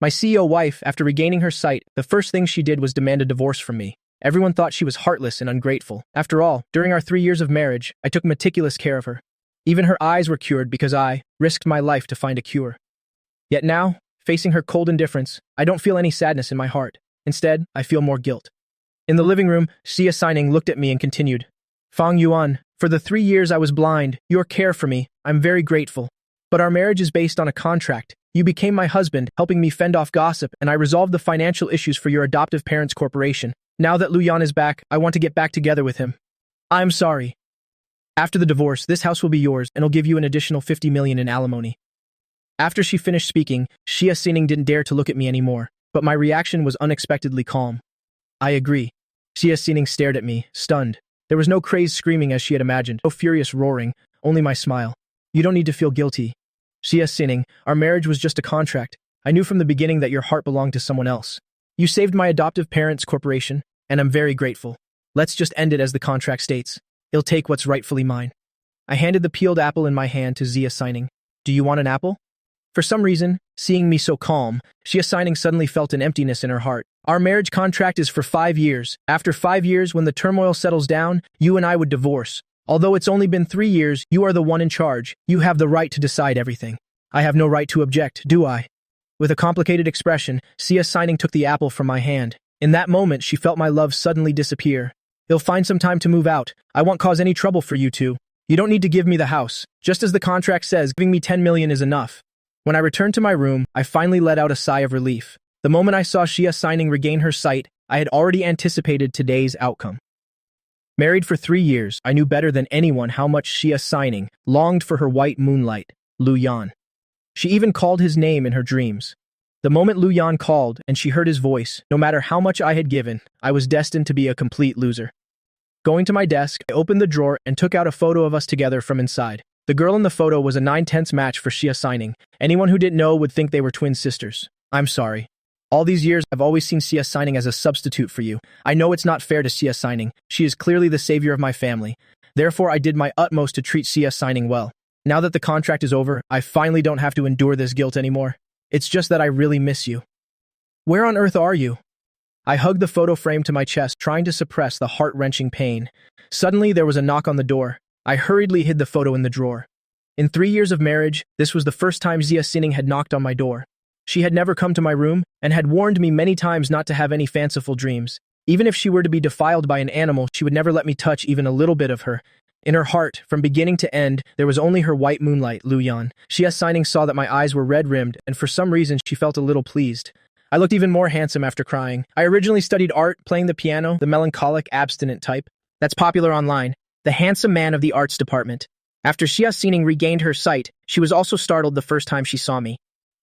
My CEO wife, after regaining her sight, the first thing she did was demand a divorce from me. Everyone thought she was heartless and ungrateful. After all, during our 3 years of marriage, I took meticulous care of her. Even her eyes were cured because I risked my life to find a cure. Yet now, facing her cold indifference, I don't feel any sadness in my heart. Instead, I feel more guilt. In the living room, Xia Xining looked at me and continued, Fang Yuan, for the 3 years I was blind, your care for me, I'm very grateful. But our marriage is based on a contract. You became my husband, helping me fend off gossip, and I resolved the financial issues for your adoptive parents' corporation. Now that Luyan is back, I want to get back together with him. I'm sorry. After the divorce, this house will be yours, and I'll give you an additional 50 million in alimony. After she finished speaking, Xia Xining didn't dare to look at me anymore, but my reaction was unexpectedly calm. I agree. Xia Xining stared at me, stunned. There was no crazed screaming as she had imagined, no furious roaring, only my smile. You don't need to feel guilty. Xia Xining, our marriage was just a contract. I knew from the beginning that your heart belonged to someone else. You saved my adoptive parents' corporation, and I'm very grateful. Let's just end it as the contract states. I'll take what's rightfully mine. I handed the peeled apple in my hand to Xia Xining. Do you want an apple? For some reason, seeing me so calm, Xia Xining suddenly felt an emptiness in her heart. Our marriage contract is for 5 years. After 5 years, when the turmoil settles down, you and I would divorce. Although it's only been 3 years, you are the one in charge. You have the right to decide everything. I have no right to object, do I? With a complicated expression, Xia Xining took the apple from my hand. In that moment, she felt my love suddenly disappear. You'll find some time to move out. I won't cause any trouble for you two. You don't need to give me the house. Just as the contract says, giving me 10 million is enough. When I returned to my room, I finally let out a sigh of relief. The moment I saw Xia Xining regain her sight, I had already anticipated today's outcome. Married for 3 years, I knew better than anyone how much Xia Xining longed for her white moonlight, Lu Yan. She even called his name in her dreams. The moment Lu Yan called and she heard his voice, no matter how much I had given, I was destined to be a complete loser. Going to my desk, I opened the drawer and took out a photo of us together from inside. The girl in the photo was a 9/10 match for Xia Xining. Anyone who didn't know would think they were twin sisters. I'm sorry. All these years, I've always seen Xia Xining as a substitute for you. I know it's not fair to Xia Xining. She is clearly the savior of my family. Therefore, I did my utmost to treat Xia Xining well. Now that the contract is over, I finally don't have to endure this guilt anymore. It's just that I really miss you. Where on earth are you? I hugged the photo frame to my chest, trying to suppress the heart-wrenching pain. Suddenly, there was a knock on the door. I hurriedly hid the photo in the drawer. In 3 years of marriage, this was the first time Xia Xining had knocked on my door. She had never come to my room and had warned me many times not to have any fanciful dreams. Even if she were to be defiled by an animal, she would never let me touch even a little bit of her. In her heart, from beginning to end, there was only her white moonlight, Lu Yan. Xia Xining saw that my eyes were red-rimmed, and for some reason she felt a little pleased. I looked even more handsome after crying. I originally studied art, playing the piano, the melancholic, abstinent type. That's popular online. The handsome man of the arts department. After Xia Xining regained her sight, she was also startled the first time she saw me.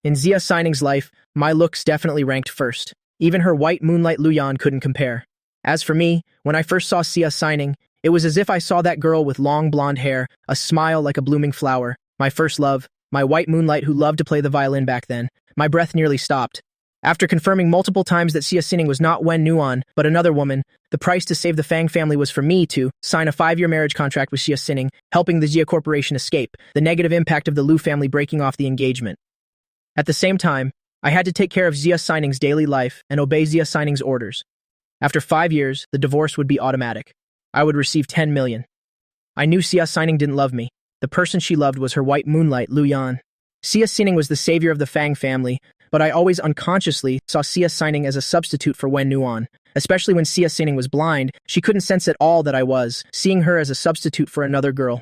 In Xia Xining's life, my looks definitely ranked first. Even her white moonlight Lu Yan couldn't compare. As for me, when I first saw Xia Xining, it was as if I saw that girl with long blonde hair, a smile like a blooming flower, my first love, my white moonlight who loved to play the violin back then. My breath nearly stopped. After confirming multiple times that Xia Xining was not Wen Nuan, but another woman, the price to save the Fang family was for me to sign a 5-year marriage contract with Xia Xining, helping the Xia Corporation escape, the negative impact of the Lu family breaking off the engagement. At the same time, I had to take care of Xia Xining's daily life and obey Xia Xining's orders. After 5 years, the divorce would be automatic. I would receive 10 million. I knew Xia Xining didn't love me. The person she loved was her white moonlight, Lu Yan. Xia Xining was the savior of the Fang family, but I always unconsciously saw Xia Xining as a substitute for Wen Nuan. Especially when Xia Xining was blind, she couldn't sense at all that I was, seeing her as a substitute for another girl.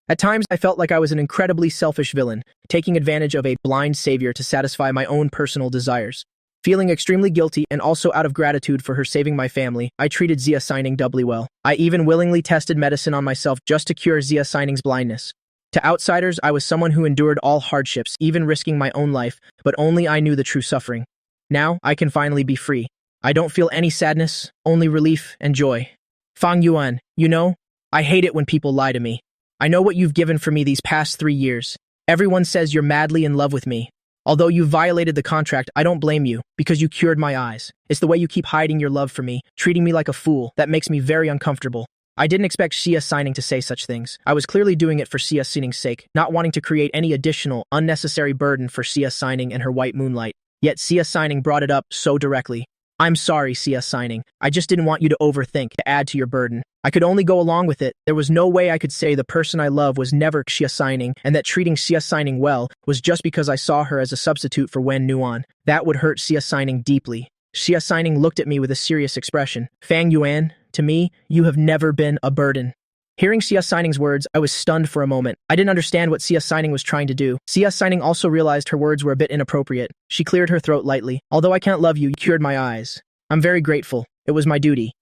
At times, I felt like I was an incredibly selfish villain, taking advantage of a blind savior to satisfy my own personal desires. Feeling extremely guilty and also out of gratitude for her saving my family, I treated Xia Xining doubly well. I even willingly tested medicine on myself just to cure Xia Xining's blindness. To outsiders, I was someone who endured all hardships, even risking my own life, but only I knew the true suffering. Now, I can finally be free. I don't feel any sadness, only relief and joy. Fang Yuan, you know, I hate it when people lie to me. I know what you've given for me these past 3 years. Everyone says you're madly in love with me. Although you violated the contract, I don't blame you, because you cured my eyes. It's the way you keep hiding your love for me, treating me like a fool, that makes me very uncomfortable. I didn't expect Xia Xining to say such things. I was clearly doing it for Xia Xining's sake, not wanting to create any additional, unnecessary burden for Xia Xining and her white moonlight. Yet Xia Signing brought it up so directly. I'm sorry, Xia Signing. I just didn't want you to overthink, to add to your burden. I could only go along with it. There was no way I could say the person I love was never Xia Signing, and that treating Xia Signing well was just because I saw her as a substitute for Wen Nuan. That would hurt Xia Signing deeply. Xia Signing looked at me with a serious expression. Fang Yuan, to me, you have never been a burden. Hearing Xia Sining's words, I was stunned for a moment. I didn't understand what Xia Sining was trying to do. Xia Sining also realized her words were a bit inappropriate. She cleared her throat lightly. Although I can't love you, you cured my eyes. I'm very grateful. It was my duty.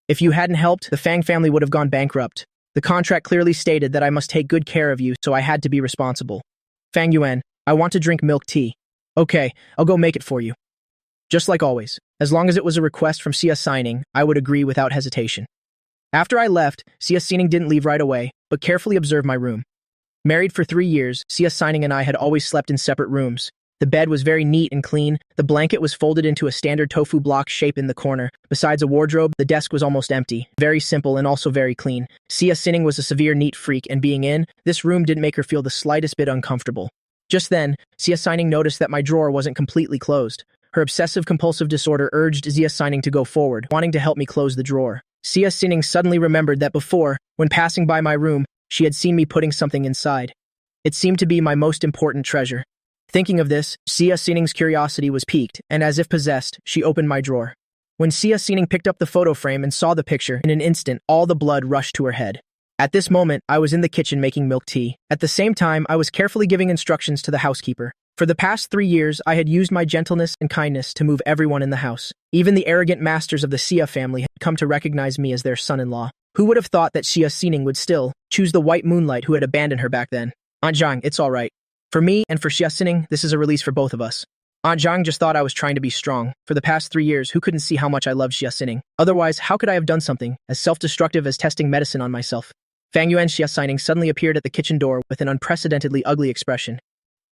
If you hadn't helped, the Fang family would have gone bankrupt. The contract clearly stated that I must take good care of you, so I had to be responsible. Fang Yuan, I want to drink milk tea. Okay, I'll go make it for you. Just like always, as long as it was a request from Xia Sining, I would agree without hesitation. After I left, Xia Sining didn't leave right away, but carefully observed my room. Married for 3 years, Xia Sining and I had always slept in separate rooms. The bed was very neat and clean, the blanket was folded into a standard tofu block shape in the corner. Besides a wardrobe, the desk was almost empty, very simple and also very clean. Xia Sining was a severe neat freak, and being in, this room didn't make her feel the slightest bit uncomfortable. Just then, Xia Sining noticed that my drawer wasn't completely closed. Her obsessive-compulsive disorder urged Xia Sining to go forward, wanting to help me close the drawer. Xia Sining suddenly remembered that before, when passing by my room, she had seen me putting something inside. It seemed to be my most important treasure. Thinking of this, Xia Sining's curiosity was piqued, and as if possessed, she opened my drawer. When Xia Sining picked up the photo frame and saw the picture, in an instant, all the blood rushed to her head. At this moment, I was in the kitchen making milk tea. At the same time, I was carefully giving instructions to the housekeeper. For the past 3 years, I had used my gentleness and kindness to move everyone in the house. Even the arrogant masters of the Xia family had come to recognize me as their son-in-law. Who would have thought that Xia Sining would still choose the white moonlight who had abandoned her back then? Aunt Zhang, it's all right. For me and for Xia Sining, this is a release for both of us. Aunt Zhang just thought I was trying to be strong. For the past 3 years, who couldn't see how much I loved Xia Sining? Otherwise, how could I have done something as self-destructive as testing medicine on myself? Fang Yuan Xia Sining suddenly appeared at the kitchen door with an unprecedentedly ugly expression.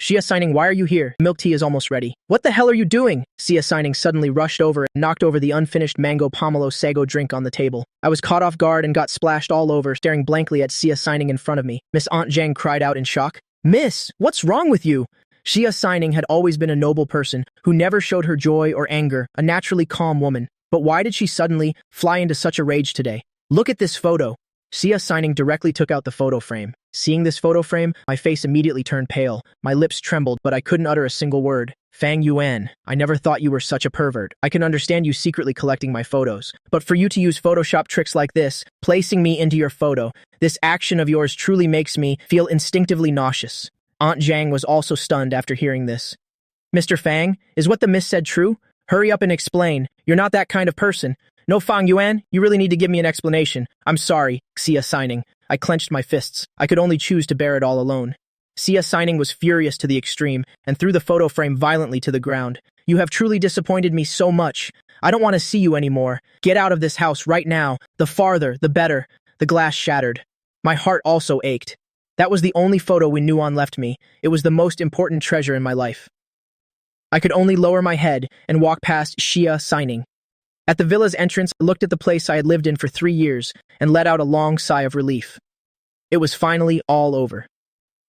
Xia Sining, why are you here? Milk tea is almost ready. What the hell are you doing? Xia Sining suddenly rushed over and knocked over the unfinished mango pomelo sago drink on the table. I was caught off guard and got splashed all over, staring blankly at Xia Sining in front of me. Miss Aunt Zhang cried out in shock. Miss, what's wrong with you? Xia Sining had always been a noble person who never showed her joy or anger, a naturally calm woman. But why did she suddenly fly into such a rage today? Look at this photo. Xia Sining directly took out the photo frame. Seeing this photo frame, my face immediately turned pale. My lips trembled, but I couldn't utter a single word. Fang Yuan, I never thought you were such a pervert. I can understand you secretly collecting my photos. But for you to use Photoshop tricks like this, placing me into your photo, this action of yours truly makes me feel instinctively nauseous. Aunt Zhang was also stunned after hearing this. Mr. Fang, is what the miss said true? Hurry up and explain. You're not that kind of person. No, Fang Yuan, you really need to give me an explanation. I'm sorry, Xia Sining. I clenched my fists. I could only choose to bear it all alone. Xia Sining was furious to the extreme and threw the photo frame violently to the ground. You have truly disappointed me so much. I don't want to see you anymore. Get out of this house right now. The farther, the better. The glass shattered. My heart also ached. That was the only photo Wen Nuan left me. It was the most important treasure in my life. I could only lower my head and walk past Xia Sining. At the villa's entrance, I looked at the place I had lived in for 3 years and let out a long sigh of relief. It was finally all over.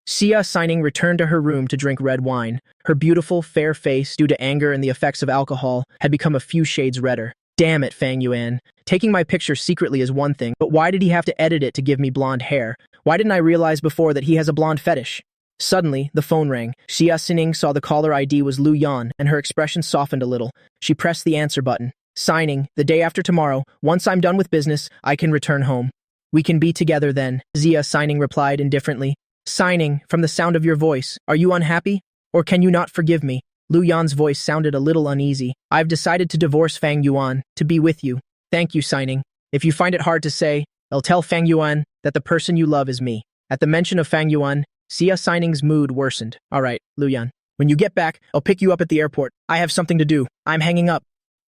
Xia Sining returned to her room to drink red wine. Her beautiful, fair face, due to anger and the effects of alcohol, had become a few shades redder. Damn it, Fang Yuan. Taking my picture secretly is one thing, but why did he have to edit it to give me blonde hair? Why didn't I realize before that he has a blonde fetish? Suddenly, the phone rang. Xia Sining saw the caller ID was Lu Yan, and her expression softened a little. She pressed the answer button. Signing, the day after tomorrow. Once I'm done with business, I can return home. We can be together then, Xia Sining replied indifferently. Signing, from the sound of your voice, are you unhappy? Or can you not forgive me? Lu Yan's voice sounded a little uneasy. I've decided to divorce Fang Yuan, to be with you. Thank you, Signing. If you find it hard to say, I'll tell Fang Yuan that the person you love is me. At the mention of Fang Yuan, Xia Sining's mood worsened. All right, Lu Yan. When you get back, I'll pick you up at the airport. I have something to do. I'm hanging up.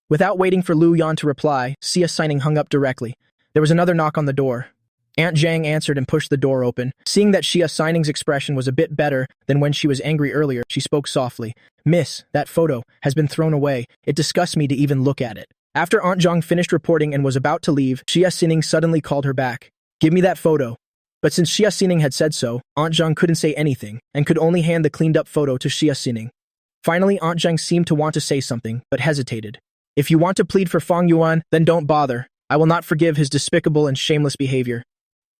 Without waiting for Lu Yan to reply, Xia Sining hung up directly. There was another knock on the door. Aunt Zhang answered and pushed the door open. Seeing that Xia Sining's expression was a bit better than when she was angry earlier, she spoke softly. Miss, that photo has been thrown away. It disgusts me to even look at it. After Aunt Zhang finished reporting and was about to leave, Xia Sining suddenly called her back. Give me that photo. But since Xia Sining had said so, Aunt Zhang couldn't say anything and could only hand the cleaned-up photo to Xia Sining. Finally, Aunt Zheng seemed to want to say something, but hesitated. If you want to plead for Fang Yuan, then don't bother. I will not forgive his despicable and shameless behavior.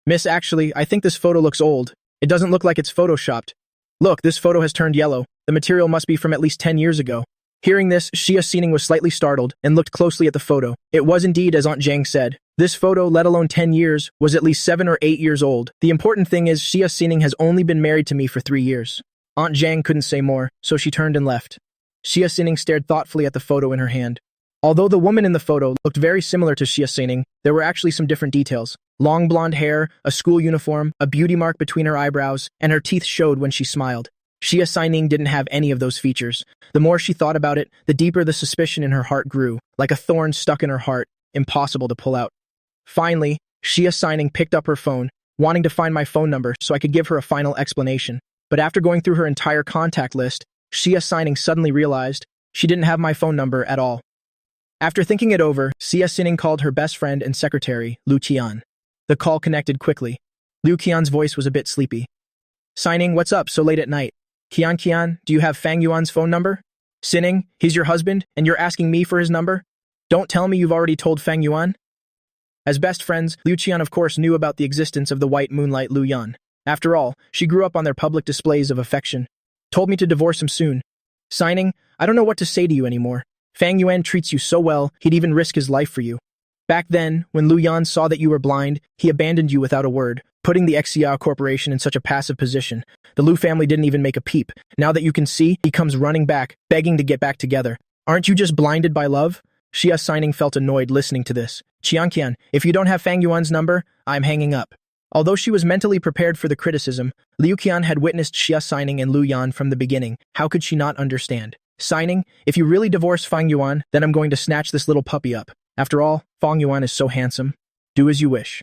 Miss, actually, I think this photo looks old. It doesn't look like it's photoshopped. Look, this photo has turned yellow. The material must be from at least 10 years ago. Hearing this, Xia Xining was slightly startled and looked closely at the photo. It was indeed as Aunt Zhang said. This photo, let alone 10 years, was at least 7 or 8 years old. The important thing is Xia Xining has only been married to me for 3 years. Aunt Zhang couldn't say more, so she turned and left. Xia Xining stared thoughtfully at the photo in her hand. Although the woman in the photo looked very similar to Xia Xining, there were actually some different details. Long blonde hair, a school uniform, a beauty mark between her eyebrows, and her teeth showed when she smiled. Xia Xining didn't have any of those features. The more she thought about it, the deeper the suspicion in her heart grew, like a thorn stuck in her heart, impossible to pull out. Finally, Xia Xining picked up her phone, wanting to find my phone number so I could give her a final explanation. But after going through her entire contact list, Xia Xining suddenly realized she didn't have my phone number at all. After thinking it over, Xia Xining called her best friend and secretary, Liu Qian. The call connected quickly. Liu Qian's voice was a bit sleepy. Xining, what's up so late at night? Qian, do you have Fang Yuan's phone number? Xining, he's your husband, and you're asking me for his number? Don't tell me you've already told Fang Yuan? As best friends, Liu Qian of course knew about the existence of the white moonlight Lu Yan. After all, she grew up on their public displays of affection. Told me to divorce him soon. Xining, I don't know what to say to you anymore. Fang Yuan treats you so well, he'd even risk his life for you. Back then, when Lu Yan saw that you were blind, he abandoned you without a word, putting the Xia Corporation in such a passive position. The Lu family didn't even make a peep. Now that you can see, he comes running back, begging to get back together. Aren't you just blinded by love? Xia Xining felt annoyed listening to this. Qian, if you don't have Fang Yuan's number, I'm hanging up. Although she was mentally prepared for the criticism, Liu Qian had witnessed Xia Xining and Lu Yan from the beginning. How could she not understand? Xining, if you really divorce Fang Yuan, then I'm going to snatch this little puppy up. After all, Fang Yuan is so handsome. Do as you wish.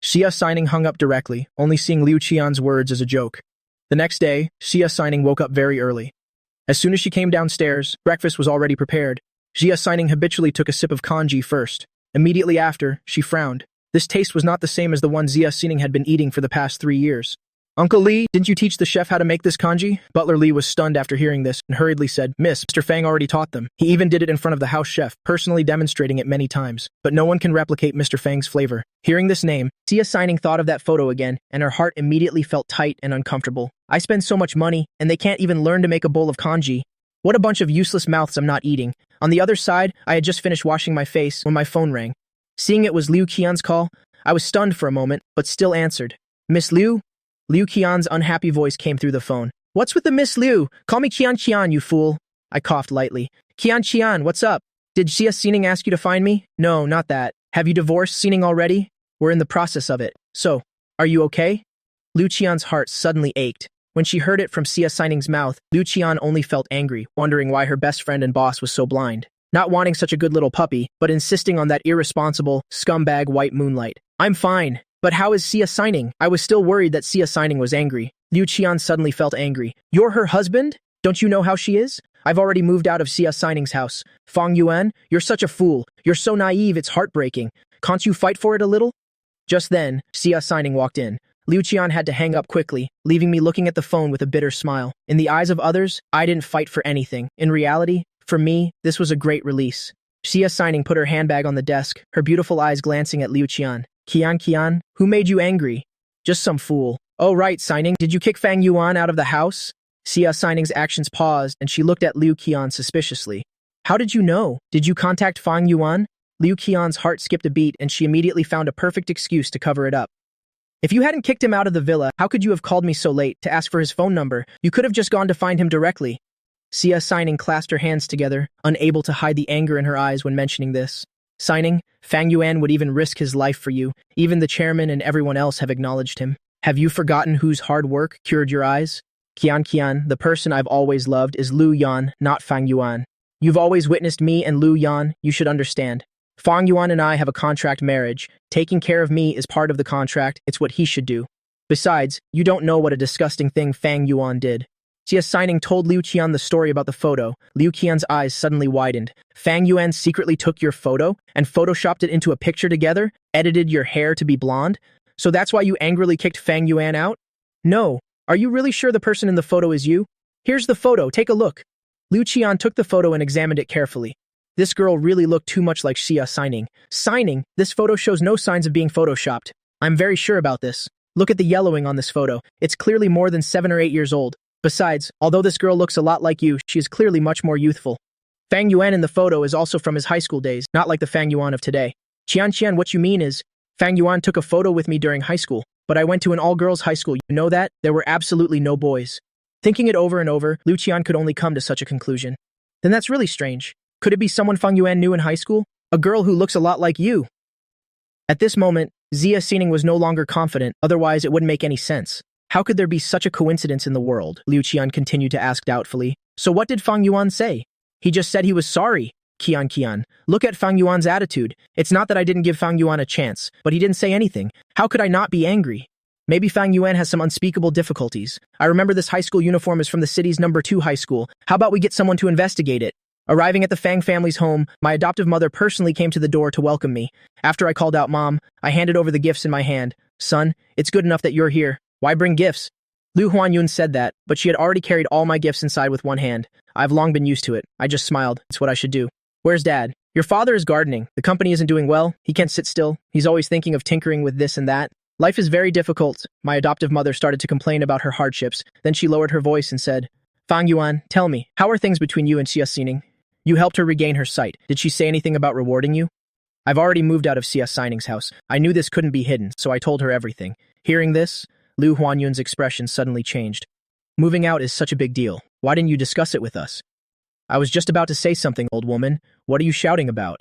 Xia Xining hung up directly, only seeing Liu Qian's words as a joke. The next day, Xia Xining woke up very early. As soon as she came downstairs, breakfast was already prepared. Xia Xining habitually took a sip of kanji first. Immediately after, she frowned. This taste was not the same as the one Xia Xining had been eating for the past 3 years. Uncle Li, didn't you teach the chef how to make this kanji? Butler Li was stunned after hearing this and hurriedly said, Miss, Mr. Fang already taught them. He even did it in front of the house chef, personally demonstrating it many times. But no one can replicate Mr. Fang's flavor. Hearing this name, Xia Xining thought of that photo again, and her heart immediately felt tight and uncomfortable. I spend so much money, and they can't even learn to make a bowl of kanji. What a bunch of useless mouths I'm not eating. On the other side, I had just finished washing my face when my phone rang. Seeing it was Liu Qian's call, I was stunned for a moment, but still answered. Miss Liu? Liu Qian's unhappy voice came through the phone. What's with the Miss Liu? Call me Qian, you fool. I coughed lightly. Qian, what's up? Did Xia Xining ask you to find me? No, not that. Have you divorced Xining already? We're in the process of it. So, are you okay? Liu Qian's heart suddenly ached. When she heard it from Xia Xining's mouth, Liu Qian only felt angry, wondering why her best friend and boss was so blind. Not wanting such a good little puppy, but insisting on that irresponsible, scumbag white moonlight. I'm fine. But how is Xia Xining? I was still worried that Xia Xining was angry. Liu Qian suddenly felt angry. You're her husband? Don't you know how she is? I've already moved out of Xia Xining's house. Fang Yuan, you're such a fool. You're so naive, it's heartbreaking. Can't you fight for it a little? Just then, Xia Xining walked in. Liu Qian had to hang up quickly, leaving me looking at the phone with a bitter smile. In the eyes of others, I didn't fight for anything. In reality, for me, this was a great release. Xia Xining put her handbag on the desk, her beautiful eyes glancing at Liu Qian. Qian, who made you angry? Just some fool. Oh right, Xining, did you kick Fang Yuan out of the house? Xia Xining's actions paused, and she looked at Liu Qian suspiciously. How did you know? Did you contact Fang Yuan? Liu Qian's heart skipped a beat, and she immediately found a perfect excuse to cover it up. If you hadn't kicked him out of the villa, how could you have called me so late to ask for his phone number? You could have just gone to find him directly. Xia Xining clasped her hands together, unable to hide the anger in her eyes when mentioning this. Xining, Fang Yuan would even risk his life for you. Even the chairman and everyone else have acknowledged him. Have you forgotten whose hard work cured your eyes? Qian, the person I've always loved is Lu Yan, not Fang Yuan. You've always witnessed me and Lu Yan, you should understand. Fang Yuan and I have a contract marriage. Taking care of me is part of the contract, it's what he should do. Besides, you don't know what a disgusting thing Fang Yuan did. Xia Xining told Liu Qian the story about the photo. Liu Qian's eyes suddenly widened. Fang Yuan secretly took your photo and photoshopped it into a picture together, edited your hair to be blonde? So that's why you angrily kicked Fang Yuan out? No. Are you really sure the person in the photo is you? Here's the photo, take a look. Liu Qian took the photo and examined it carefully. This girl really looked too much like Xia Signing. Signing? This photo shows no signs of being photoshopped. I'm very sure about this. Look at the yellowing on this photo. It's clearly more than 7 or 8 years old. Besides, although this girl looks a lot like you, she is clearly much more youthful. Fang Yuan in the photo is also from his high school days, not like the Fang Yuan of today. Qian, what you mean is, Fang Yuan took a photo with me during high school, but I went to an all-girls high school. You know that? There were absolutely no boys. Thinking it over and over, Liu Qian could only come to such a conclusion. Then that's really strange. Could it be someone Fang Yuan knew in high school? A girl who looks a lot like you? At this moment, Xia Xining was no longer confident, otherwise it wouldn't make any sense. How could there be such a coincidence in the world? Liu Qian continued to ask doubtfully. So what did Fang Yuan say? He just said he was sorry. Qian, look at Fang Yuan's attitude. It's not that I didn't give Fang Yuan a chance, but he didn't say anything. How could I not be angry? Maybe Fang Yuan has some unspeakable difficulties. I remember this high school uniform is from the city's number 2 high school. How about we get someone to investigate it? Arriving at the Fang family's home, my adoptive mother personally came to the door to welcome me. After I called out Mom, I handed over the gifts in my hand. Son, it's good enough that you're here. Why bring gifts? Liu Huanyun said that, but she had already carried all my gifts inside with one hand. I've long been used to it. I just smiled. It's what I should do. Where's Dad? Your father is gardening. The company isn't doing well. He can't sit still. He's always thinking of tinkering with this and that. Life is very difficult. My adoptive mother started to complain about her hardships. Then she lowered her voice and said, Fang Yuan, tell me, how are things between you and Xia Xining? You helped her regain her sight. Did she say anything about rewarding you? I've already moved out of Xia Xining's house. I knew this couldn't be hidden, so I told her everything. Hearing this, Liu Huanyun's expression suddenly changed. Moving out is such a big deal. Why didn't you discuss it with us? I was just about to say something, old woman. What are you shouting about?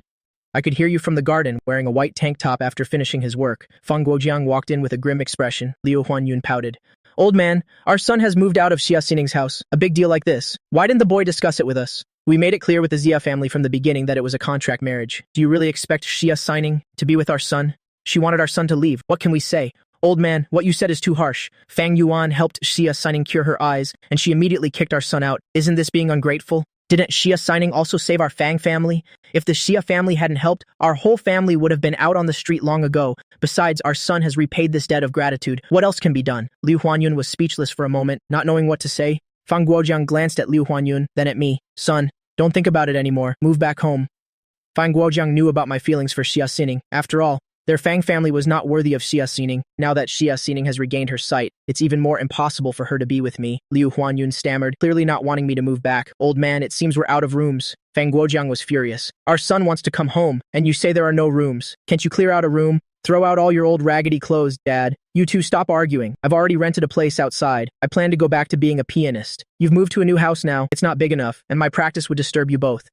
I could hear you from the garden, wearing a white tank top after finishing his work. Fang Guojiang walked in with a grim expression. Liu Huanyun pouted. Old man, our son has moved out of Xia Xining's house. A big deal like this. Why didn't the boy discuss it with us? We made it clear with the Xia family from the beginning that it was a contract marriage. Do you really expect Xia Xining to be with our son? She wanted our son to leave. What can we say? Old man, what you said is too harsh. Fang Yuan helped Xia Xining cure her eyes, and she immediately kicked our son out. Isn't this being ungrateful? Didn't Xia Xining also save our Fang family? If the Xia family hadn't helped, our whole family would have been out on the street long ago. Besides, our son has repaid this debt of gratitude. What else can be done? Liu Huanyun was speechless for a moment, not knowing what to say. Fang Guojiang glanced at Liu Huanyun, then at me. Son, don't think about it anymore. Move back home. Fang Guojiang knew about my feelings for Xia Xining. After all, their Fang family was not worthy of Xia Xining. Now that Xia Xining has regained her sight, it's even more impossible for her to be with me. Liu Huanyun stammered, clearly not wanting me to move back. Old man, it seems we're out of rooms. Fang Guojiang was furious. Our son wants to come home, and you say there are no rooms. Can't you clear out a room? Throw out all your old raggedy clothes, Dad. You two stop arguing. I've already rented a place outside. I plan to go back to being a pianist. You've moved to a new house now. It's not big enough, and my practice would disturb you both.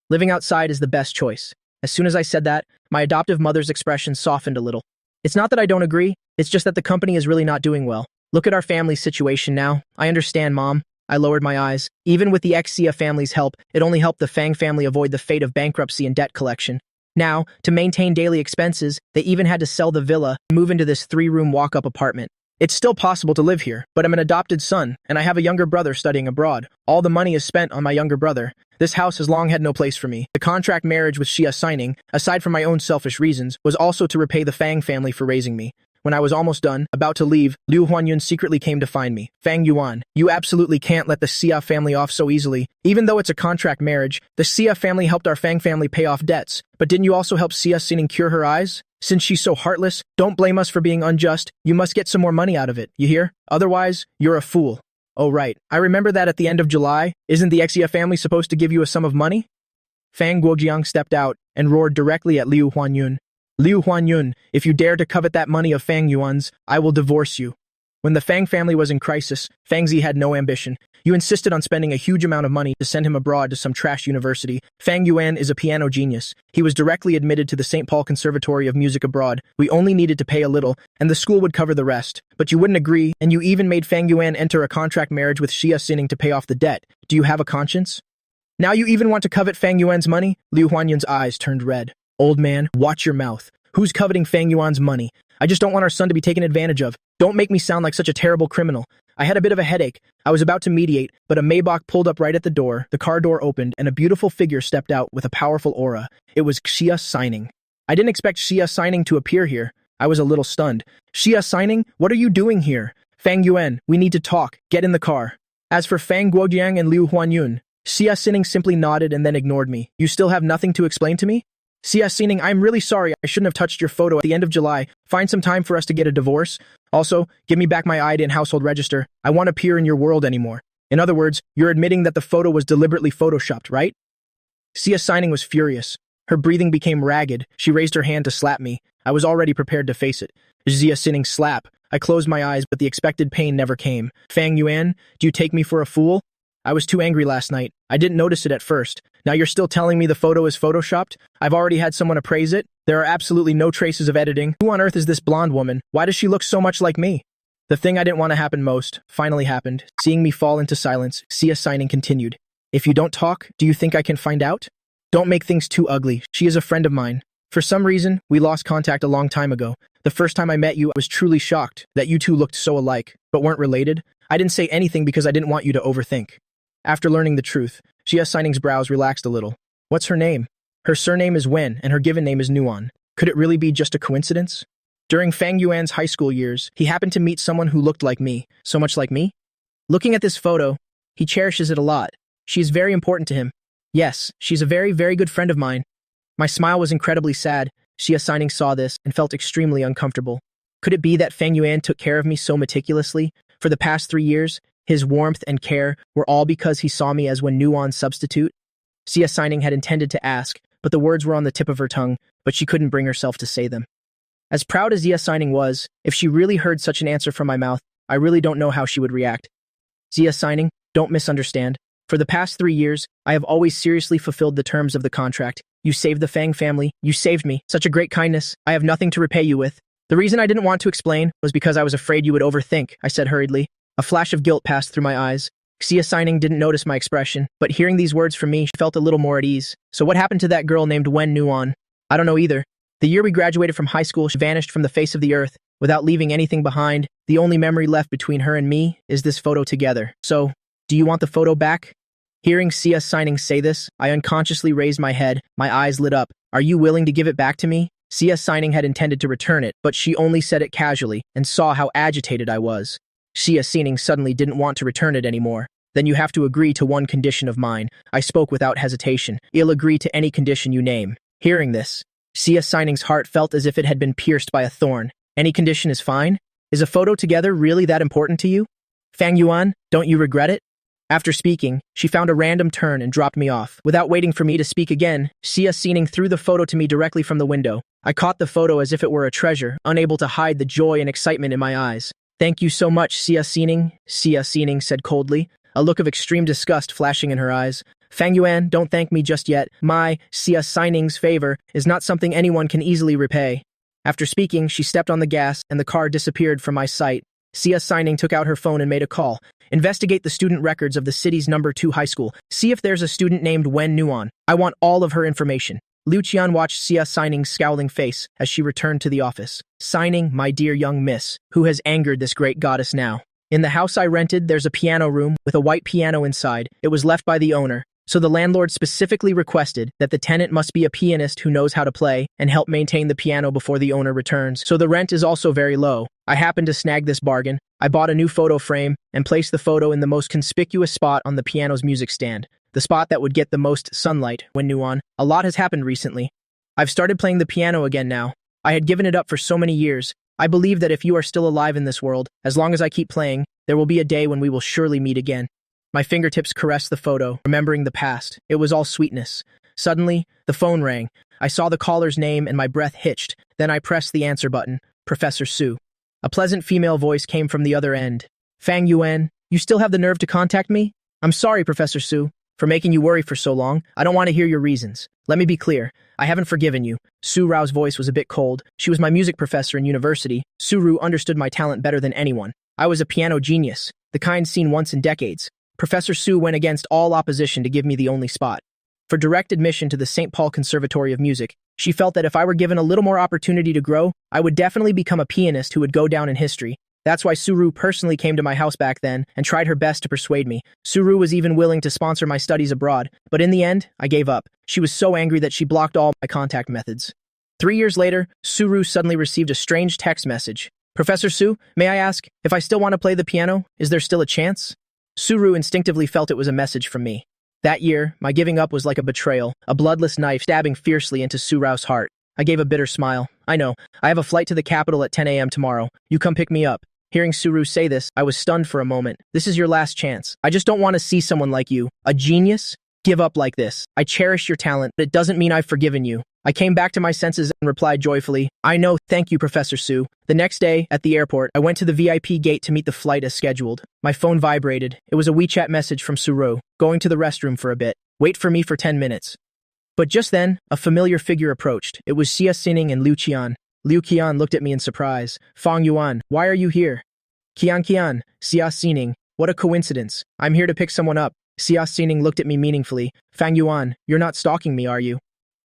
Living outside is the best choice. As soon as I said that, my adoptive mother's expression softened a little. It's not that I don't agree, it's just that the company is really not doing well. Look at our family's situation now. I understand, Mom. I lowered my eyes. Even with the ex-Xia family's help, it only helped the Fang family avoid the fate of bankruptcy and debt collection. Now, to maintain daily expenses, they even had to sell the villa and move into this 3-room walk-up apartment. It's still possible to live here, but I'm an adopted son, and I have a younger brother studying abroad. All the money is spent on my younger brother. This house has long had no place for me. The contract marriage with Xia Xining, aside from my own selfish reasons, was also to repay the Fang family for raising me. When I was almost done, about to leave, Liu Huanyun secretly came to find me. Fang Yuan, you absolutely can't let the Xia family off so easily. Even though it's a contract marriage, the Xia family helped our Fang family pay off debts. But didn't you also help Xia Xining cure her eyes? Since she's so heartless, don't blame us for being unjust. You must get some more money out of it, you hear? Otherwise, you're a fool. Oh right, I remember that at the end of July. Isn't the Xia family supposed to give you a sum of money? Fang Guojiang stepped out and roared directly at Liu Huanyun. Liu Huanyun, if you dare to covet that money of Fang Yuan's, I will divorce you. When the Fang family was in crisis, Fang Zi had no ambition. You insisted on spending a huge amount of money to send him abroad to some trash university. Fang Yuan is a piano genius. He was directly admitted to the St. Paul Conservatory of Music abroad. We only needed to pay a little, and the school would cover the rest. But you wouldn't agree, and you even made Fang Yuan enter a contract marriage with Xia Xining to pay off the debt. Do you have a conscience? Now you even want to covet Fang Yuan's money? Liu Huanyun's eyes turned red. Old man, watch your mouth. Who's coveting Fang Yuan's money? I just don't want our son to be taken advantage of. Don't make me sound like such a terrible criminal. I had a bit of a headache. I was about to mediate, but a Maybach pulled up right at the door, the car door opened, and a beautiful figure stepped out with a powerful aura. It was Xia Xining. I didn't expect Xia Xining to appear here. I was a little stunned. Xia Xining, what are you doing here? Fang Yuan, we need to talk. Get in the car. As for Fang Guojiang and Liu Huanyun, Xia Sining simply nodded and then ignored me. You still have nothing to explain to me? Xia Sining, I'm really sorry. I shouldn't have touched your photo at the end of July. Find some time for us to get a divorce. Also, give me back my ID and household register. I won't appear in your world anymore. In other words, you're admitting that the photo was deliberately photoshopped, right? Xia Sining was furious. Her breathing became ragged. She raised her hand to slap me. I was already prepared to face it. Xia Sining's slap. I closed my eyes, but the expected pain never came. Fang Yuan, do you take me for a fool? I was too angry last night. I didn't notice it at first. Now you're still telling me the photo is photoshopped? I've already had someone appraise it. There are absolutely no traces of editing. Who on earth is this blonde woman? Why does she look so much like me? The thing I didn't want to happen most finally happened. Seeing me fall into silence, Xia Sining continued. If you don't talk, do you think I can find out? Don't make things too ugly. She is a friend of mine. For some reason, we lost contact a long time ago. The first time I met you, I was truly shocked that you two looked so alike, but weren't related. I didn't say anything because I didn't want you to overthink. After learning the truth, Xia Sining's brows relaxed a little. What's her name? Her surname is Wen, and her given name is Nuan. Could it really be just a coincidence? During Fang Yuan's high school years, he happened to meet someone who looked like me. So much like me? Looking at this photo, he cherishes it a lot. She is very important to him. Yes, she's a very, very good friend of mine. My smile was incredibly sad. Xia Sining saw this and felt extremely uncomfortable. Could it be that Fang Yuan took care of me so meticulously? For the past 3 years, his warmth and care were all because he saw me as Wen Nuan's substitute? Xia Sining had intended to ask, but the words were on the tip of her tongue, but she couldn't bring herself to say them. As proud as Xia Sining was, if she really heard such an answer from my mouth, I really don't know how she would react. Xia Sining, don't misunderstand. For the past 3 years, I have always seriously fulfilled the terms of the contract. You saved the Fang family. You saved me. Such a great kindness. I have nothing to repay you with. The reason I didn't want to explain was because I was afraid you would overthink, I said hurriedly. A flash of guilt passed through my eyes. Xia Sining didn't notice my expression, but hearing these words from me, she felt a little more at ease. So what happened to that girl named Wen Nuan? I don't know either. The year we graduated from high school, she vanished from the face of the earth, without leaving anything behind. The only memory left between her and me is this photo together. So, do you want the photo back? Hearing Xia Sining say this, I unconsciously raised my head. My eyes lit up. Are you willing to give it back to me? Xia Sining had intended to return it, but she only said it casually and saw how agitated I was. Xia Sining suddenly didn't want to return it anymore. Then you have to agree to one condition of mine. I spoke without hesitation. I'll agree to any condition you name. Hearing this, Xia Sining's heart felt as if it had been pierced by a thorn. Any condition is fine? Is a photo together really that important to you? Fang Yuan, don't you regret it? After speaking, she found a random turn and dropped me off. Without waiting for me to speak again, Xia Sining threw the photo to me directly from the window. I caught the photo as if it were a treasure, unable to hide the joy and excitement in my eyes. Thank you so much, Xia Sining, Xia Sining said coldly, a look of extreme disgust flashing in her eyes. Fang Yuan, don't thank me just yet. My, Xia Sining's favor is not something anyone can easily repay. After speaking, she stepped on the gas and the car disappeared from my sight. Xia Sining took out her phone and made a call. Investigate the student records of the city's number 2 high school. See if there's a student named Wen Nuan. I want all of her information. Liu Qian watched Xia Sining's scowling face as she returned to the office. Sining, my dear young miss, who has angered this great goddess now? In the house I rented, there's a piano room with a white piano inside. It was left by the owner, so the landlord specifically requested that the tenant must be a pianist who knows how to play and help maintain the piano before the owner returns. So the rent is also very low. I happened to snag this bargain. I bought a new photo frame and placed the photo in the most conspicuous spot on the piano's music stand, the spot that would get the most sunlight. When Nuan, a lot has happened recently. I've started playing the piano again now. I had given it up for so many years. I believe that if you are still alive in this world, as long as I keep playing, there will be a day when we will surely meet again. My fingertips caressed the photo, remembering the past. It was all sweetness. Suddenly, the phone rang. I saw the caller's name and my breath hitched. Then I pressed the answer button. Professor Su. A pleasant female voice came from the other end. Fang Yuan, you still have the nerve to contact me? I'm sorry, Professor Su, for making you worry for so long. I don't want to hear your reasons. Let me be clear. I haven't forgiven you. Su Rao's voice was a bit cold. She was my music professor in university. Su Ru understood my talent better than anyone. I was a piano genius, the kind seen once in decades. Professor Su went against all opposition to give me the only spot. For direct admission to the St. Paul Conservatory of Music, she felt that if I were given a little more opportunity to grow, I would definitely become a pianist who would go down in history. That's why Suru personally came to my house back then and tried her best to persuade me. Suru was even willing to sponsor my studies abroad, but in the end, I gave up. She was so angry that she blocked all my contact methods. 3 years later, Suru suddenly received a strange text message. Professor Su, may I ask, if I still want to play the piano, is there still a chance? Suru instinctively felt it was a message from me. That year, my giving up was like a betrayal, a bloodless knife stabbing fiercely into Su Rao's heart. I gave a bitter smile. I know. I have a flight to the capital at 10 a.m. tomorrow. You come pick me up. Hearing Suru say this, I was stunned for a moment. This is your last chance. I just don't want to see someone like you, a genius, give up like this. I cherish your talent, but it doesn't mean I've forgiven you. I came back to my senses and replied joyfully, I know, thank you, Professor Su. The next day, at the airport, I went to the VIP gate to meet the flight as scheduled. My phone vibrated. It was a WeChat message from Suru, going to the restroom for a bit. Wait for me for 10 minutes. But just then, a familiar figure approached. It was Xia Xining and Liu Qian. Liu Qian looked at me in surprise. Fang Yuan, why are you here? Qian, Xia Xining, what a coincidence. I'm here to pick someone up. Xia Xining looked at me meaningfully. Fang Yuan, you're not stalking me, are you?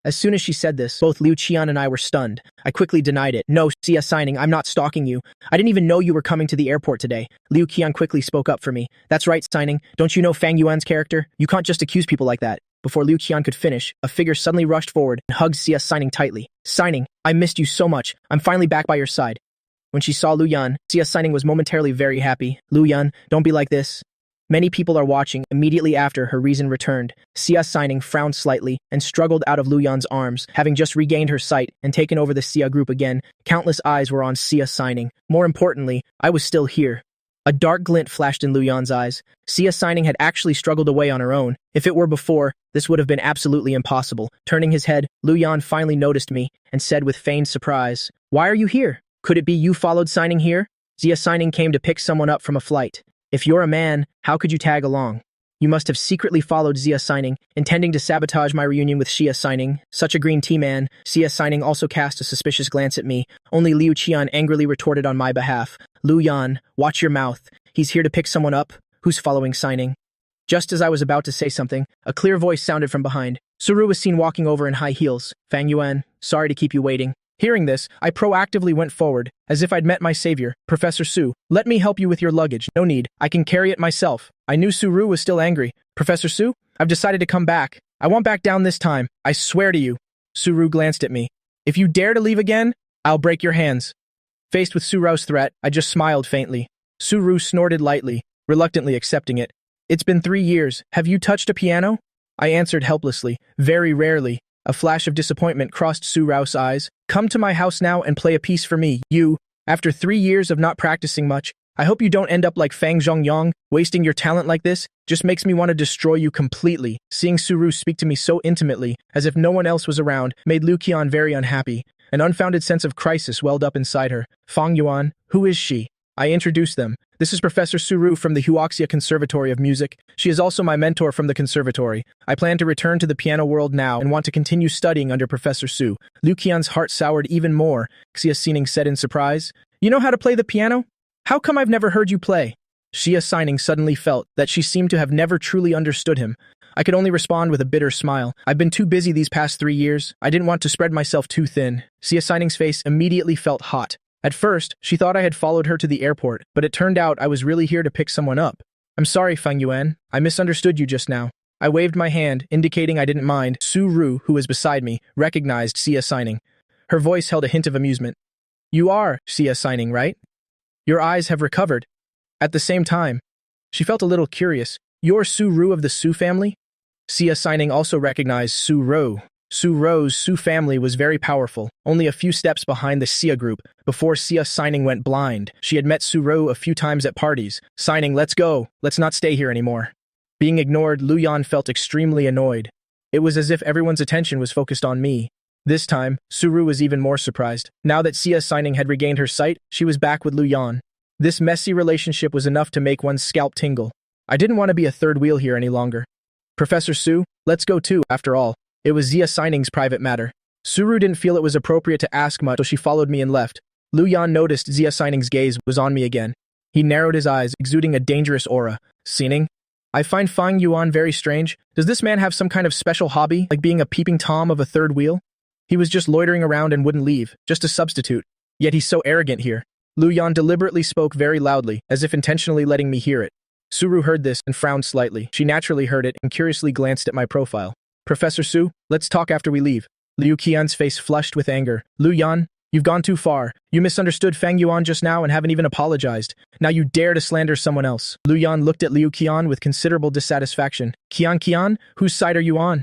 As soon as she said this, both Liu Qian and I were stunned. I quickly denied it. No, Xia Xining, I'm not stalking you. I didn't even know you were coming to the airport today. Liu Qian quickly spoke up for me. That's right, Xining. Don't you know Fang Yuan's character? You can't just accuse people like that. Before Liu Qian could finish, a figure suddenly rushed forward and hugged Xia Xining tightly. Xining, I missed you so much. I'm finally back by your side. When she saw Lu Yan, Xia Xining was momentarily very happy. Lu Yan, don't be like this. Many people are watching. Immediately after her reason returned, Xia Xining frowned slightly and struggled out of Lu Yan's arms. Having just regained her sight and taken over the Xia group again, countless eyes were on Xia Xining. More importantly, I was still here. A dark glint flashed in Lu Yan's eyes. Xia Xining had actually struggled away on her own. If it were before, this would have been absolutely impossible. Turning his head, Lu Yan finally noticed me and said with feigned surprise, Why are you here? Could it be you followed Xining here? Xia Xining came to pick someone up from a flight. If you're a man, how could you tag along? You must have secretly followed Xia Xining, intending to sabotage my reunion with Xia Xining. Such a green tea man. Xia Xining also cast a suspicious glance at me. Only Liu Qian angrily retorted on my behalf. Lu Yan, watch your mouth. He's here to pick someone up. Who's following Xining? Just as I was about to say something, a clear voice sounded from behind. Suru was seen walking over in high heels. Fang Yuan, sorry to keep you waiting. Hearing this, I proactively went forward, as if I'd met my savior, Professor Su. Let me help you with your luggage. No need. I can carry it myself. I knew Suru was still angry. Professor Su, I've decided to come back. I won't back down this time. I swear to you. Suru glanced at me. If you dare to leave again, I'll break your hands. Faced with Suru's threat, I just smiled faintly. Suru snorted lightly, reluctantly accepting it. It's been 3 years. Have you touched a piano? I answered helplessly. Very rarely. A flash of disappointment crossed Suru's eyes. Come to my house now and play a piece for me, you. After 3 years of not practicing much, I hope you don't end up like Fang Zhongyang. Wasting your talent like this just makes me want to destroy you completely. Seeing Suru speak to me so intimately, as if no one else was around, made Liu Qian very unhappy. An unfounded sense of crisis welled up inside her. Fang Yuan, who is she? I introduced them. This is Professor Suru from the Huaxia Conservatory of Music. She is also my mentor from the conservatory. I plan to return to the piano world now and want to continue studying under Professor Su. Liu Qian's heart soured even more. Xia Xining said in surprise, You know how to play the piano? How come I've never heard you play? Xia Xining suddenly felt that she seemed to have never truly understood him. I could only respond with a bitter smile. I've been too busy these past 3 years. I didn't want to spread myself too thin. Xia Xining's face immediately felt hot. At first, she thought I had followed her to the airport, but it turned out I was really here to pick someone up. I'm sorry, Fang Yuan. I misunderstood you just now. I waved my hand, indicating I didn't mind. Su Ru, who was beside me, recognized Xia Xining. Her voice held a hint of amusement. You are Xia Xining, right? Your eyes have recovered. At the same time, she felt a little curious. You're Su Ru of the Su family? Xia Xining also recognized Su Ru. Su Ru's Su family was very powerful, only a few steps behind the Xia group. Before Xia Xining went blind, she had met Su Ru a few times at parties. Xining, let's go. Let's not stay here anymore. Being ignored, Lu Yan felt extremely annoyed. It was as if everyone's attention was focused on me. This time, Su Ru was even more surprised. Now that Xia Xining had regained her sight, she was back with Lu Yan. This messy relationship was enough to make one's scalp tingle. I didn't want to be a third wheel here any longer. Professor Su, let's go too, after all. It was Xia Xining's private matter. Suru didn't feel it was appropriate to ask much, so she followed me and left. Lu Yan noticed Xia Xining's gaze was on me again. He narrowed his eyes, exuding a dangerous aura. Xining? I find Fang Yuan very strange. Does this man have some kind of special hobby, like being a peeping Tom of a third wheel? He was just loitering around and wouldn't leave, just a substitute. Yet he's so arrogant here. Lu Yan deliberately spoke very loudly, as if intentionally letting me hear it. Suru heard this and frowned slightly. She naturally heard it and curiously glanced at my profile. Professor Su, let's talk after we leave. Liu Qian's face flushed with anger. Lu Yan, You've gone too far. You misunderstood Fang Yuan just now and haven't even apologized. Now you dare to slander someone else. Lu Yan looked at Liu Qian with considerable dissatisfaction. Qian, whose side are you on?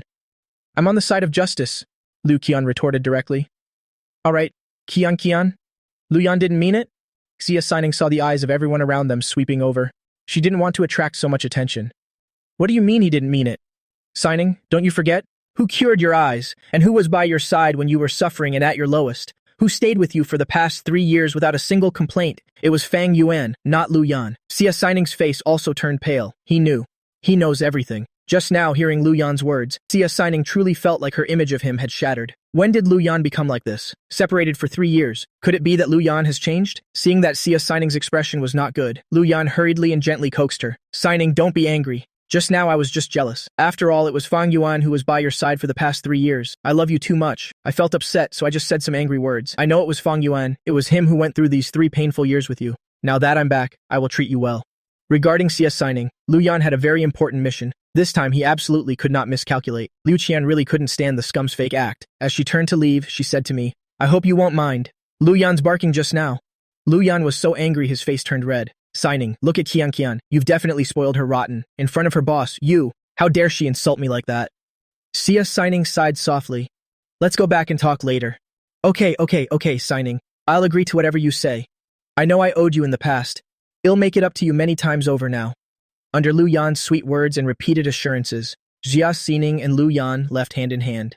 I'm on the side of justice, Liu Qian retorted directly. All right, Qian. Lu Yan didn't mean it? Xia Signing saw the eyes of everyone around them sweeping over. She didn't want to attract so much attention. What do you mean he didn't mean it? Signing, don't you forget? Who cured your eyes, and who was by your side when you were suffering and at your lowest? Who stayed with you for the past 3 years without a single complaint? It was Fang Yuan, not Lu Yan. Xia Sining's face also turned pale. He knew. He knows everything. Just now, hearing Lu Yan's words, Xia Sining truly felt like her image of him had shattered. When did Lu Yan become like this? Separated for 3 years. Could it be that Lu Yan has changed? Seeing that Xia Sining's expression was not good, Lu Yan hurriedly and gently coaxed her. Sining, don't be angry. Just now I was just jealous. After all, it was Fang Yuan who was by your side for the past 3 years. I love you too much. I felt upset, so I just said some angry words. I know it was Fang Yuan. It was him who went through these 3 painful years with you. Now that I'm back, I will treat you well. Regarding Xia Sining, Lu Yan had a very important mission. This time he absolutely could not miscalculate. Liu Qian really couldn't stand the scum's fake act. As she turned to leave, she said to me, I hope you won't mind. Lu Yan's barking just now. Lu Yan was so angry his face turned red. Sining, look at Qian. You've definitely spoiled her rotten. In front of her boss, you. How dare she insult me like that? Xia Sining sighed softly. Let's go back and talk later. Okay, Sining. I'll agree to whatever you say. I know I owed you in the past. I'll make it up to you many times over now. Under Lu Yan's sweet words and repeated assurances, Xia Sining and Lu Yan left hand in hand.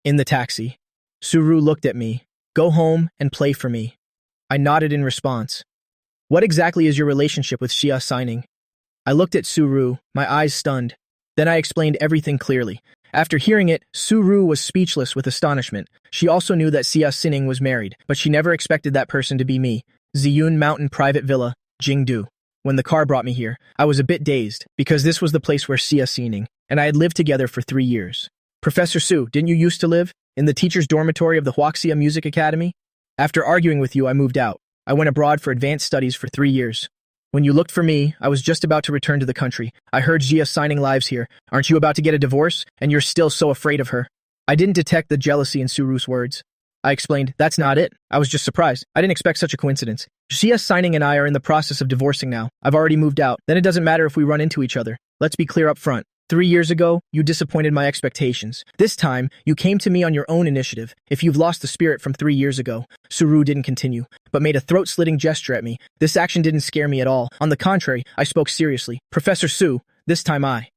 In the taxi, Suru looked at me. Go home and play for me. I nodded in response. What exactly is your relationship with Xia Sining? I looked at Suru, my eyes stunned. Then I explained everything clearly. After hearing it, Suru was speechless with astonishment. She also knew that Xia Sining was married, but she never expected that person to be me. Ziyun Mountain Private Villa, Jingdu. When the car brought me here, I was a bit dazed, because this was the place where Xia Sining and I had lived together for 3 years. Professor Su, didn't you used to live in the teacher's dormitory of the Huaxia Music Academy? After arguing with you, I moved out. I went abroad for advanced studies for 3 years. When you looked for me, I was just about to return to the country. I heard Xia Sining lives here. Aren't you about to get a divorce? And you're still so afraid of her. I didn't detect the jealousy in Suru's words. I explained, that's not it. I was just surprised. I didn't expect such a coincidence. Xia Sining and I are in the process of divorcing now. I've already moved out. Then it doesn't matter if we run into each other. Let's be clear up front. 3 years ago, you disappointed my expectations. This time, you came to me on your own initiative. If you've lost the spirit from 3 years ago, Suru didn't continue, but made a throat-slitting gesture at me. This action didn't scare me at all. On the contrary, I spoke seriously. Professor Su, this time I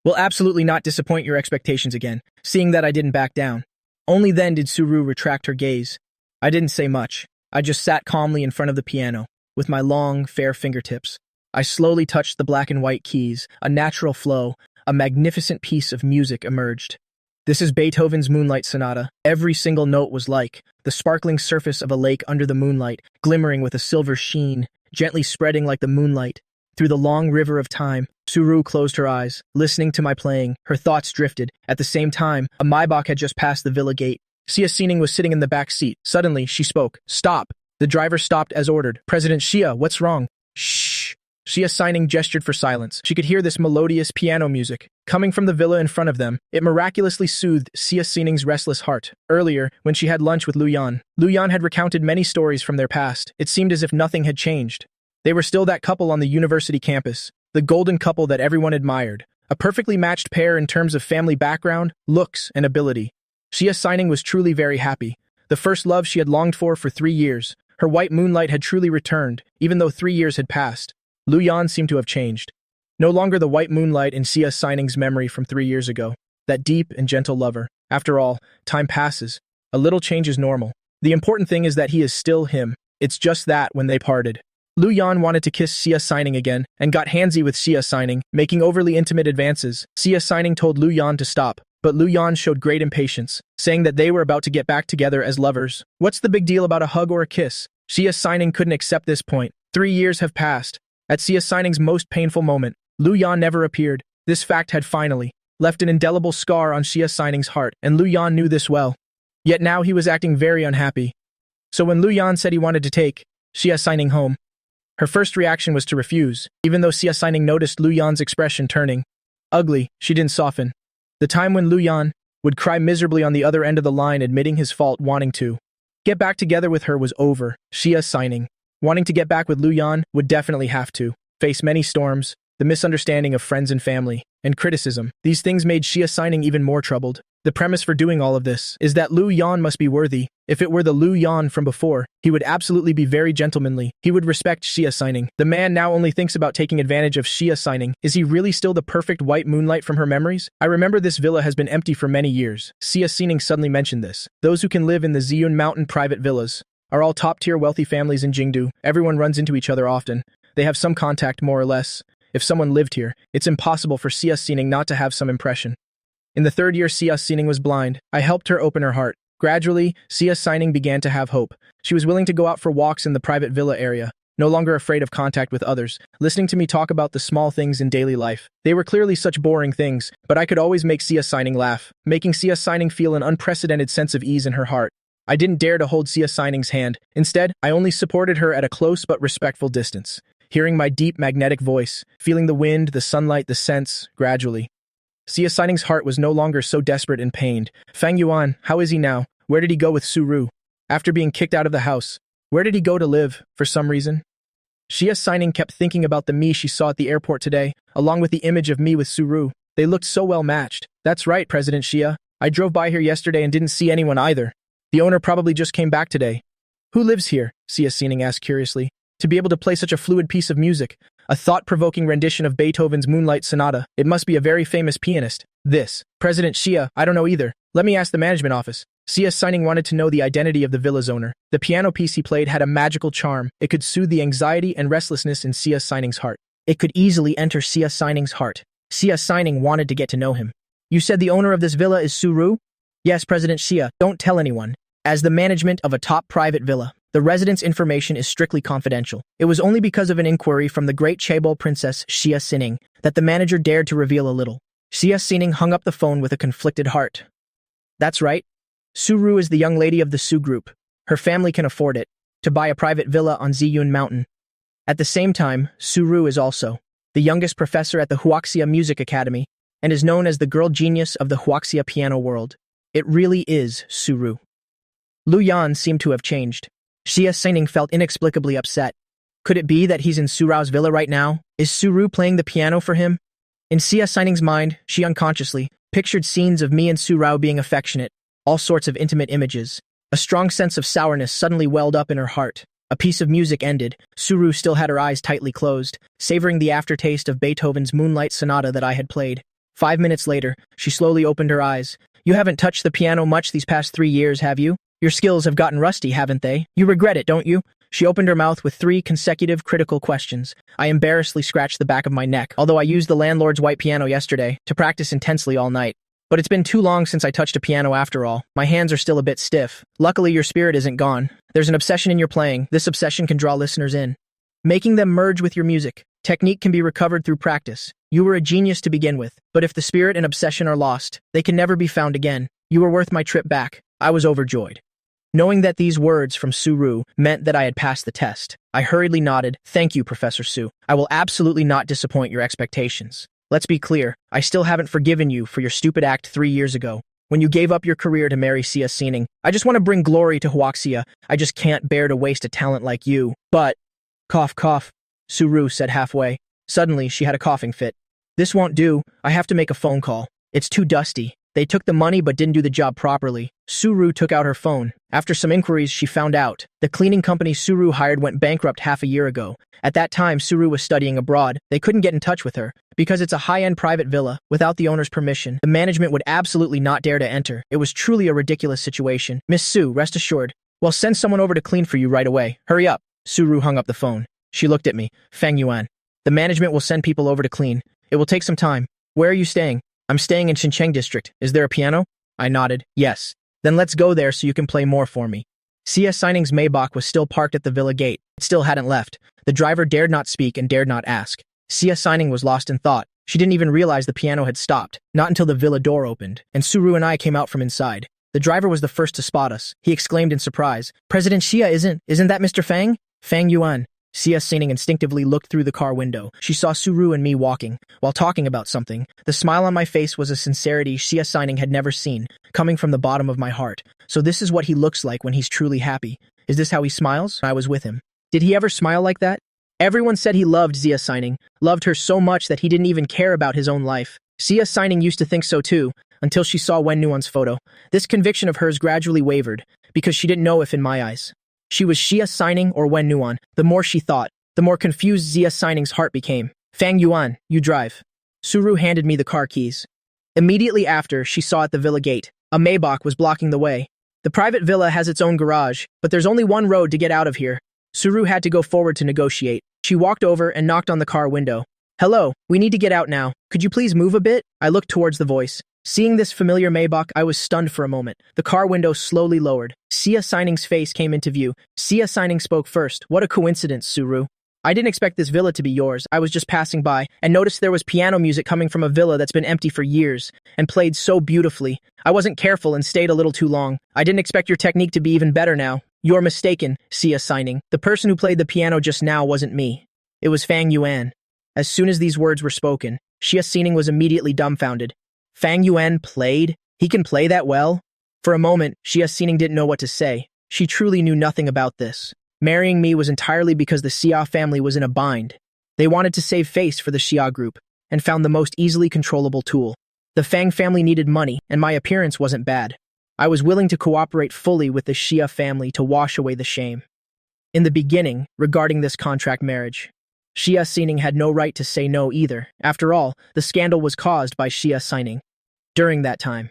will absolutely not disappoint your expectations again, seeing that I didn't back down. Only then did Suru retract her gaze. I didn't say much. I just sat calmly in front of the piano, with my long, fair fingertips. I slowly touched the black and white keys. A natural flow, a magnificent piece of music emerged. This is Beethoven's Moonlight Sonata. Every single note was like the sparkling surface of a lake under the moonlight, glimmering with a silver sheen, gently spreading like the moonlight. Through the long river of time, Suru closed her eyes, listening to my playing. Her thoughts drifted. At the same time, a Maybach had just passed the villa gate. Xia Sining was sitting in the back seat. Suddenly, she spoke. Stop. The driver stopped as ordered. President Xia, what's wrong? Shh. Xia Sining gestured for silence. She could hear this melodious piano music. Coming from the villa in front of them, it miraculously soothed Xia Sining's restless heart. Earlier, when she had lunch with Lu Yan had recounted many stories from their past. It seemed as if nothing had changed. They were still that couple on the university campus, the golden couple that everyone admired, a perfectly matched pair in terms of family background, looks, and ability. Xia Sining was truly very happy. The first love she had longed for 3 years. Her white moonlight had truly returned, even though 3 years had passed. Lu Yan seemed to have changed. No longer the white moonlight in Xia Sining's memory from 3 years ago. That deep and gentle lover. After all, time passes. A little change is normal. The important thing is that he is still him. It's just that when they parted. Lu Yan wanted to kiss Xia Sining again, and got handsy with Xia Sining, making overly intimate advances. Xia Sining told Lu Yan to stop, but Lu Yan showed great impatience, saying that they were about to get back together as lovers. What's the big deal about a hug or a kiss? Xia Sining couldn't accept this point. 3 years have passed. At Xia Sining's most painful moment, Lu Yan never appeared. This fact had finally left an indelible scar on Xia Sining's heart, and Lu Yan knew this well. Yet now he was acting very unhappy. So when Lu Yan said he wanted to take Xia Sining home, her first reaction was to refuse. Even though Xia Sining noticed Lu Yan's expression turning ugly, she didn't soften. The time when Lu Yan would cry miserably on the other end of the line admitting his fault, wanting to Get back together with her was over. Xia signing. Wanting to get back with Lu Yan would definitely have to face many storms, the misunderstanding of friends and family, and criticism. These things made Xia signing even more troubled. The premise for doing all of this is that Lu Yan must be worthy. If it were the Lu Yan from before, he would absolutely be very gentlemanly. He would respect Xia signing. The man now only thinks about taking advantage of Xia signing. Is he really still the perfect white moonlight from her memories? I remember this villa has been empty for many years. Xia signing suddenly mentioned this. Those who can live in the Ziyun Mountain private villas are all top-tier wealthy families in Jingdu. Everyone runs into each other often. They have some contact, more or less. If someone lived here, it's impossible for Xia signing not to have some impression. In the third year, Xia signing was blind. I helped her open her heart. Gradually, Xia signing began to have hope. She was willing to go out for walks in the private villa area, no longer afraid of contact with others, listening to me talk about the small things in daily life. They were clearly such boring things, but I could always make Xia signing laugh, making Xia signing feel an unprecedented sense of ease in her heart. I didn't dare to hold Xia signing's hand. Instead, I only supported her at a close but respectful distance, hearing my deep magnetic voice, feeling the wind, the sunlight, the scents, gradually. Xia signing's heart was no longer so desperate and pained. Fang Yuan, how is he now? Where did he go with Su Ru? After being kicked out of the house, where did he go to live, for some reason? Xia signing kept thinking about the me she saw at the airport today, along with the image of me with Su Ru. They looked so well matched. That's right, President Xia. I drove by here yesterday and didn't see anyone either. The owner probably just came back today. Who lives here? Xia signing asked curiously. To be able to play such a fluid piece of music, a thought-provoking rendition of Beethoven's Moonlight Sonata, it must be a very famous pianist. This. President Xia, I don't know either. Let me ask the management office. Xia signing wanted to know the identity of the villa's owner. The piano piece he played had a magical charm. It could soothe the anxiety and restlessness in Xia signing's heart. It could easily enter Xia signing's heart. Xia signing wanted to get to know him. You said the owner of this villa is Su Ru? Yes, President Xia, don't tell anyone. As the management of a top private villa, the resident's information is strictly confidential. It was only because of an inquiry from the great Chaebol princess Xia Sining that the manager dared to reveal a little. Xia Sining hung up the phone with a conflicted heart. That's right. Su Ru is the young lady of the Su group. Her family can afford it, to buy a private villa on Ziyun Mountain. At the same time, Su Ru is also the youngest professor at the Huaxia Music Academy and is known as the girl genius of the Huaxia piano world. It really is Su Ru. Lu Yan seemed to have changed. Xia Sining felt inexplicably upset. Could it be that he's in Su Ru's villa right now? Is Su Ru playing the piano for him? In Xia Sining's mind, she unconsciously pictured scenes of me and Su Ru being affectionate, all sorts of intimate images. A strong sense of sourness suddenly welled up in her heart. A piece of music ended. Su Ru still had her eyes tightly closed, savoring the aftertaste of Beethoven's Moonlight Sonata that I had played. 5 minutes later, she slowly opened her eyes. You haven't touched the piano much these past 3 years, have you? Your skills have gotten rusty, haven't they? You regret it, don't you? She opened her mouth with 3 consecutive critical questions. I embarrassedly scratched the back of my neck, although I used the landlord's white piano yesterday to practice intensely all night. But it's been too long since I touched a piano after all. My hands are still a bit stiff. Luckily, your spirit isn't gone. There's an obsession in your playing. This obsession can draw listeners in, making them merge with your music. Technique can be recovered through practice. You were a genius to begin with, but if the spirit and obsession are lost, they can never be found again. You were worth my trip back. I was overjoyed. Knowing that these words from Su Ru meant that I had passed the test, I hurriedly nodded. Thank you, Professor Su. I will absolutely not disappoint your expectations. Let's be clear, I still haven't forgiven you for your stupid act 3 years ago, when you gave up your career to marry Xia Sining. I just want to bring glory to Huaxia. I just can't bear to waste a talent like you. But, cough cough, Su Ru said halfway. Suddenly, she had a coughing fit. This won't do. I have to make a phone call. It's too dusty. They took the money but didn't do the job properly. Su Ru took out her phone. After some inquiries, she found out the cleaning company Su Ru hired went bankrupt half a year ago. At that time, Su Ru was studying abroad. They couldn't get in touch with her. Because it's a high-end private villa, without the owner's permission, the management would absolutely not dare to enter. It was truly a ridiculous situation. Miss Su, rest assured. Well, send someone over to clean for you right away. Hurry up. Su Ru hung up the phone. She looked at me. Fang Yuan. The management will send people over to clean. It will take some time. Where are you staying? I'm staying in Xincheng district. Is there a piano? I nodded. Yes. Then let's go there so you can play more for me. Xia Sining's Maybach was still parked at the villa gate. It still hadn't left. The driver dared not speak and dared not ask. Xia Sining was lost in thought. She didn't even realize the piano had stopped, not until the villa door opened, and Su Ru and I came out from inside. The driver was the first to spot us. He exclaimed in surprise, President Xia isn't that Mr. Fang? Fang Yuan. Xia Xingning instinctively looked through the car window. She saw Suru and me walking, while talking about something. The smile on my face was a sincerity Xia Xingning had never seen, coming from the bottom of my heart. So this is what he looks like when he's truly happy. Is this how he smiles? I was with him. Did he ever smile like that? Everyone said he loved Xia Xingning, loved her so much that he didn't even care about his own life. Xia Xingning used to think so too, until she saw Wen Nuan's photo. This conviction of hers gradually wavered, because she didn't know if in my eyes she was Xia Xingning or Wen Nuan. The more she thought, the more confused Xia Xingning's heart became. Fang Yuan, you drive. Suru handed me the car keys. Immediately after, she saw at the villa gate. A Maybach was blocking the way. The private villa has its own garage, but there's only one road to get out of here. Suru had to go forward to negotiate. She walked over and knocked on the car window. Hello, we need to get out now. Could you please move a bit? I looked towards the voice. Seeing this familiar Maybach, I was stunned for a moment. The car window slowly lowered. Xia Xingning's face came into view. Xia Xingning spoke first. What a coincidence, Suru. I didn't expect this villa to be yours. I was just passing by and noticed there was piano music coming from a villa that's been empty for years and played so beautifully. I wasn't careful and stayed a little too long. I didn't expect your technique to be even better now. You're mistaken, Xia Xingning. The person who played the piano just now wasn't me. It was Fang Yuan. As soon as these words were spoken, Xia Xingning was immediately dumbfounded. Fang Yuan played? He can play that well? For a moment, Xia Xingning didn't know what to say. She truly knew nothing about this. Marrying me was entirely because the Xia family was in a bind. They wanted to save face for the Xia group, and found the most easily controllable tool. The Fang family needed money, and my appearance wasn't bad. I was willing to cooperate fully with the Xia family to wash away the shame. In the beginning, regarding this contract marriage, Xia Xingning had no right to say no either. After all, the scandal was caused by Xia Xingning. During that time,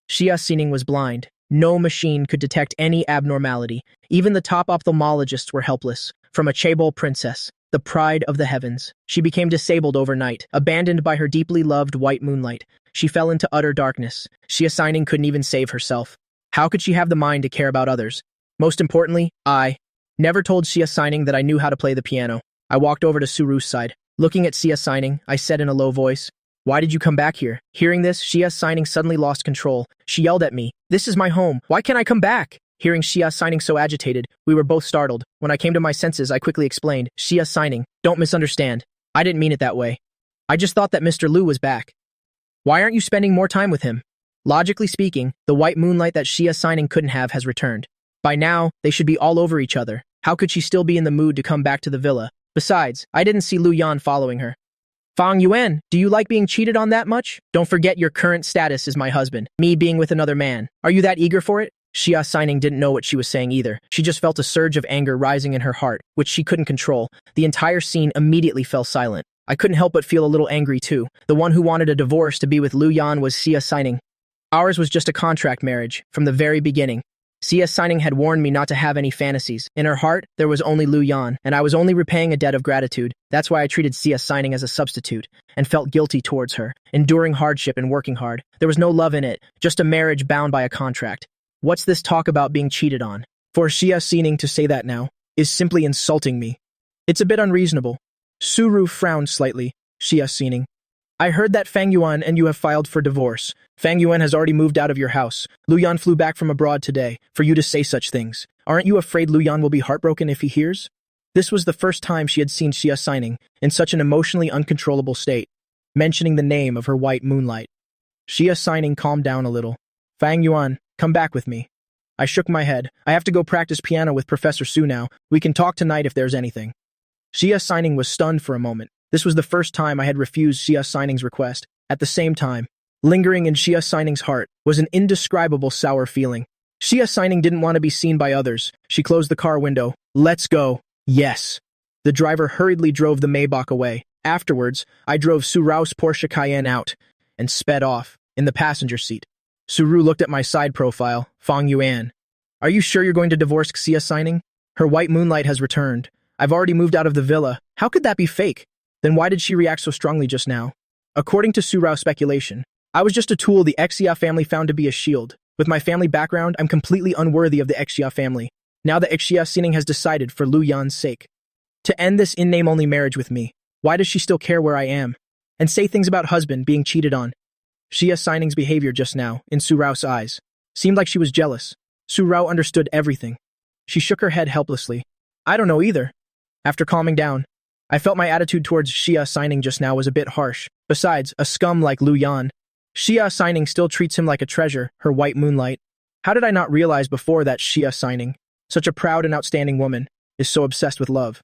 Xia Xingning was blind. No machine could detect any abnormality. Even the top ophthalmologists were helpless. From a chaebol princess, the pride of the heavens, she became disabled overnight, abandoned by her deeply loved white moonlight. She fell into utter darkness. Xia Xingning couldn't even save herself. How could she have the mind to care about others? Most importantly, I never told Xia Xingning that I knew how to play the piano. I walked over to Suru's side. Looking at Xia Xingning, I said in a low voice, "Why did you come back here?" Hearing this, Xia Xingning suddenly lost control. She yelled at me, "This is my home. Why can't I come back?" Hearing Xia Xingning so agitated, we were both startled. When I came to my senses, I quickly explained, "Xia Xingning, don't misunderstand. I didn't mean it that way. I just thought that Mr. Lu was back. Why aren't you spending more time with him?" Logically speaking, the white moonlight that Xia Xingning couldn't have has returned. By now, they should be all over each other. How could she still be in the mood to come back to the villa? Besides, I didn't see Lu Yan following her. Fang Yuan, do you like being cheated on that much? Don't forget your current status as my husband, me being with another man. Are you that eager for it? Xia Xingning didn't know what she was saying either. She just felt a surge of anger rising in her heart, which she couldn't control. The entire scene immediately fell silent. I couldn't help but feel a little angry too. The one who wanted a divorce to be with Lu Yan was Xia Xingning. Ours was just a contract marriage, from the very beginning. Xia Xingning had warned me not to have any fantasies. In her heart, there was only Lu Yan, and I was only repaying a debt of gratitude. That's why I treated Xia Xingning as a substitute, and felt guilty towards her, enduring hardship and working hard. There was no love in it, just a marriage bound by a contract. What's this talk about being cheated on? For Xia Xingning to say that now is simply insulting me. It's a bit unreasonable. Suru frowned slightly. Xia Xingning, I heard that Fang Yuan and you have filed for divorce. Fang Yuan has already moved out of your house. Lu Yan flew back from abroad today for you to say such things. Aren't you afraid Lu Yan will be heartbroken if he hears? This was the first time she had seen Xia Xingning in such an emotionally uncontrollable state, mentioning the name of her white moonlight. Xia Xingning calmed down a little. Fang Yuan, come back with me. I shook my head. I have to go practice piano with Professor Su now. We can talk tonight if there's anything. Xia Xingning was stunned for a moment. This was the first time I had refused Xia Xingning's request. At the same time, lingering in Xia Xingning's heart was an indescribable sour feeling. Xia Xingning didn't want to be seen by others. She closed the car window. Let's go. Yes. The driver hurriedly drove the Maybach away. Afterwards, I drove Suru's Porsche Cayenne out and sped off in the passenger seat. Suru looked at my side profile. Fang Yuan, are you sure you're going to divorce Xia Xingning? Her white moonlight has returned. I've already moved out of the villa. How could that be fake? Then why did she react so strongly just now? According to Suru's speculation, I was just a tool the Xia family found to be a shield. With my family background, I'm completely unworthy of the Xia family. Now the Xia Xingning has decided for Lu Yan's sake to end this in-name-only marriage with me. Why does she still care where I am? And say things about husband being cheated on? Xia Xingning's behavior just now, in Suru's eyes, seemed like she was jealous. Suru understood everything. She shook her head helplessly. I don't know either. After calming down, I felt my attitude towards Xia signing just now was a bit harsh. Besides, a scum like Lu Yan, Xia signing still treats him like a treasure, her white moonlight. How did I not realize before that Xia signing, such a proud and outstanding woman, is so obsessed with love?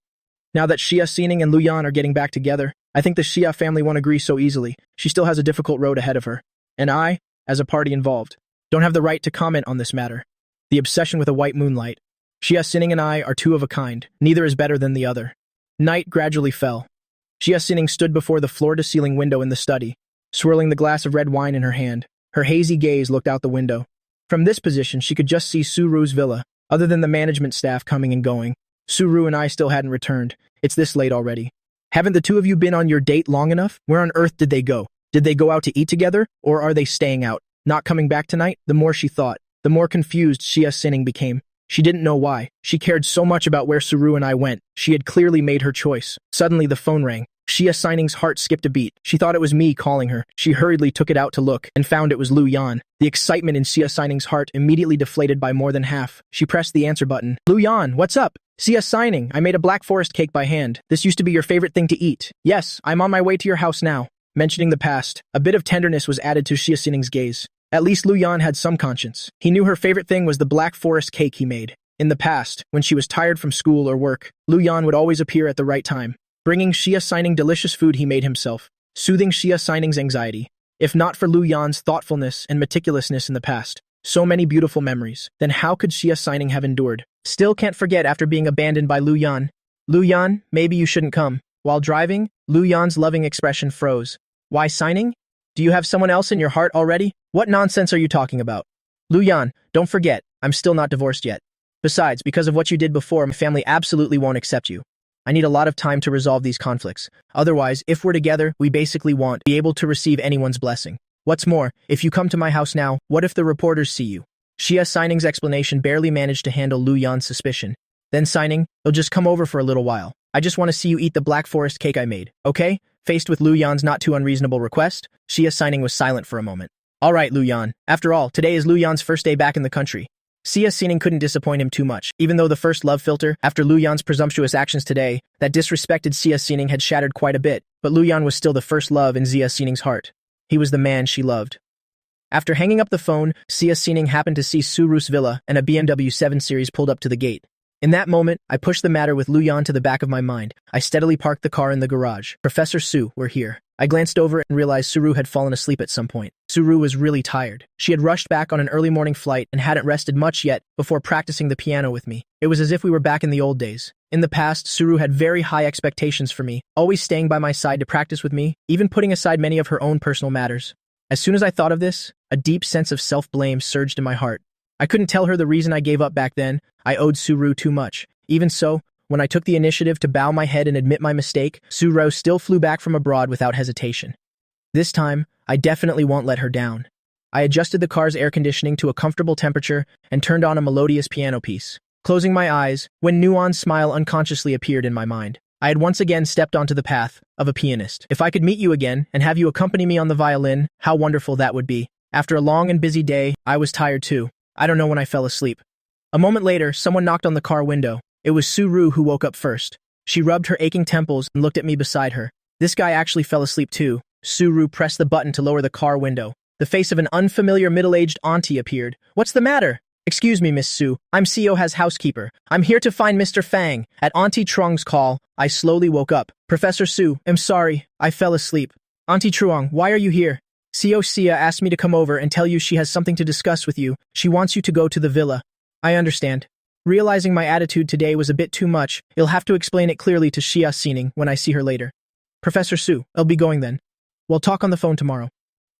Now that Xia Xining and Lu Yan are getting back together, I think the Xia family won't agree so easily. She still has a difficult road ahead of her. And I, as a party involved, don't have the right to comment on this matter. The obsession with a white moonlight. Xia Xining and I are two of a kind. Neither is better than the other. Night gradually fell. Xia Xining stood before the floor-to-ceiling window in the study, swirling the glass of red wine in her hand. Her hazy gaze looked out the window. From this position, she could just see Suru's villa, other than the management staff coming and going. Suru and I still hadn't returned. It's this late already. Haven't the two of you been on your date long enough? Where on earth did they go? Did they go out to eat together, or are they staying out? Not coming back tonight? The more she thought, the more confused Xia Xining became. She didn't know why. She cared so much about where Suru and I went. She had clearly made her choice. Suddenly the phone rang. Xia Xining's heart skipped a beat. She thought it was me calling her. She hurriedly took it out to look, and found it was Lu Yan. The excitement in Xia Xining's heart immediately deflated by more than half. She pressed the answer button. Lu Yan, what's up? Xia Xining, I made a black forest cake by hand. This used to be your favorite thing to eat. Yes, I'm on my way to your house now. Mentioning the past, a bit of tenderness was added to Xia Xining's gaze. At least Lu Yan had some conscience. He knew her favorite thing was the black forest cake he made. In the past, when she was tired from school or work, Lu Yan would always appear at the right time, bringing Xia Xining delicious food he made himself, soothing Xia Xining's anxiety. If not for Lu Yan's thoughtfulness and meticulousness in the past, so many beautiful memories, then how could Xia Xining have endured? Still can't forget after being abandoned by Lu Yan. Lu Yan, maybe you shouldn't come. While driving, Lu Yan's loving expression froze. Why Xining? Do you have someone else in your heart already? What nonsense are you talking about? Lu Yan, don't forget, I'm still not divorced yet. Besides, because of what you did before, my family absolutely won't accept you. I need a lot of time to resolve these conflicts. Otherwise, if we're together, we basically won't be able to receive anyone's blessing. What's more, if you come to my house now, what if the reporters see you? Xia Xining's explanation barely managed to handle Lu Yan's suspicion. Then Xining, you'll just come over for a little while. I just want to see you eat the black forest cake I made, okay? Faced with Lu Yan's not too unreasonable request, Xia Xining was silent for a moment. All right, Lu Yan. After all, today is Lu Yan's first day back in the country. Xia Xining couldn't disappoint him too much, even though the first love filter, after Lu Yan's presumptuous actions today, that disrespected Xia Xining had shattered quite a bit, but Lu Yan was still the first love in Xia Xining's heart. He was the man she loved. After hanging up the phone, Xia Xining happened to see Suru's villa and a BMW 7 Series pulled up to the gate. In that moment, I pushed the matter with Lu Yan to the back of my mind. I steadily parked the car in the garage. Professor Su, we're here. I glanced over and realized Suru had fallen asleep at some point. Suru was really tired. She had rushed back on an early morning flight and hadn't rested much yet before practicing the piano with me. It was as if we were back in the old days. In the past, Suru had very high expectations for me, always staying by my side to practice with me, even putting aside many of her own personal matters. As soon as I thought of this, a deep sense of self-blame surged in my heart. I couldn't tell her the reason I gave up back then. I owed Suru too much. Even so, when I took the initiative to bow my head and admit my mistake, Suru still flew back from abroad without hesitation. This time, I definitely won't let her down. I adjusted the car's air conditioning to a comfortable temperature and turned on a melodious piano piece. Closing my eyes, when Nuon's smile unconsciously appeared in my mind, I had once again stepped onto the path of a pianist. If I could meet you again and have you accompany me on the violin, how wonderful that would be. After a long and busy day, I was tired too. I don't know when I fell asleep. A moment later, someone knocked on the car window. It was Suru who woke up first. She rubbed her aching temples and looked at me beside her. This guy actually fell asleep too. Suru pressed the button to lower the car window. The face of an unfamiliar middle-aged auntie appeared. What's the matter? Excuse me, Miss Su. I'm Sioha's housekeeper. I'm here to find Mr. Fang. At Auntie Truong's call, I slowly woke up. Professor Su, I'm sorry. I fell asleep. Auntie Truong, why are you here? Sia asked me to come over and tell you she has something to discuss with you. She wants you to go to the villa. I understand. Realizing my attitude today was a bit too much, you'll have to explain it clearly to Xia Xining when I see her later. Professor Su, I'll be going then. We'll talk on the phone tomorrow.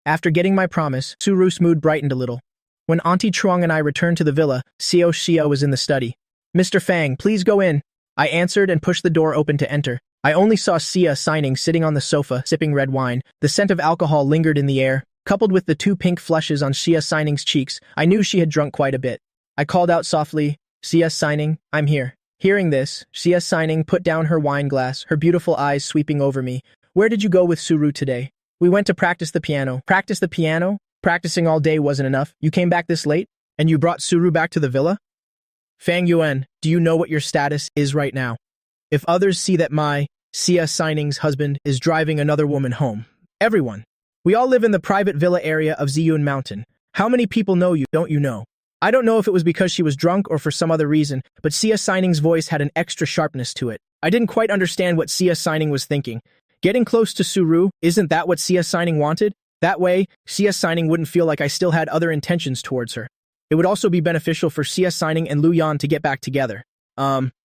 After getting my promise, Suru's mood brightened a little. When Auntie Truong and I returned to the villa, Xia was in the study. Mr. Fang, please go in. I answered and pushed the door open to enter. I only saw Xia Xining sitting on the sofa, sipping red wine. The scent of alcohol lingered in the air. Coupled with the 2 pink flushes on Xia Xining's cheeks, I knew she had drunk quite a bit. I called out softly, Xia Xining, I'm here. Hearing this, Xia Xining put down her wine glass, her beautiful eyes sweeping over me. Where did you go with Suru today? We went to practice the piano. Practice the piano? Practicing all day wasn't enough. You came back this late? And you brought Suru back to the villa? Fang Yuan, do you know what your status is right now? If others see that my Sia Sining's husband is driving another woman home. Everyone. We all live in the private villa area of Ziyun Mountain. How many people know you, don't you know? I don't know if it was because she was drunk or for some other reason, but Sia Sining's voice had an extra sharpness to it. I didn't quite understand what Sia Sining was thinking. Getting close to Suru, isn't that what Sia Sining wanted? That way, Sia Sining wouldn't feel like I still had other intentions towards her. It would also be beneficial for Sia Sining and Lu Yan to get back together.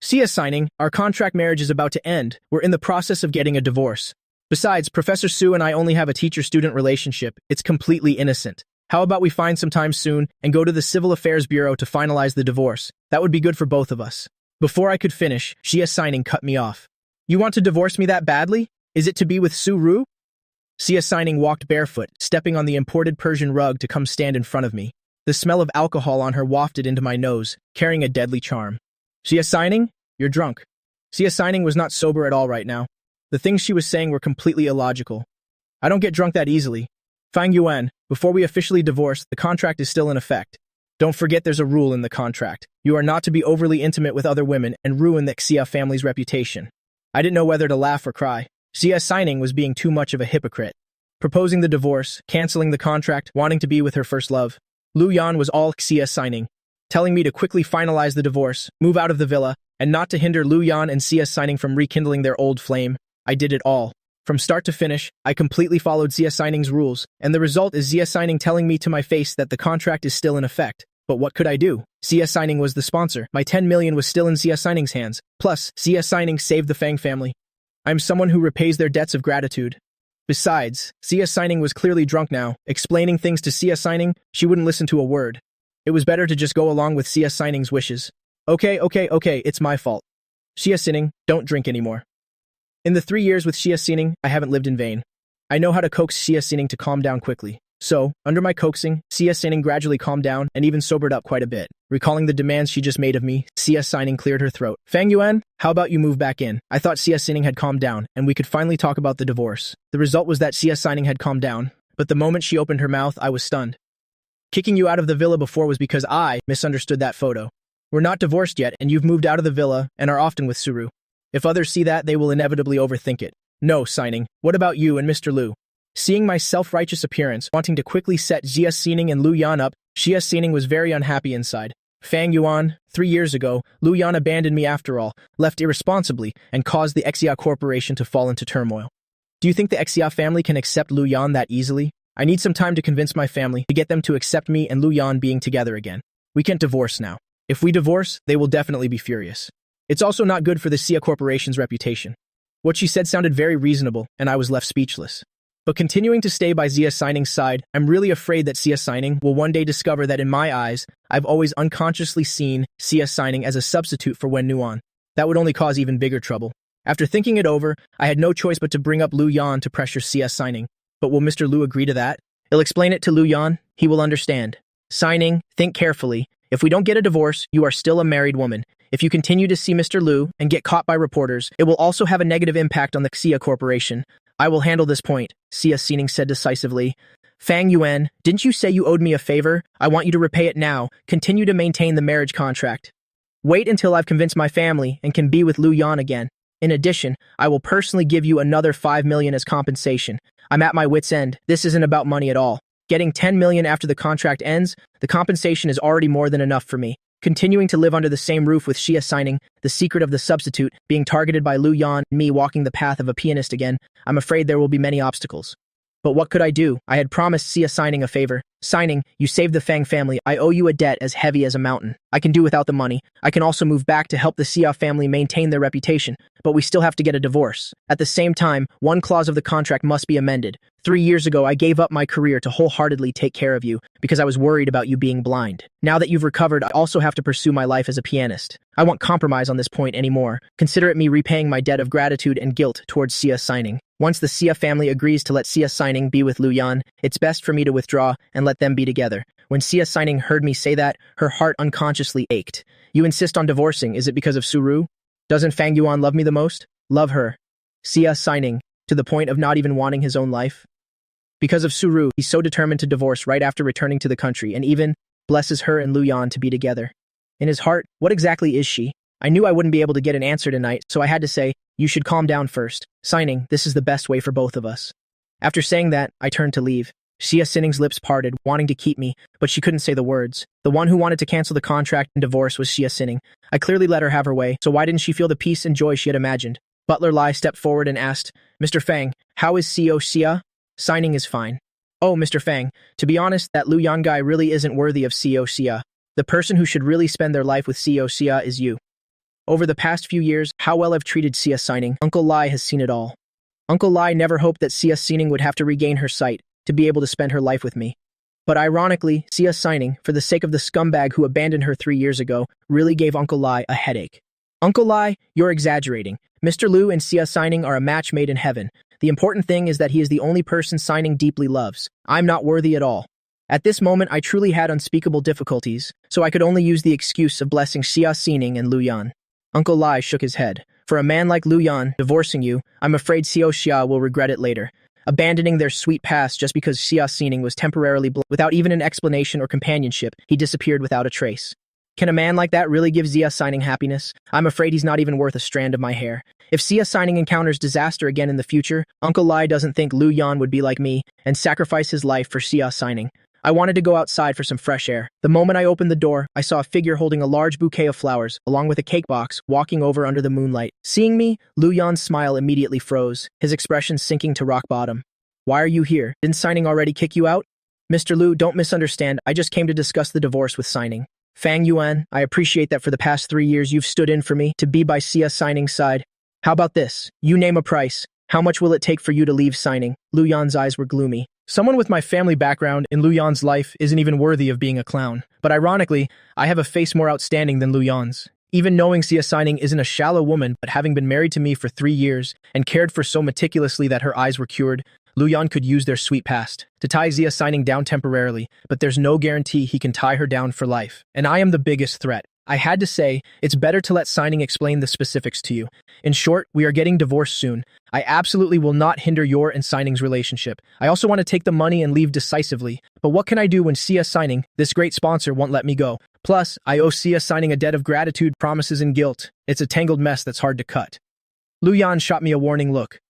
Sia Sining, our contract marriage is about to end. We're in the process of getting a divorce. Besides, Professor Su and I only have a teacher-student relationship. It's completely innocent. How about we find some time soon and go to the Civil Affairs Bureau to finalize the divorce? That would be good for both of us. Before I could finish, Sia Sining cut me off. You want to divorce me that badly? Is it to be with Su Ru? Sia Sining walked barefoot, stepping on the imported Persian rug to come stand in front of me. The smell of alcohol on her wafted into my nose, carrying a deadly charm. Sia Sining, you're drunk. Sia Sining was not sober at all right now. The things she was saying were completely illogical. I don't get drunk that easily. Fang Yuan, before we officially divorce, the contract is still in effect. Don't forget there's a rule in the contract. You are not to be overly intimate with other women and ruin the Xia family's reputation. I didn't know whether to laugh or cry. Sia Sining was being too much of a hypocrite. Proposing the divorce, canceling the contract, wanting to be with her first love. Lu Yan was all Sia Sining, telling me to quickly finalize the divorce, move out of the villa, and not to hinder Lu Yan and Sia Sining from rekindling their old flame. I did it all. From start to finish, I completely followed Sia Sining's rules, and the result is Sia Sining telling me to my face that the contract is still in effect. But what could I do? Sia Sining was the sponsor. My 10 million was still in Sia Sining's hands. Plus, Sia Sining saved the Fang family. I am someone who repays their debts of gratitude. Besides, Sia Sining was clearly drunk now. Explaining things to Sia Sining, she wouldn't listen to a word. It was better to just go along with Sia Sining's wishes. Okay, it's my fault. Sia Sining, don't drink anymore. In the 3 years with Sia Sining, I haven't lived in vain. I know how to coax Sia Sining to calm down quickly. So, under my coaxing, Sia Sining gradually calmed down and even sobered up quite a bit. Recalling the demands she just made of me, Sia Sining cleared her throat. Fang Yuan, how about you move back in? I thought Sia Sining had calmed down, and we could finally talk about the divorce. The result was that Sia Sining had calmed down, but the moment she opened her mouth, I was stunned. Kicking you out of the villa before was because I misunderstood that photo. We're not divorced yet, and you've moved out of the villa and are often with Suru. If others see that, they will inevitably overthink it. No, Sining. What about you and Mr. Lu? Seeing my self-righteous appearance, wanting to quickly set Sia Sining and Lu Yan up, Sia Sining was very unhappy inside. Fang Yuan, 3 years ago, Lu Yan abandoned me after all, left irresponsibly, and caused the Xia Corporation to fall into turmoil. Do you think the Xia family can accept Lu Yan that easily? I need some time to convince my family to get them to accept me and Lu Yan being together again. We can't divorce now. If we divorce, they will definitely be furious. It's also not good for the Xia Corporation's reputation. What she said sounded very reasonable, and I was left speechless. But continuing to stay by Sia Sining's side, I'm really afraid that Sia Sining will one day discover that in my eyes, I've always unconsciously seen Sia Sining as a substitute for Wen Nuan. That would only cause even bigger trouble. After thinking it over, I had no choice but to bring up Lu Yan to pressure Sia Sining. But will Mr. Lu agree to that? I'll explain it to Lu Yan. He will understand. Sining, think carefully. If we don't get a divorce, you are still a married woman. If you continue to see Mr. Lu and get caught by reporters, it will also have a negative impact on the Xia Corporation. I will handle this point, Sia Sining said decisively. Fang Yuan, didn't you say you owed me a favor? I want you to repay it now. Continue to maintain the marriage contract. Wait until I've convinced my family and can be with Lu Yan again. In addition, I will personally give you another 5 million as compensation. I'm at my wit's end. This isn't about money at all. Getting 10 million after the contract ends, the compensation is already more than enough for me. Continuing to live under the same roof with Sia Sining, the secret of the substitute, being targeted by Lu Yan, and me walking the path of a pianist again, I'm afraid there will be many obstacles. But what could I do? I had promised Sia Sining a favor. Sining, you saved the Fang family. I owe you a debt as heavy as a mountain. I can do without the money. I can also move back to help the Xia family maintain their reputation, but we still have to get a divorce. At the same time, one clause of the contract must be amended. 3 years ago, I gave up my career to wholeheartedly take care of you because I was worried about you being blind. Now that you've recovered, I also have to pursue my life as a pianist. I won't compromise on this point anymore. Consider it me repaying my debt of gratitude and guilt towards Sia Sining. Once the Xia family agrees to let Sia Sining be with Lu Yan, it's best for me to withdraw and let them be together. When Sia Sining heard me say that, her heart unconsciously ached. You insist on divorcing, is it because of Suru? Doesn't Fang Yuan love me the most? Love her. Sia Sining, to the point of not even wanting his own life? Because of Suru, he's so determined to divorce right after returning to the country and even blesses her and Lu Yan to be together. In his heart, what exactly is she? I knew I wouldn't be able to get an answer tonight, so I had to say, you should calm down first. Signing, this is the best way for both of us. After saying that, I turned to leave. Xia Sining's lips parted, wanting to keep me, but she couldn't say the words. The one who wanted to cancel the contract and divorce was Xia Sining. I clearly let her have her way, so why didn't she feel the peace and joy she had imagined? Butler Lai stepped forward and asked, Mr. Fang, how is CO Xia? Signing is fine. Oh, Mr. Fang, to be honest, that Lu Yan guy really isn't worthy of CO Xia. The person who should really spend their life with CO Xia is you. Over the past few years, how well I've treated Xia Signing, Uncle Lai has seen it all. Uncle Lai never hoped that Xia Signing would have to regain her sight to be able to spend her life with me. But ironically, Xia Signing, for the sake of the scumbag who abandoned her 3 years ago, really gave Uncle Lai a headache. Uncle Lai, you're exaggerating. Mr. Liu and Xia Signing are a match made in heaven. The important thing is that he is the only person Signing deeply loves. I'm not worthy at all. At this moment, I truly had unspeakable difficulties, so I could only use the excuse of blessing Xia Signing and Lu Yan. Uncle Lai shook his head. For a man like Lu Yan divorcing you, I'm afraid CO Xia will regret it later. Abandoning their sweet past just because Xia Sining was temporarily without even an explanation or companionship, he disappeared without a trace. Can a man like that really give Xia Sining happiness? I'm afraid he's not even worth a strand of my hair. If Xia Sining encounters disaster again in the future, Uncle Lai doesn't think Lu Yan would be like me and sacrifice his life for Xia Sining. I wanted to go outside for some fresh air. The moment I opened the door, I saw a figure holding a large bouquet of flowers, along with a cake box, walking over under the moonlight. Seeing me, Lu Yan's smile immediately froze, his expression sinking to rock bottom. Why are you here? Didn't Signing already kick you out? Mr. Lu, don't misunderstand. I just came to discuss the divorce with Signing. Fang Yuan, I appreciate that for the past 3 years you've stood in for me to be by Xia Sining's side. How about this? You name a price. How much will it take for you to leave Signing? Lu Yan's eyes were gloomy. Someone with my family background in Lu Yan's life isn't even worthy of being a clown. But ironically, I have a face more outstanding than Lu Yan's. Even knowing Xia Sining isn't a shallow woman, but having been married to me for 3 years and cared for so meticulously that her eyes were cured, Lu Yan could use their sweet past to tie Xia Sining down temporarily, but there's no guarantee he can tie her down for life. And I am the biggest threat. I had to say, it's better to let Signing explain the specifics to you. In short, we are getting divorced soon. I absolutely will not hinder your and Sining's relationship. I also want to take the money and leave decisively. But what can I do when Xia Sining, this great sponsor, won't let me go? Plus, I owe Xia Sining a debt of gratitude, promises, and guilt. It's a tangled mess that's hard to cut. Lu Yan shot me a warning look.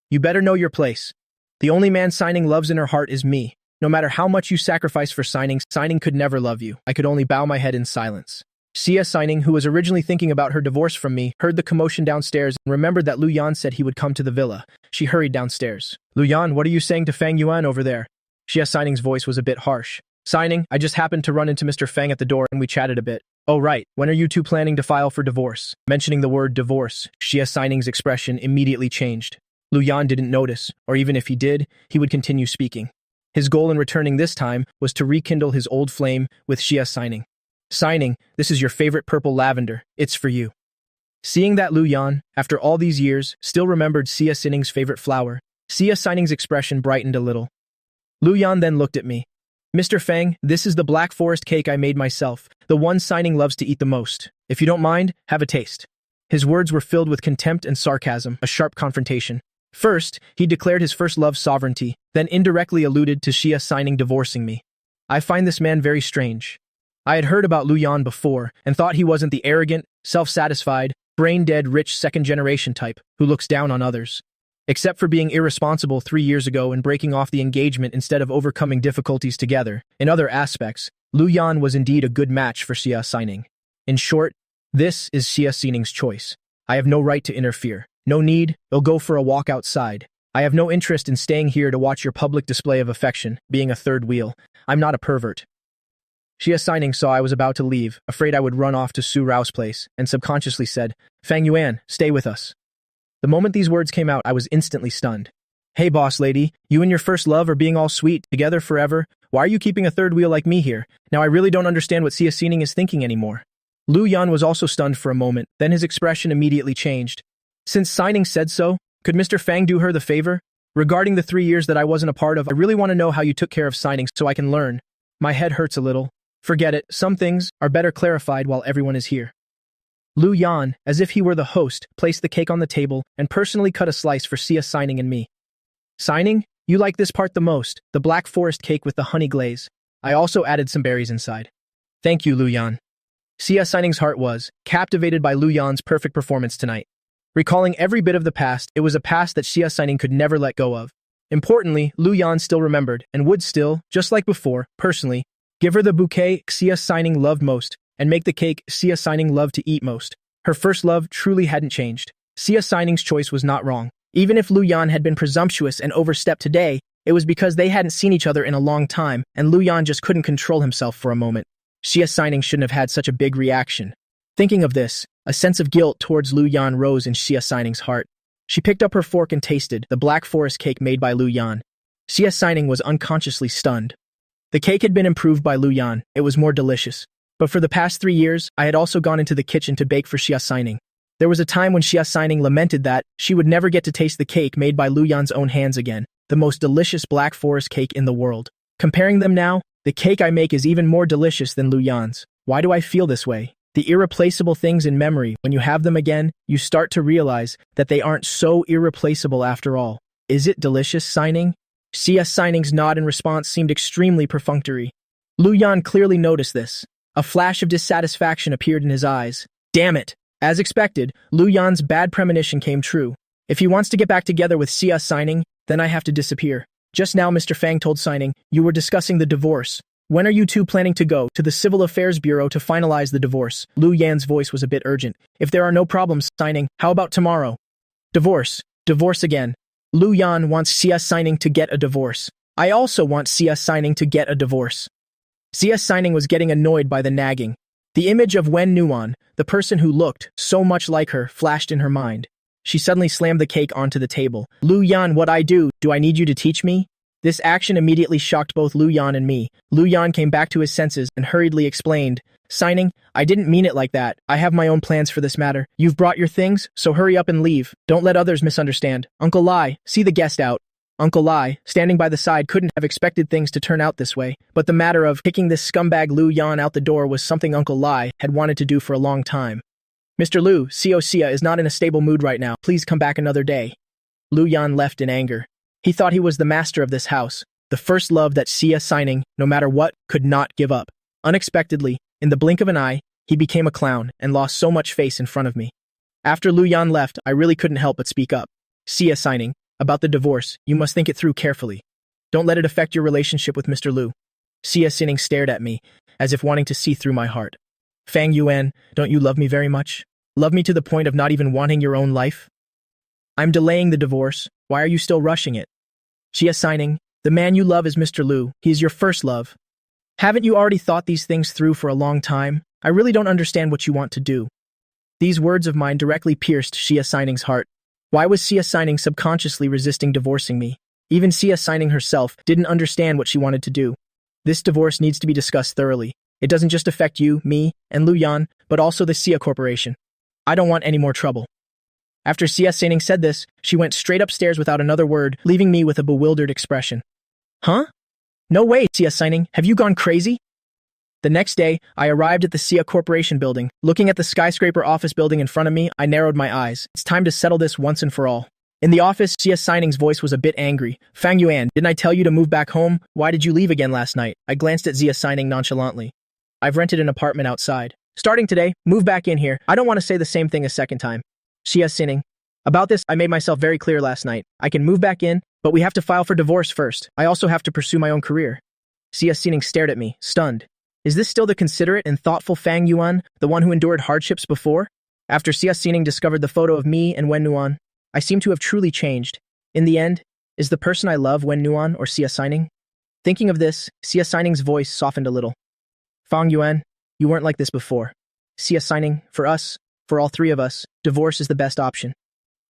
You better know your place. The only man Signing loves in her heart is me. No matter how much you sacrifice for Signing, Signing could never love you. I could only bow my head in silence. Xia Sining, who was originally thinking about her divorce from me, heard the commotion downstairs and remembered that Lu Yan said he would come to the villa. She hurried downstairs. Lu Yan, what are you saying to Fang Yuan over there? Xia Sining's voice was a bit harsh. Sining, I just happened to run into Mr. Fang at the door and we chatted a bit. Oh right, when are you two planning to file for divorce? Mentioning the word divorce, Xia Sining's expression immediately changed. Lu Yan didn't notice, or even if he did, he would continue speaking. His goal in returning this time was to rekindle his old flame with Xia Sining. Sining, this is your favorite purple lavender. It's for you. Seeing that Lu Yan, after all these years, still remembered Xia Sining's favorite flower, Xia Sining's expression brightened a little. Lu Yan then looked at me. Mr. Fang, this is the Black Forest cake I made myself, the one Sining loves to eat the most. If you don't mind, have a taste. His words were filled with contempt and sarcasm, a sharp confrontation. First, he declared his first love's sovereignty, then indirectly alluded to Xia Sining divorcing me. I find this man very strange. I had heard about Lu Yan before and thought he wasn't the arrogant, self-satisfied, brain-dead rich second-generation type who looks down on others. Except for being irresponsible 3 years ago and breaking off the engagement instead of overcoming difficulties together, in other aspects, Lu Yan was indeed a good match for Xia Sining. In short, this is Xia Sining's choice. I have no right to interfere. No need, I'll go for a walk outside. I have no interest in staying here to watch your public display of affection, being a third wheel. I'm not a pervert. Xia Sining saw I was about to leave, afraid I would run off to Su Rao's place, and subconsciously said, Fang Yuan, stay with us. The moment these words came out, I was instantly stunned. Hey boss lady, you and your first love are being all sweet, together forever. Why are you keeping a third wheel like me here? Now I really don't understand what Xia Sining is thinking anymore. Lu Yan was also stunned for a moment, then his expression immediately changed. Since Sining said so, could Mr. Fang do her the favor? Regarding the 3 years that I wasn't a part of, I really want to know how you took care of Sining so I can learn. My head hurts a little. Forget it, some things are better clarified while everyone is here. Lu Yan, as if he were the host, placed the cake on the table and personally cut a slice for Xia Sining and me. Sining, you like this part the most, the Black Forest cake with the honey glaze. I also added some berries inside. Thank you, Lu Yan. Xia Xining's heart was captivated by Lu Yan's perfect performance tonight. Recalling every bit of the past, it was a past that Xia Xining could never let go of. Importantly, Lu Yan still remembered, and would still, just like before, personally, give her the bouquet Xia Xining loved most, and make the cake Xia Xining loved to eat most. Her first love truly hadn't changed. Xia Xining's choice was not wrong. Even if Lu Yan had been presumptuous and overstepped today, it was because they hadn't seen each other in a long time, and Lu Yan just couldn't control himself for a moment. Xia Xining shouldn't have had such a big reaction. Thinking of this, a sense of guilt towards Lu Yan rose in Xia Xining's heart. She picked up her fork and tasted the black forest cake made by Lu Yan. Xia Xining was unconsciously stunned. The cake had been improved by Lu Yan. It was more delicious. But for the past 3 years, I had also gone into the kitchen to bake for Xia Xining. There was a time when Xia Xining lamented that she would never get to taste the cake made by Lu Yan's own hands again, the most delicious black forest cake in the world. Comparing them now, the cake I make is even more delicious than Lu Yan's. Why do I feel this way? The irreplaceable things in memory, when you have them again, you start to realize that they aren't so irreplaceable after all. Is it delicious, Xining? Xia Xining's nod in response seemed extremely perfunctory. Lu Yan clearly noticed this. A flash of dissatisfaction appeared in his eyes. Damn it! As expected, Lu Yan's bad premonition came true. If he wants to get back together with Xia Xining, then I have to disappear. Just now, Mr. Fang told Xining, you were discussing the divorce. When are you two planning to go to the Civil Affairs Bureau to finalize the divorce? Lu Yan's voice was a bit urgent. If there are no problems, Xining, how about tomorrow? Divorce. Divorce again. Lu Yan wants Xia Xining to get a divorce. I also want Xia Xining to get a divorce. Xia Xining was getting annoyed by the nagging. The image of Wen Nuan, the person who looked so much like her, flashed in her mind. She suddenly slammed the cake onto the table. Lu Yan, what I do I need you to teach me? This action immediately shocked both Lu Yan and me. Lu Yan came back to his senses and hurriedly explained, Xining, I didn't mean it like that. I have my own plans for this matter. You've brought your things, so hurry up and leave. Don't let others misunderstand. Uncle Lai, see the guest out. Uncle Lai, standing by the side, couldn't have expected things to turn out this way, but the matter of kicking this scumbag Lu Yan out the door was something Uncle Lai had wanted to do for a long time. Mr. Lu, Xia is not in a stable mood right now. Please come back another day. Lu Yan left in anger. He thought he was the master of this house, the first love that Xia Xining, no matter what, could not give up. Unexpectedly, in the blink of an eye, he became a clown and lost so much face in front of me. After Lu Yan left, I really couldn't help but speak up. Xia Xining, about the divorce, you must think it through carefully. Don't let it affect your relationship with Mr. Lu. Xia Xining stared at me, as if wanting to see through my heart. Fang Yuan, don't you love me very much? Love me to the point of not even wanting your own life? I'm delaying the divorce. Why are you still rushing it? Xia Xining, the man you love is Mr. Lu. He is your first love. Haven't you already thought these things through for a long time? I really don't understand what you want to do. These words of mine directly pierced Xia Xining's heart. Why was Xia Xining subconsciously resisting divorcing me? Even Xia Xining herself didn't understand what she wanted to do. This divorce needs to be discussed thoroughly. It doesn't just affect you, me, and Lu Yan, but also the Xia Corporation. I don't want any more trouble. After Xia Xining said this, she went straight upstairs without another word, leaving me with a bewildered expression. Huh? No way, Xia Xining, have you gone crazy? The next day, I arrived at the Xia Corporation building. Looking at the skyscraper office building in front of me, I narrowed my eyes. It's time to settle this once and for all. In the office, Xia Xining's voice was a bit angry. Fang Yuan, didn't I tell you to move back home? Why did you leave again last night? I glanced at Xia Xining nonchalantly. I've rented an apartment outside. Starting today, move back in here. I don't want to say the same thing a second time. Xia Xining. About this, I made myself very clear last night. I can move back in, but we have to file for divorce first. I also have to pursue my own career. Xia Xining stared at me, stunned. Is this still the considerate and thoughtful Fang Yuan, the one who endured hardships before? After Xia Xining discovered the photo of me and Wen Nuan, I seem to have truly changed. In the end, is the person I love Wen Nuan or Xia Xining? Thinking of this, Xia Xining's voice softened a little. Fang Yuan, you weren't like this before. Xia Xining, for us, for all three of us, divorce is the best option.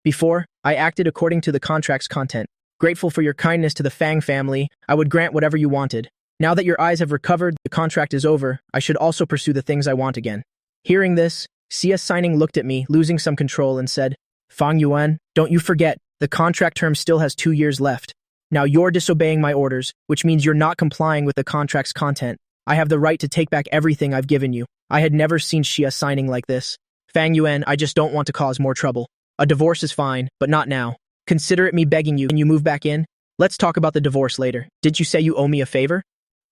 Before, I acted according to the contract's content. Grateful for your kindness to the Fang family, I would grant whatever you wanted. Now that your eyes have recovered, the contract is over, I should also pursue the things I want again. Hearing this, Xia Xining looked at me, losing some control, and said, Fang Yuan, don't you forget, the contract term still has 2 years left. Now you're disobeying my orders, which means you're not complying with the contract's content. I have the right to take back everything I've given you. I had never seen Xia Xining like this. Fang Yuan, I just don't want to cause more trouble. A divorce is fine, but not now. Consider it me begging you. Can you move back in? Let's talk about the divorce later. Did you say you owe me a favor?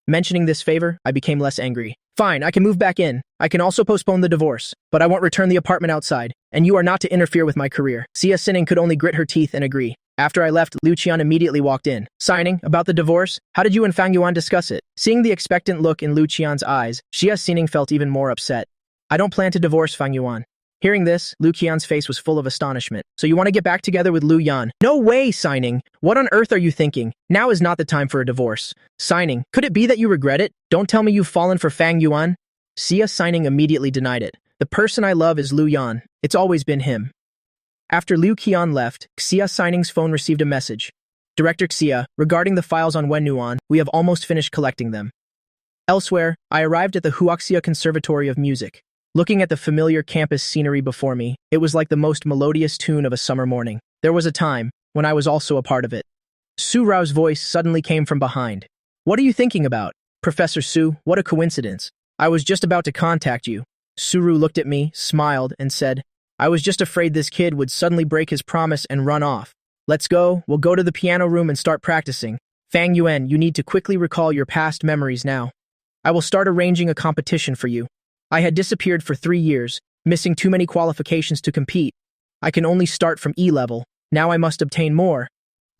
Mentioning this favor, I became less angry. Fine, I can move back in. I can also postpone the divorce, but I won't return the apartment outside, and you are not to interfere with my career. Xia Sining could only grit her teeth and agree. After I left, Liu Qian immediately walked in. Signing, about the divorce? How did you and Fang Yuan discuss it? Seeing the expectant look in Liu Qian's eyes, Xia Sining felt even more upset. I don't plan to divorce Fang Yuan. Hearing this, Liu Qian's face was full of astonishment. So you want to get back together with Liu Yan? No way, Signing. What on earth are you thinking? Now is not the time for a divorce. Signing, could it be that you regret it? Don't tell me you've fallen for Fang Yuan. Xia Signing immediately denied it. The person I love is Liu Yan. It's always been him. After Liu Qian left, Xia Sining's phone received a message. Director Xia, regarding the files on Wen Nuan, we have almost finished collecting them. Elsewhere, I arrived at the Huaxia Conservatory of Music. Looking at the familiar campus scenery before me, it was like the most melodious tune of a summer morning. There was a time when I was also a part of it. Su Rao's voice suddenly came from behind. What are you thinking about? Professor Su, what a coincidence. I was just about to contact you. Suru looked at me, smiled, and said, I was just afraid this kid would suddenly break his promise and run off. Let's go, we'll go to the piano room and start practicing. Fang Yuan, you need to quickly recall your past memories now. I will start arranging a competition for you. I had disappeared for 3 years, missing too many qualifications to compete. I can only start from E level. Now I must obtain more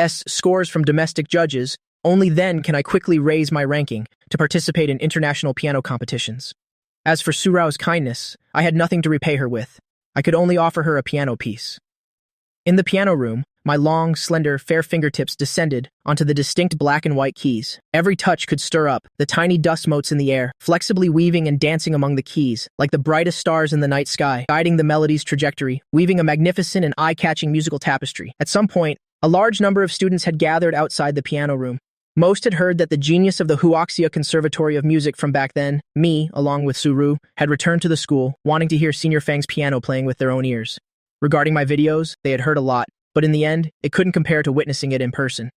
scores from domestic judges. Only then can I quickly raise my ranking to participate in international piano competitions. As for Su Rao's kindness, I had nothing to repay her with. I could only offer her a piano piece. In the piano room, my long, slender, fair fingertips descended onto the distinct black and white keys. Every touch could stir up the tiny dust motes in the air, flexibly weaving and dancing among the keys, like the brightest stars in the night sky, guiding the melody's trajectory, weaving a magnificent and eye-catching musical tapestry. At some point, a large number of students had gathered outside the piano room. Most had heard that the genius of the Huaxia Conservatory of Music from back then, me, along with Suru, had returned to the school, wanting to hear Senior Fang's piano playing with their own ears. Regarding my videos, they had heard a lot, but in the end, it couldn't compare to witnessing it in person.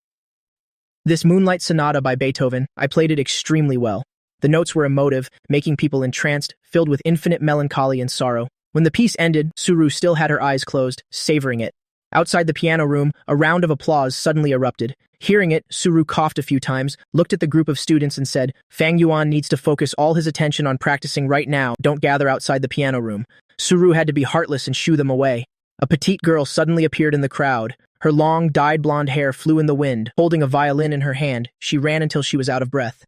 This Moonlight Sonata by Beethoven, I played it extremely well. The notes were emotive, making people entranced, filled with infinite melancholy and sorrow. When the piece ended, Suru still had her eyes closed, savoring it. Outside the piano room, a round of applause suddenly erupted. Hearing it, Suru coughed a few times, looked at the group of students and said, Fang Yuan needs to focus all his attention on practicing right now. Don't gather outside the piano room. Suru had to be heartless and shoo them away. A petite girl suddenly appeared in the crowd. Her long, dyed blonde hair flew in the wind. Holding a violin in her hand, she ran until she was out of breath.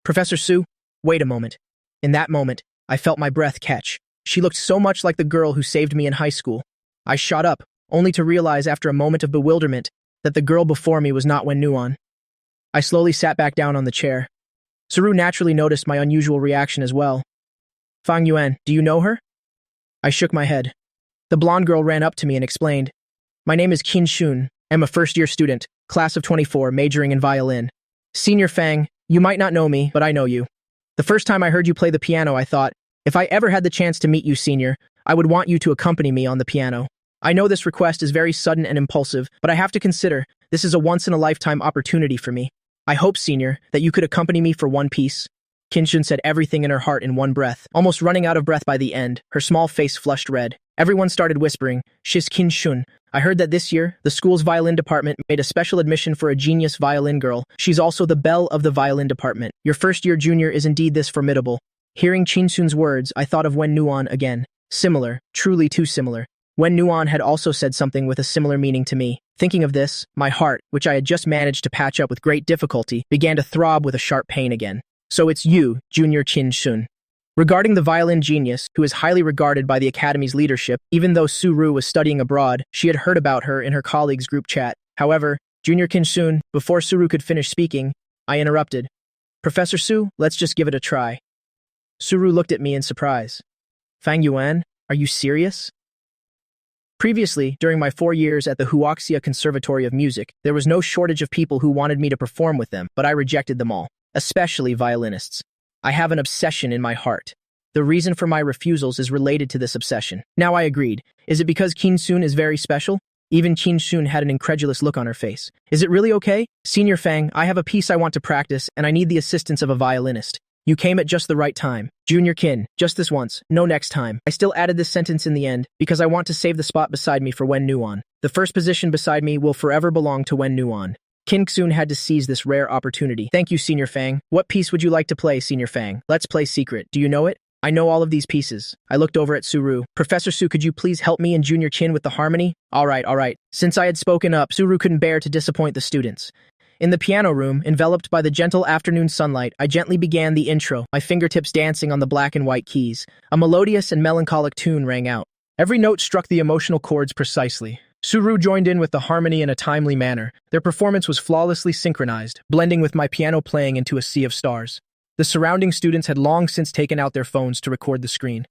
Professor Su, wait a moment. In that moment, I felt my breath catch. She looked so much like the girl who saved me in high school. I shot up, only to realize after a moment of bewilderment that the girl before me was not Wen Nuan. I slowly sat back down on the chair. Suru naturally noticed my unusual reaction as well. Fang Yuan, do you know her? I shook my head. The blonde girl ran up to me and explained, My name is Qin Shun. I'm a first-year student, class of 24, majoring in violin. Senior Fang, you might not know me, but I know you. The first time I heard you play the piano, I thought, if I ever had the chance to meet you, Senior, I would want you to accompany me on the piano. I know this request is very sudden and impulsive, but I have to consider this is a once-in-a-lifetime opportunity for me. I hope, Senior, that you could accompany me for one piece. Qinshun said everything in her heart in one breath, almost running out of breath by the end. Her small face flushed red. Everyone started whispering, She's Qinshun. I heard that this year, the school's violin department made a special admission for a genius violin girl. She's also the belle of the violin department. Your first-year junior is indeed this formidable. Hearing Qinshun's words, I thought of Wen Nuan again. Similar, truly too similar. Wen Nuan had also said something with a similar meaning to me. Thinking of this, my heart, which I had just managed to patch up with great difficulty, began to throb with a sharp pain again. So it's you, Junior Qin Shun. Regarding the violin genius, who is highly regarded by the Academy's leadership, even though Su Ru was studying abroad, she had heard about her in her colleagues' group chat. However, Junior Qin Shun, before Su Ru could finish speaking, I interrupted. Professor Su, let's just give it a try. Su Ru looked at me in surprise. Fang Yuan, are you serious? Previously, during my 4 years at the Huaxia Conservatory of Music, there was no shortage of people who wanted me to perform with them, but I rejected them all, especially violinists. I have an obsession in my heart. The reason for my refusals is related to this obsession. Now I agreed. Is it because Qin Shun is very special? Even Qin Shun had an incredulous look on her face. Is it really okay? Senior Fang, I have a piece I want to practice, and I need the assistance of a violinist. You came at just the right time. Junior Qin, just this once, no next time. I still added this sentence in the end, because I want to save the spot beside me for Wen Nuan. The first position beside me will forever belong to Wen Nuan. Qin Xun had to seize this rare opportunity. Thank you, Senior Fang. What piece would you like to play, Senior Fang? Let's play Secret. Do you know it? I know all of these pieces. I looked over at Suru. Professor Su, could you please help me and Junior Qin with the harmony? All right. Since I had spoken up, Suru couldn't bear to disappoint the students. In the piano room, enveloped by the gentle afternoon sunlight, I gently began the intro, my fingertips dancing on the black and white keys. A melodious and melancholic tune rang out. Every note struck the emotional chords precisely. Suru joined in with the harmony in a timely manner. Their performance was flawlessly synchronized, blending with my piano playing into a sea of stars. The surrounding students had long since taken out their phones to record the screen.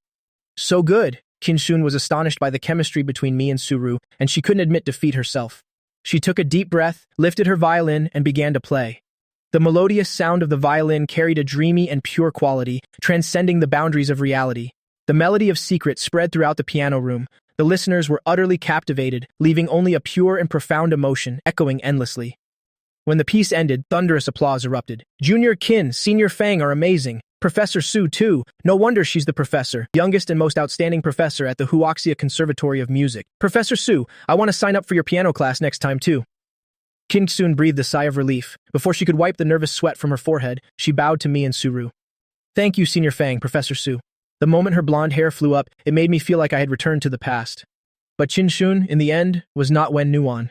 So good! Qin Xun was astonished by the chemistry between me and Suru, and she couldn't admit defeat herself. She took a deep breath, lifted her violin, and began to play. The melodious sound of the violin carried a dreamy and pure quality, transcending the boundaries of reality. The melody of Secret spread throughout the piano room. The listeners were utterly captivated, leaving only a pure and profound emotion echoing endlessly. When the piece ended, thunderous applause erupted. Junior Qin, Senior Fang are amazing. Professor Su, too. No wonder she's the professor, youngest and most outstanding professor at the Huaxia Conservatory of Music. Professor Su, I want to sign up for your piano class next time, too. Qin Xun breathed a sigh of relief. Before she could wipe the nervous sweat from her forehead, she bowed to me and Suru. Thank you, Senior Fang, Professor Su. The moment her blonde hair flew up, it made me feel like I had returned to the past. But Qin Xun, in the end, was not Wen Nuan.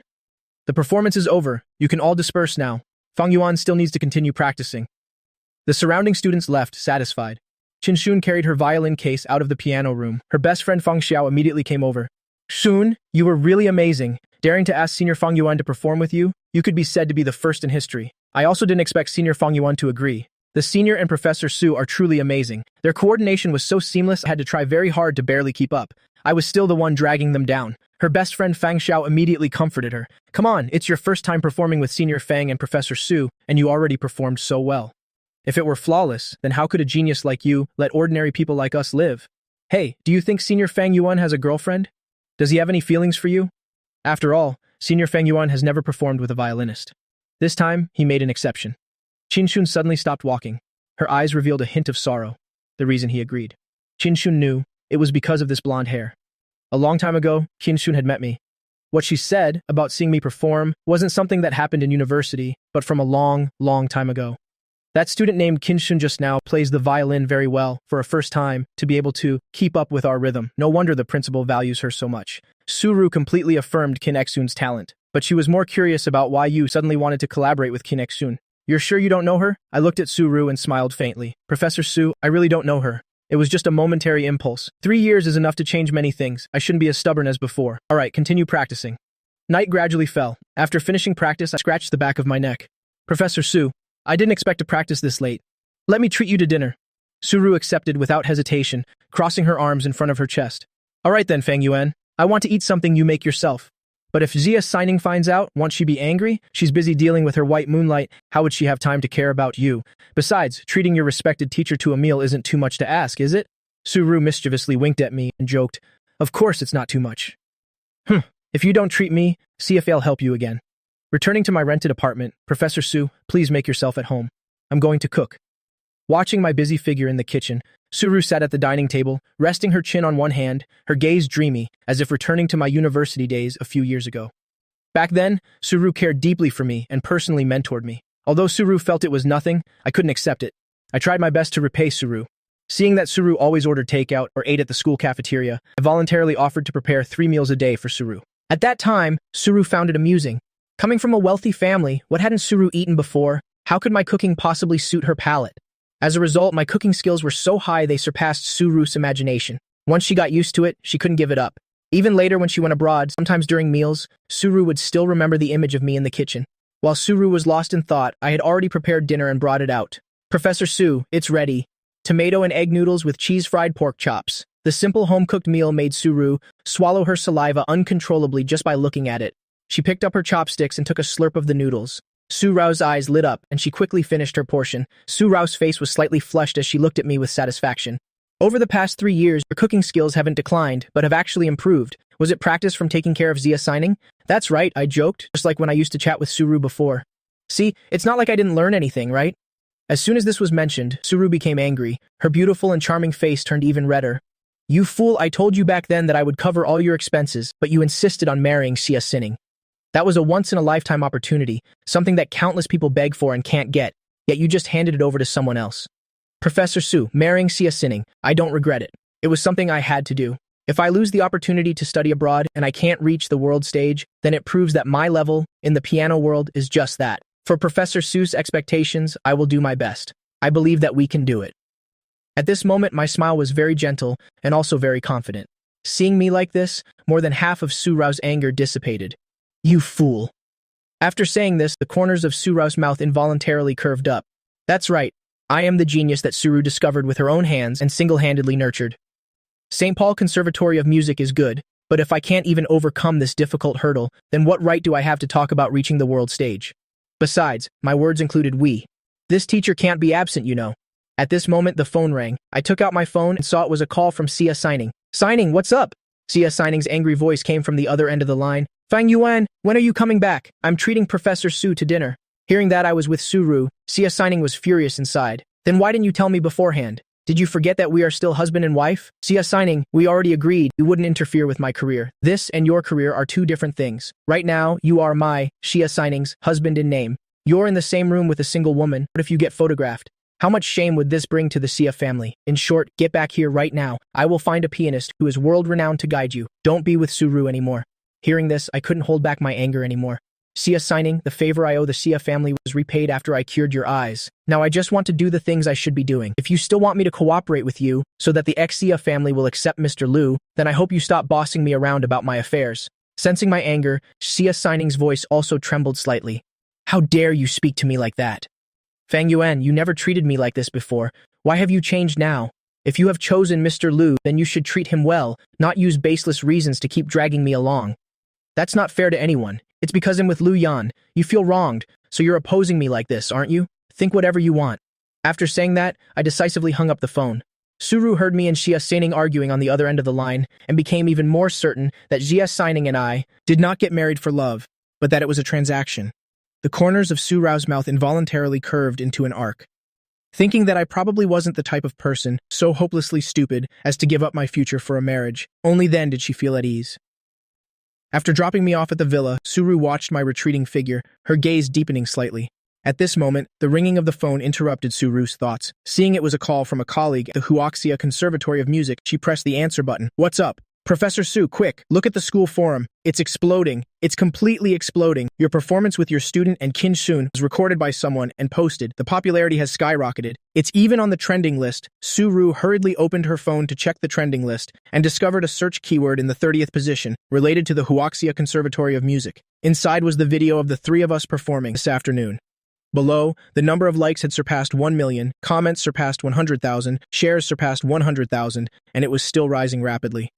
The performance is over. You can all disperse now. Fang Yuan still needs to continue practicing. The surrounding students left, satisfied. Qin Xun carried her violin case out of the piano room. Her best friend Fang Xiao immediately came over. Xun, you were really amazing. Daring to ask Senior Fang Yuan to perform with you, you could be said to be the first in history. I also didn't expect Senior Fang Yuan to agree. The Senior and Professor Su are truly amazing. Their coordination was so seamless I had to try very hard to barely keep up. I was still the one dragging them down. Her best friend Fang Xiao immediately comforted her. Come on, it's your first time performing with Senior Fang and Professor Su, and you already performed so well. If it were flawless, then how could a genius like you let ordinary people like us live? Hey, do you think Senior Fang Yuan has a girlfriend? Does he have any feelings for you? After all, Senior Fang Yuan has never performed with a violinist. This time, he made an exception. Qin Xun suddenly stopped walking. Her eyes revealed a hint of sorrow. The reason he agreed. Qin Xun knew it was because of this blonde hair. A long time ago, Qin Xun had met me. What she said about seeing me perform wasn't something that happened in university, but from a long time ago. That student named Qin Xun just now plays the violin very well for a first time to be able to keep up with our rhythm. No wonder the principal values her so much. Suru completely affirmed Qin Xun's talent, but she was more curious about why you suddenly wanted to collaborate with Qin Xun. You're sure you don't know her? I looked at Suru and smiled faintly. Professor Su, I really don't know her. It was just a momentary impulse. 3 years is enough to change many things. I shouldn't be as stubborn as before. All right, continue practicing. Night gradually fell. After finishing practice, I scratched the back of my neck. Professor Su, I didn't expect to practice this late. Let me treat you to dinner. Suru accepted without hesitation, crossing her arms in front of her chest. All right then, Fang Yuan. I want to eat something you make yourself. But if Zia Signing finds out, won't she be angry? She's busy dealing with her white moonlight. How would she have time to care about you? Besides, treating your respected teacher to a meal isn't too much to ask, is it? Suru mischievously winked at me and joked, Of course it's not too much. If you don't treat me, see if I'll help you again. Returning to my rented apartment, Professor Su, please make yourself at home. I'm going to cook. Watching my busy figure in the kitchen, Suru sat at the dining table, resting her chin on one hand, her gaze dreamy, as if returning to my university days a few years ago. Back then, Suru cared deeply for me and personally mentored me. Although Suru felt it was nothing, I couldn't accept it. I tried my best to repay Suru. Seeing that Suru always ordered takeout or ate at the school cafeteria, I voluntarily offered to prepare 3 meals a day for Suru. At that time, Suru found it amusing. Coming from a wealthy family, what hadn't Suru eaten before? How could my cooking possibly suit her palate? As a result, my cooking skills were so high they surpassed Suru's imagination. Once she got used to it, she couldn't give it up. Even later when she went abroad, sometimes during meals, Suru would still remember the image of me in the kitchen. While Suru was lost in thought, I had already prepared dinner and brought it out. Professor Su, it's ready. Tomato and egg noodles with cheese-fried pork chops. The simple home-cooked meal made Suru swallow her saliva uncontrollably just by looking at it. She picked up her chopsticks and took a slurp of the noodles. Su Rao's eyes lit up, and she quickly finished her portion. Su Rao's face was slightly flushed as she looked at me with satisfaction. Over the past 3 years, your cooking skills haven't declined, but have actually improved. Was it practice from taking care of Zia Signing? That's right, I joked, just like when I used to chat with Suru before. See, it's not like I didn't learn anything, right? As soon as this was mentioned, Suru became angry. Her beautiful and charming face turned even redder. You fool, I told you back then that I would cover all your expenses, but you insisted on marrying Zia Signing. That was a once-in-a-lifetime opportunity, something that countless people beg for and can't get, yet you just handed it over to someone else. Professor Su, marrying Xia Sining, I don't regret it. It was something I had to do. If I lose the opportunity to study abroad and I can't reach the world stage, then it proves that my level in the piano world is just that. For Professor Su's expectations, I will do my best. I believe that we can do it. At this moment, my smile was very gentle and also very confident. Seeing me like this, more than half of Su Rao's anger dissipated. You fool. After saying this, the corners of Su Rao's mouth involuntarily curved up. That's right. I am the genius that Suru discovered with her own hands and single-handedly nurtured. St. Paul Conservatory of Music is good, but if I can't even overcome this difficult hurdle, then what right do I have to talk about reaching the world stage? Besides, my words included we. This teacher can't be absent, you know. At this moment, the phone rang. I took out my phone and saw it was a call from Xia Sining. Sining, what's up? Xia Sining's angry voice came from the other end of the line. Fang Yuan, when are you coming back? I'm treating Professor Su to dinner. Hearing that I was with Suru, Xia Sining was furious inside. Then why didn't you tell me beforehand? Did you forget that we are still husband and wife? Xia Sining, we already agreed you wouldn't interfere with my career. This and your career are two different things. Right now, you are my, Xia Sining's, husband in name. You're in the same room with a single woman. What if you get photographed? How much shame would this bring to the Xia family? In short, get back here right now. I will find a pianist who is world-renowned to guide you. Don't be with Suru anymore. Hearing this, I couldn't hold back my anger anymore. Xia Sining, the favor I owe the Xia family was repaid after I cured your eyes. Now I just want to do the things I should be doing. If you still want me to cooperate with you, so that the ex-Xia family will accept Mr. Liu, then I hope you stop bossing me around about my affairs. Sensing my anger, Xia Sining's voice also trembled slightly. How dare you speak to me like that? Fang Yuan, you never treated me like this before. Why have you changed now? If you have chosen Mr. Liu, then you should treat him well, not use baseless reasons to keep dragging me along. That's not fair to anyone. It's because I'm with Liu Yan. You feel wronged, so you're opposing me like this, aren't you? Think whatever you want. After saying that, I decisively hung up the phone. Suru heard me and Xia Sining arguing on the other end of the line and became even more certain that Xia Sining and I did not get married for love, but that it was a transaction. The corners of Su Rao's mouth involuntarily curved into an arc. Thinking that I probably wasn't the type of person so hopelessly stupid as to give up my future for a marriage, only then did she feel at ease. After dropping me off at the villa, Suru watched my retreating figure, her gaze deepening slightly. At this moment, the ringing of the phone interrupted Suru's thoughts. Seeing it was a call from a colleague at the Huaxia Conservatory of Music, she pressed the answer button. What's up? Professor Su, quick, look at the school forum. It's exploding. It's completely exploding. Your performance with your student and Qin Shun was recorded by someone and posted. The popularity has skyrocketed. It's even on the trending list. Suru hurriedly opened her phone to check the trending list and discovered a search keyword in the 30th position, related to the Huaxia Conservatory of Music. Inside was the video of the three of us performing this afternoon. Below, the number of likes had surpassed 1 million, comments surpassed 100,000, shares surpassed 100,000, and it was still rising rapidly.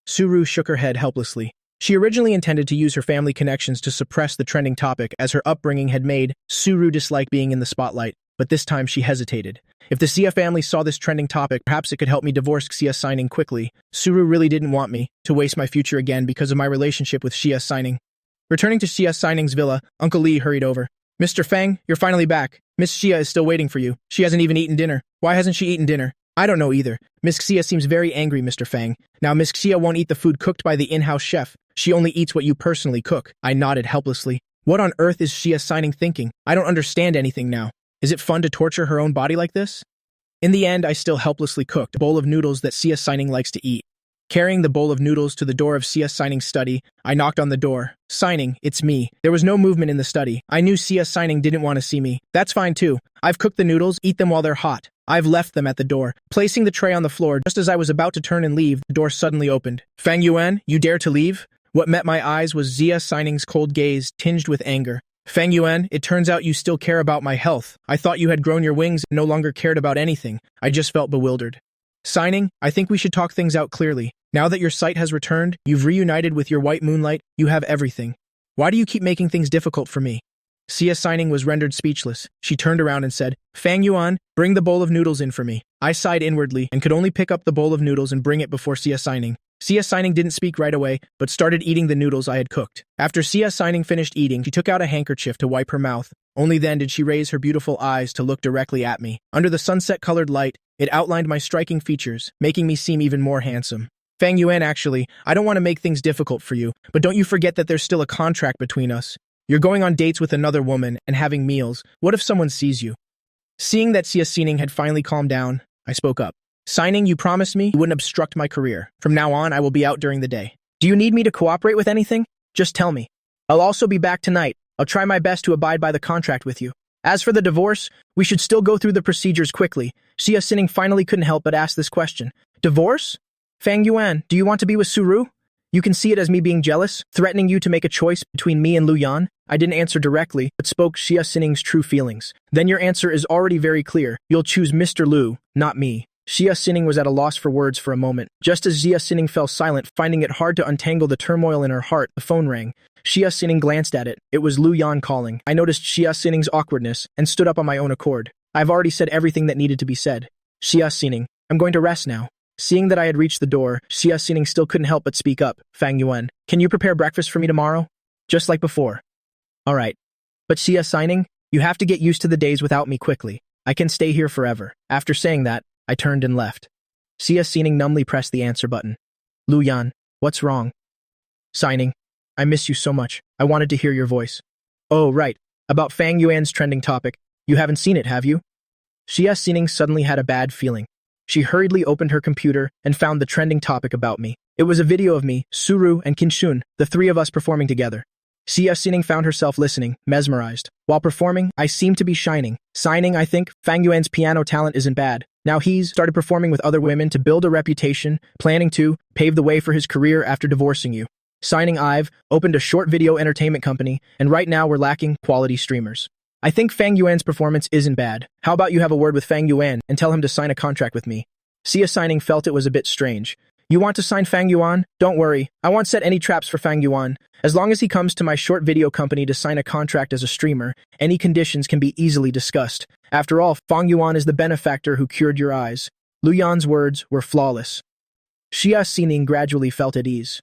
Suru shook her head helplessly. She originally intended to use her family connections to suppress the trending topic, as her upbringing had made Suru dislike being in the spotlight, but this time she hesitated. If the Xia family saw this trending topic, perhaps it could help me divorce Xia Sining quickly. Suru really didn't want me to waste my future again because of my relationship with Xia Sining. Returning to Xia Sining's villa, Uncle Li hurried over. Mr. Fang, you're finally back. Miss Xia is still waiting for you. She hasn't even eaten dinner. Why hasn't she eaten dinner? I don't know either. Miss Xia seems very angry, Mr. Fang. Now, Miss Xia won't eat the food cooked by the in-house chef. She only eats what you personally cook. I nodded helplessly. What on earth is Xia Sining thinking? I don't understand anything now. Is it fun to torture her own body like this? In the end, I still helplessly cooked a bowl of noodles that Xia Sining likes to eat. Carrying the bowl of noodles to the door of Xia Sining's study, I knocked on the door. Sining, it's me. There was no movement in the study. I knew Xia Sining didn't want to see me. That's fine too. I've cooked the noodles, eat them while they're hot. I've left them at the door. Placing the tray on the floor, just as I was about to turn and leave, the door suddenly opened. Fang Yuan, you dare to leave? What met my eyes was Xia Sining's cold gaze, tinged with anger. Fang Yuan, it turns out you still care about my health. I thought you had grown your wings and no longer cared about anything. I just felt bewildered. Sining, I think we should talk things out clearly. Now that your sight has returned, you've reunited with your white moonlight, you have everything. Why do you keep making things difficult for me? Xia Sining was rendered speechless. She turned around and said, Fang Yuan, bring the bowl of noodles in for me. I sighed inwardly and could only pick up the bowl of noodles and bring it before Xia Sining. Xia Sining didn't speak right away, but started eating the noodles I had cooked. After Xia Sining finished eating, she took out a handkerchief to wipe her mouth. Only then did she raise her beautiful eyes to look directly at me. Under the sunset-colored light, it outlined my striking features, making me seem even more handsome. Fang Yuan, actually, I don't want to make things difficult for you, but don't you forget that there's still a contract between us. You're going on dates with another woman and having meals. What if someone sees you? Seeing that Xia Xining had finally calmed down, I spoke up. Signing, you promised me you wouldn't obstruct my career. From now on, I will be out during the day. Do you need me to cooperate with anything? Just tell me. I'll also be back tonight. I'll try my best to abide by the contract with you. As for the divorce, we should still go through the procedures quickly. Xia Xining finally couldn't help but ask this question. Divorce? Fang Yuan, do you want to be with Suru? You can see it as me being jealous, threatening you to make a choice between me and Lu Yan. I didn't answer directly, but spoke Xia Xining's true feelings. Then your answer is already very clear. You'll choose Mr. Lu, not me. Xia Xining was at a loss for words for a moment. Just as Xia Xining fell silent, finding it hard to untangle the turmoil in her heart, the phone rang. Xia Xining glanced at it. It was Lu Yan calling. I noticed Xia Xining's awkwardness and stood up on my own accord. I've already said everything that needed to be said. Xia Xining, I'm going to rest now. Seeing that I had reached the door, Xia Xining still couldn't help but speak up. Fang Yuan, can you prepare breakfast for me tomorrow? Just like before. All right. But Xia Xining, you have to get used to the days without me quickly. I can stay here forever. After saying that, I turned and left. Xia Xining numbly pressed the answer button. Lu Yan, what's wrong? Xining, I miss you so much. I wanted to hear your voice. Oh, right. About Fang Yuan's trending topic. You haven't seen it, have you? Xia Xining suddenly had a bad feeling. She hurriedly opened her computer and found the trending topic about me. It was a video of me, Suru, and Qinshun, the three of us performing together. Xia Xining found herself listening, mesmerized. While performing, I seemed to be shining. Signing, I think, Fang Yuan's piano talent isn't bad. Now he's started performing with other women to build a reputation, planning to pave the way for his career after divorcing you. Signing, I've opened a short video entertainment company, and right now we're lacking quality streamers. I think Fang Yuan's performance isn't bad. How about you have a word with Fang Yuan and tell him to sign a contract with me? Xia Xining felt it was a bit strange. You want to sign Fang Yuan? Don't worry, I won't set any traps for Fang Yuan. As long as he comes to my short video company to sign a contract as a streamer, any conditions can be easily discussed. After all, Fang Yuan is the benefactor who cured your eyes. Lu Yan's words were flawless. Xia Xining gradually felt at ease.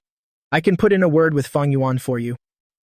I can put in a word with Fang Yuan for you.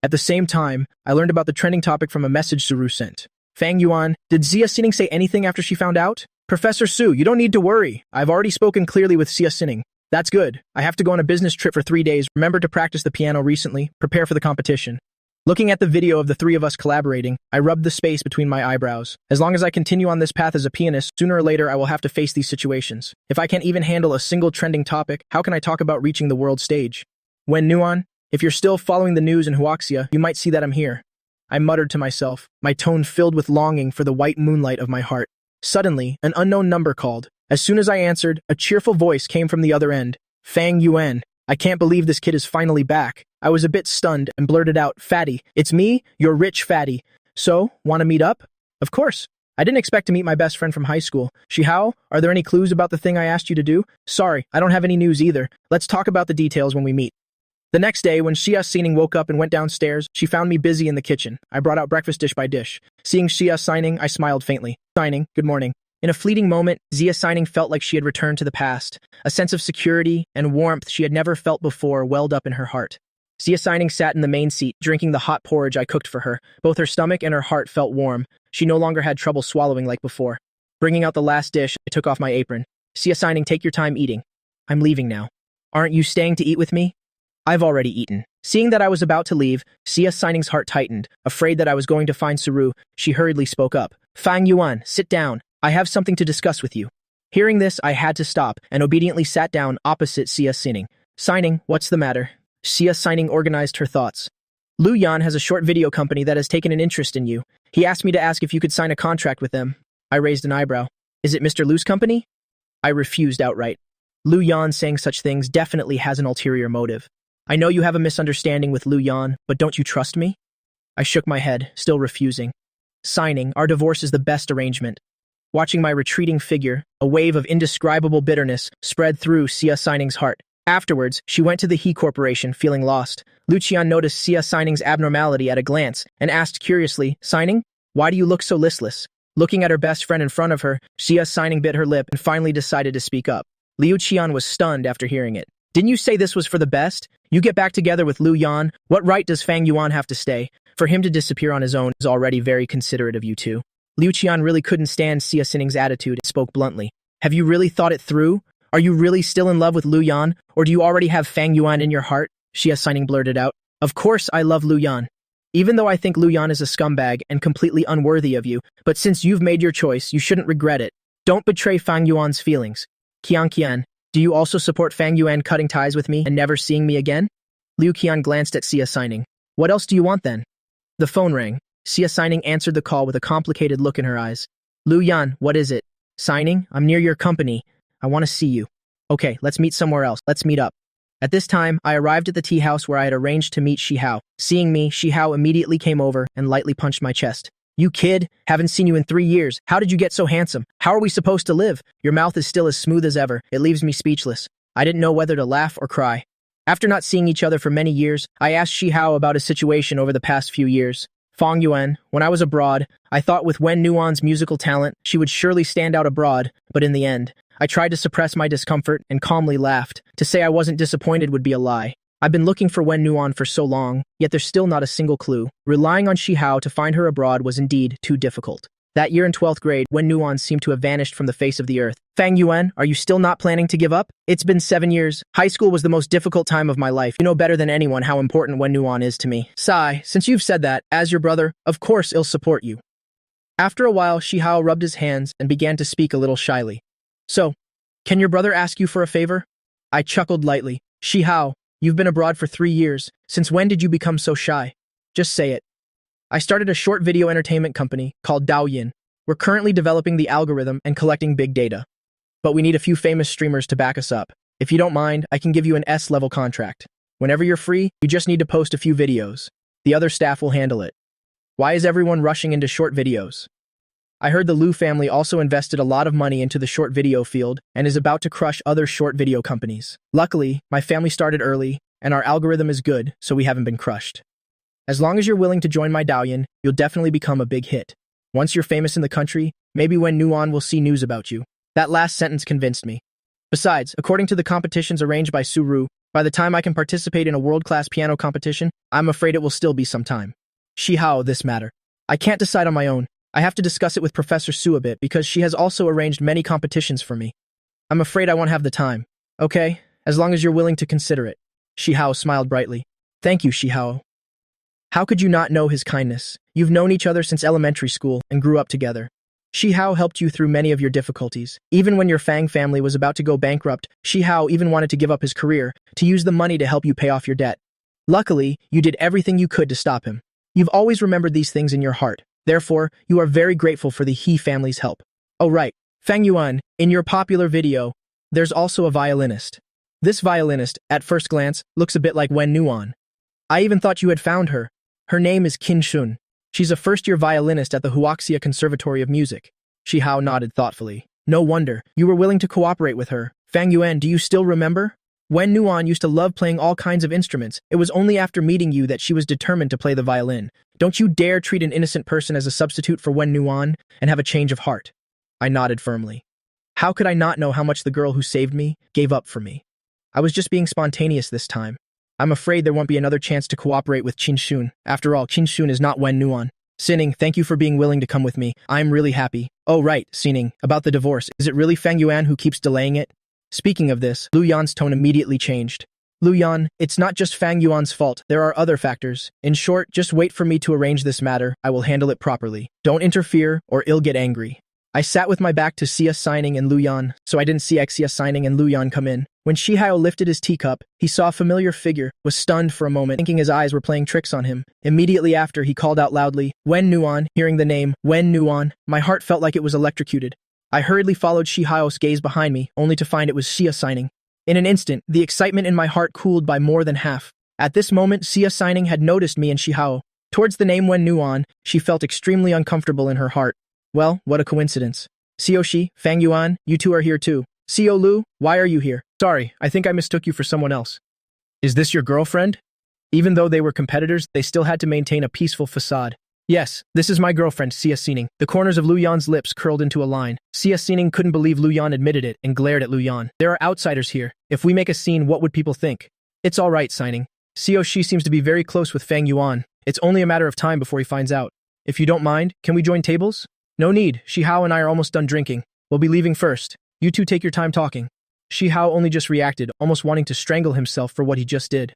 At the same time, I learned about the trending topic from a message Suru sent. Fang Yuan, did Xia Xining say anything after she found out? Professor Su, you don't need to worry. I've already spoken clearly with Xia Xining. That's good. I have to go on a business trip for 3 days. Remember to practice the piano recently. Prepare for the competition. Looking at the video of the three of us collaborating, I rubbed the space between my eyebrows. As long as I continue on this path as a pianist, sooner or later I will have to face these situations. If I can't even handle a single trending topic, how can I talk about reaching the world stage? When Nuan, if you're still following the news in Huaxia, you might see that I'm here. I muttered to myself, my tone filled with longing for the white moonlight of my heart. Suddenly, an unknown number called. As soon as I answered, a cheerful voice came from the other end. Fang Yuan. I can't believe this kid is finally back. I was a bit stunned and blurted out, Fatty, it's me, your rich Fatty. So, want to meet up? Of course. I didn't expect to meet my best friend from high school. Shihao, are there any clues about the thing I asked you to do? Sorry, I don't have any news either. Let's talk about the details when we meet. The next day, when Xia Xining woke up and went downstairs, she found me busy in the kitchen. I brought out breakfast dish by dish. Seeing Xia Xining, I smiled faintly. Xining, good morning. In a fleeting moment, Xia Xining felt like she had returned to the past. A sense of security and warmth she had never felt before welled up in her heart. Xia Xining sat in the main seat, drinking the hot porridge I cooked for her. Both her stomach and her heart felt warm. She no longer had trouble swallowing like before. Bringing out the last dish, I took off my apron. Xia Xining, take your time eating. I'm leaving now. Aren't you staying to eat with me? I've already eaten. Seeing that I was about to leave, Xia Xining's heart tightened. Afraid that I was going to find Suru, she hurriedly spoke up. Fang Yuan, sit down. I have something to discuss with you. Hearing this, I had to stop and obediently sat down opposite Xia Xining. Xining, what's the matter? Xia Xining organized her thoughts. Lu Yan has a short video company that has taken an interest in you. He asked me to ask if you could sign a contract with them. I raised an eyebrow. Is it Mr. Lu's company? I refused outright. Lu Yan saying such things definitely has an ulterior motive. I know you have a misunderstanding with Lu Yan, but don't you trust me? I shook my head, still refusing. Signing, our divorce is the best arrangement. Watching my retreating figure, a wave of indescribable bitterness spread through Xia Xining's heart. Afterwards, she went to the He Corporation, feeling lost. Lu Qian noticed Xia Xining's abnormality at a glance and asked curiously, Xining, why do you look so listless? Looking at her best friend in front of her, Xia Xining bit her lip and finally decided to speak up. Liu Qian was stunned after hearing it. Didn't you say this was for the best? You get back together with Lu Yan. What right does Fang Yuan have to stay? For him to disappear on his own is already very considerate of you two. Liu Qian really couldn't stand Xia Xining's attitude and spoke bluntly. Have you really thought it through? Are you really still in love with Lu Yan, or do you already have Fang Yuan in your heart? Xia Xining blurted out. Of course I love Lu Yan. Even though I think Lu Yan is a scumbag and completely unworthy of you, but since you've made your choice, you shouldn't regret it. Don't betray Fang Yuan's feelings. Qian, do you also support Fang Yuan cutting ties with me and never seeing me again? Liu Qian glanced at Xia Xining. What else do you want then? The phone rang. Xia Xining answered the call with a complicated look in her eyes. Lu Yan, what is it? Xining, I'm near your company. I want to see you. Okay, let's meet somewhere else. Let's meet up. At this time, I arrived at the tea house where I had arranged to meet Shi Hao. Seeing me, Shi Hao immediately came over and lightly punched my chest. You kid, haven't seen you in 3 years. How did you get so handsome? How are we supposed to live? Your mouth is still as smooth as ever. It leaves me speechless. I didn't know whether to laugh or cry. After not seeing each other for many years, I asked Shi Hao about his situation over the past few years. Fang Yuan, when I was abroad, I thought with Wen Nuan's musical talent, she would surely stand out abroad, but in the end, I tried to suppress my discomfort and calmly laughed. To say I wasn't disappointed would be a lie. I've been looking for Wen Nuan for so long, yet there's still not a single clue. Relying on Shi Hao to find her abroad was indeed too difficult. That year in 12th grade, Wen Nuan seemed to have vanished from the face of the earth. Fang Yuan, are you still not planning to give up? It's been 7 years. High school was the most difficult time of my life. You know better than anyone how important Wen Nuan is to me. Sigh, since you've said that, as your brother, of course I'll support you. After a while, Shi Hao rubbed his hands and began to speak a little shyly. So, can your brother ask you for a favor? I chuckled lightly. Shi Hao, you've been abroad for 3 years. Since when did you become so shy? Just say it. I started a short video entertainment company called Daoyin. We're currently developing the algorithm and collecting big data. But we need a few famous streamers to back us up. If you don't mind, I can give you an S-level contract. Whenever you're free, you just need to post a few videos. The other staff will handle it. Why is everyone rushing into short videos? I heard the Liu family also invested a lot of money into the short video field and is about to crush other short video companies. Luckily, my family started early, and our algorithm is good, so we haven't been crushed. As long as you're willing to join my Daoyin, you'll definitely become a big hit. Once you're famous in the country, maybe Wen Nuan will see news about you. That last sentence convinced me. Besides, according to the competitions arranged by Su Ru, by the time I can participate in a world-class piano competition, I'm afraid it will still be some time. Shi Hao, this matter. I can't decide on my own. I have to discuss it with Professor Su a bit because she has also arranged many competitions for me. I'm afraid I won't have the time. Okay, as long as you're willing to consider it. Shi Hao smiled brightly. Thank you, Shi Hao. How could you not know his kindness? You've known each other since elementary school and grew up together. Shi Hao helped you through many of your difficulties. Even when your Fang family was about to go bankrupt, Shi Hao even wanted to give up his career to use the money to help you pay off your debt. Luckily, you did everything you could to stop him. You've always remembered these things in your heart. Therefore, you are very grateful for the He family's help. Oh right, Fang Yuan, in your popular video, there's also a violinist. This violinist, at first glance, looks a bit like Wen Nuan. I even thought you had found her. Her name is Qin Shun. She's a first-year violinist at the Huaxia Conservatory of Music. Shi Hao nodded thoughtfully. No wonder, you were willing to cooperate with her. Fang Yuan, do you still remember? Wen Nuan used to love playing all kinds of instruments. It was only after meeting you that she was determined to play the violin. Don't you dare treat an innocent person as a substitute for Wen Nuan and have a change of heart. I nodded firmly. How could I not know how much the girl who saved me gave up for me? I was just being spontaneous this time. I'm afraid there won't be another chance to cooperate with Qin Shun. After all, Qin Shun is not Wen Nuan. Sining, thank you for being willing to come with me. I'm really happy. Oh right, Sining, about the divorce. Is it really Fang Yuan who keeps delaying it? Speaking of this, Lu Yan's tone immediately changed. Lu Yan, it's not just Fang Yuan's fault. There are other factors. In short, just wait for me to arrange this matter. I will handle it properly. Don't interfere, or I'll get angry. I sat with my back to Xia Xining and Lu Yan, so I didn't see Xia Xining and Lu Yan come in. When Shi Hao lifted his teacup, he saw a familiar figure, was stunned for a moment, thinking his eyes were playing tricks on him. Immediately after, he called out loudly, Wen Nuan. Hearing the name, Wen Nuan, my heart felt like it was electrocuted. I hurriedly followed Shi Hao's gaze behind me, only to find it was Xia Xining. In an instant, the excitement in my heart cooled by more than half. At this moment, Xia Xining had noticed me and Shi Hao. Towards the name Wen Nuan, she felt extremely uncomfortable in her heart. Well, what a coincidence. Xiao Shi, Fang Yuan, you two are here too. Xiao Lu, why are you here? Sorry, I think I mistook you for someone else. Is this your girlfriend? Even though they were competitors, they still had to maintain a peaceful facade. Yes, this is my girlfriend, Xia Xining. The corners of Lu Yan's lips curled into a line. Xia Xining couldn't believe Lu Yan admitted it and glared at Lu Yan. There are outsiders here. If we make a scene, what would people think? It's all right, Xining. Xiao Shi seems to be very close with Fang Yuan. It's only a matter of time before he finds out. If you don't mind, can we join tables? No need. Shi Hao and I are almost done drinking. We'll be leaving first. You two take your time talking. Shi Hao only just reacted, almost wanting to strangle himself for what he just did.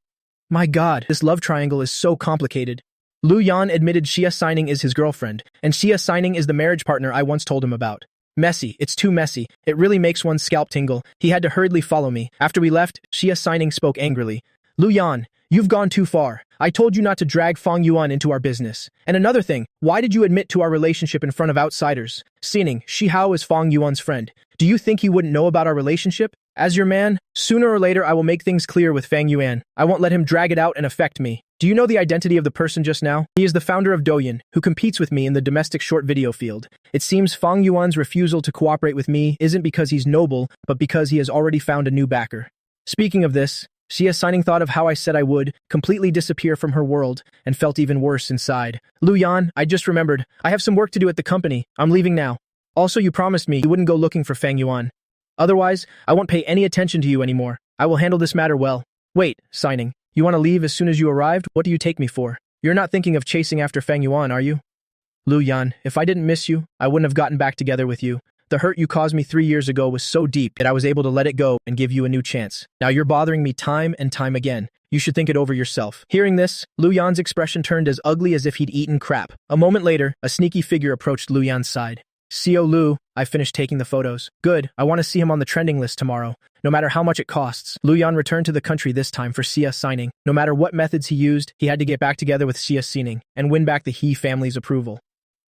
My god, this love triangle is so complicated. Lu Yan admitted Xia Signing is his girlfriend, and Xia Signing is the marriage partner I once told him about. Messy, it's too messy. It really makes one's scalp tingle. He had to hurriedly follow me. After we left, Xia Signing spoke angrily. Lu Yan, you've gone too far. I told you not to drag Fang Yuan into our business. And another thing, why did you admit to our relationship in front of outsiders? Signing, Shi Hao is Fang Yuan's friend. Do you think he wouldn't know about our relationship? As your man, sooner or later I will make things clear with Fang Yuan. I won't let him drag it out and affect me. Do you know the identity of the person just now? He is the founder of Douyin, who competes with me in the domestic short video field. It seems Fang Yuan's refusal to cooperate with me isn't because he's noble, but because he has already found a new backer. Speaking of this, Xia Signing thought of how I said I would completely disappear from her world and felt even worse inside. Lu Yan, I just remembered. I have some work to do at the company. I'm leaving now. Also, you promised me you wouldn't go looking for Fang Yuan. Otherwise, I won't pay any attention to you anymore. I will handle this matter well. Wait, Signing. You want to leave as soon as you arrived? What do you take me for? You're not thinking of chasing after Fang Yuan, are you? Lu Yan, if I didn't miss you, I wouldn't have gotten back together with you. The hurt you caused me 3 years ago was so deep that I was able to let it go and give you a new chance. Now you're bothering me time and time again. You should think it over yourself. Hearing this, Lu Yan's expression turned as ugly as if he'd eaten crap. A moment later, a sneaky figure approached Lu Yan's side. CO Lu, I finished taking the photos. Good, I want to see him on the trending list tomorrow, no matter how much it costs. Lu Yan returned to the country this time for Xia Signing. No matter what methods he used, he had to get back together with Xia Signing and win back the He family's approval.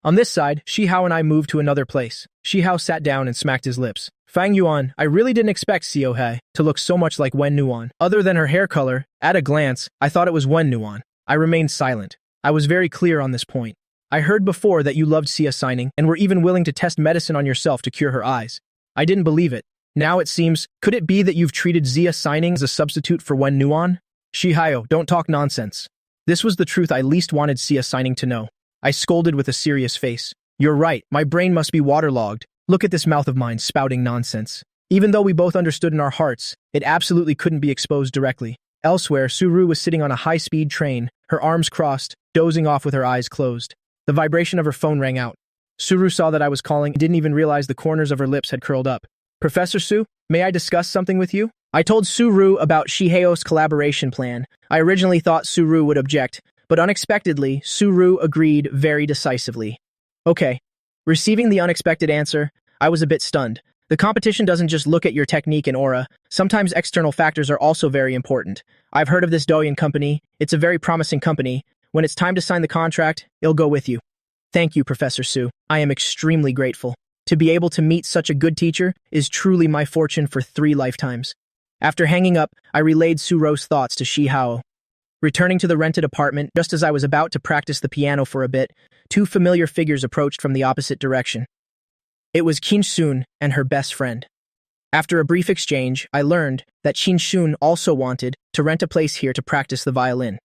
On this side, Shi Hao and I moved to another place. Shi Hao sat down and smacked his lips. Fang Yuan, I really didn't expect Xiao He to look so much like Wen Nuan. Other than her hair color, at a glance, I thought it was Wen Nuan. I remained silent. I was very clear on this point. I heard before that you loved Xia Signing and were even willing to test medicine on yourself to cure her eyes. I didn't believe it. Now it seems, could it be that you've treated Xia Signing as a substitute for Wen Nuan? Shi Hao, don't talk nonsense. This was the truth I least wanted Xia Signing to know. I scolded with a serious face. You're right, my brain must be waterlogged. Look at this mouth of mine spouting nonsense. Even though we both understood in our hearts, it absolutely couldn't be exposed directly. Elsewhere, Suru was sitting on a high-speed train, her arms crossed, dozing off with her eyes closed. The vibration of her phone rang out. Suru saw that I was calling and didn't even realize the corners of her lips had curled up. Professor Su, may I discuss something with you? I told Suru about Shiheo's collaboration plan. I originally thought Suru would object, but unexpectedly, Suru agreed very decisively. Okay. Receiving the unexpected answer, I was a bit stunned. The competition doesn't just look at your technique and aura. Sometimes external factors are also very important. I've heard of this Douyin company. It's a very promising company. When it's time to sign the contract, it'll go with you. Thank you, Professor Su. I am extremely grateful. To be able to meet such a good teacher is truly my fortune for 3 lifetimes. After hanging up, I relayed Suro's thoughts to Shi Hao. Returning to the rented apartment, just as I was about to practice the piano for a bit, 2 familiar figures approached from the opposite direction. It was Qin Shun and her best friend. After a brief exchange, I learned that Qin Shun also wanted to rent a place here to practice the violin.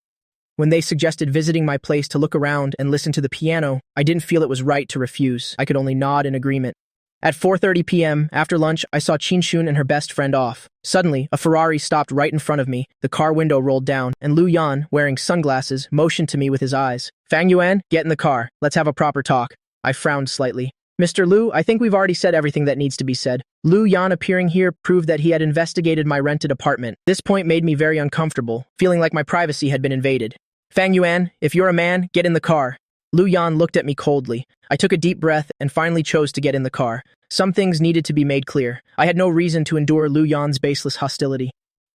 When they suggested visiting my place to look around and listen to the piano, I didn't feel it was right to refuse. I could only nod in agreement. At 4:30 p.m., after lunch, I saw Qin Shun and her best friend off. Suddenly, a Ferrari stopped right in front of me, the car window rolled down, and Lu Yan, wearing sunglasses, motioned to me with his eyes. Fang Yuan, get in the car. Let's have a proper talk. I frowned slightly. Mr. Lu, I think we've already said everything that needs to be said. Lu Yan appearing here proved that he had investigated my rented apartment. This point made me very uncomfortable, feeling like my privacy had been invaded. Fang Yuan, if you're a man, get in the car. Lu Yan looked at me coldly. I took a deep breath and finally chose to get in the car. Some things needed to be made clear. I had no reason to endure Lu Yan's baseless hostility.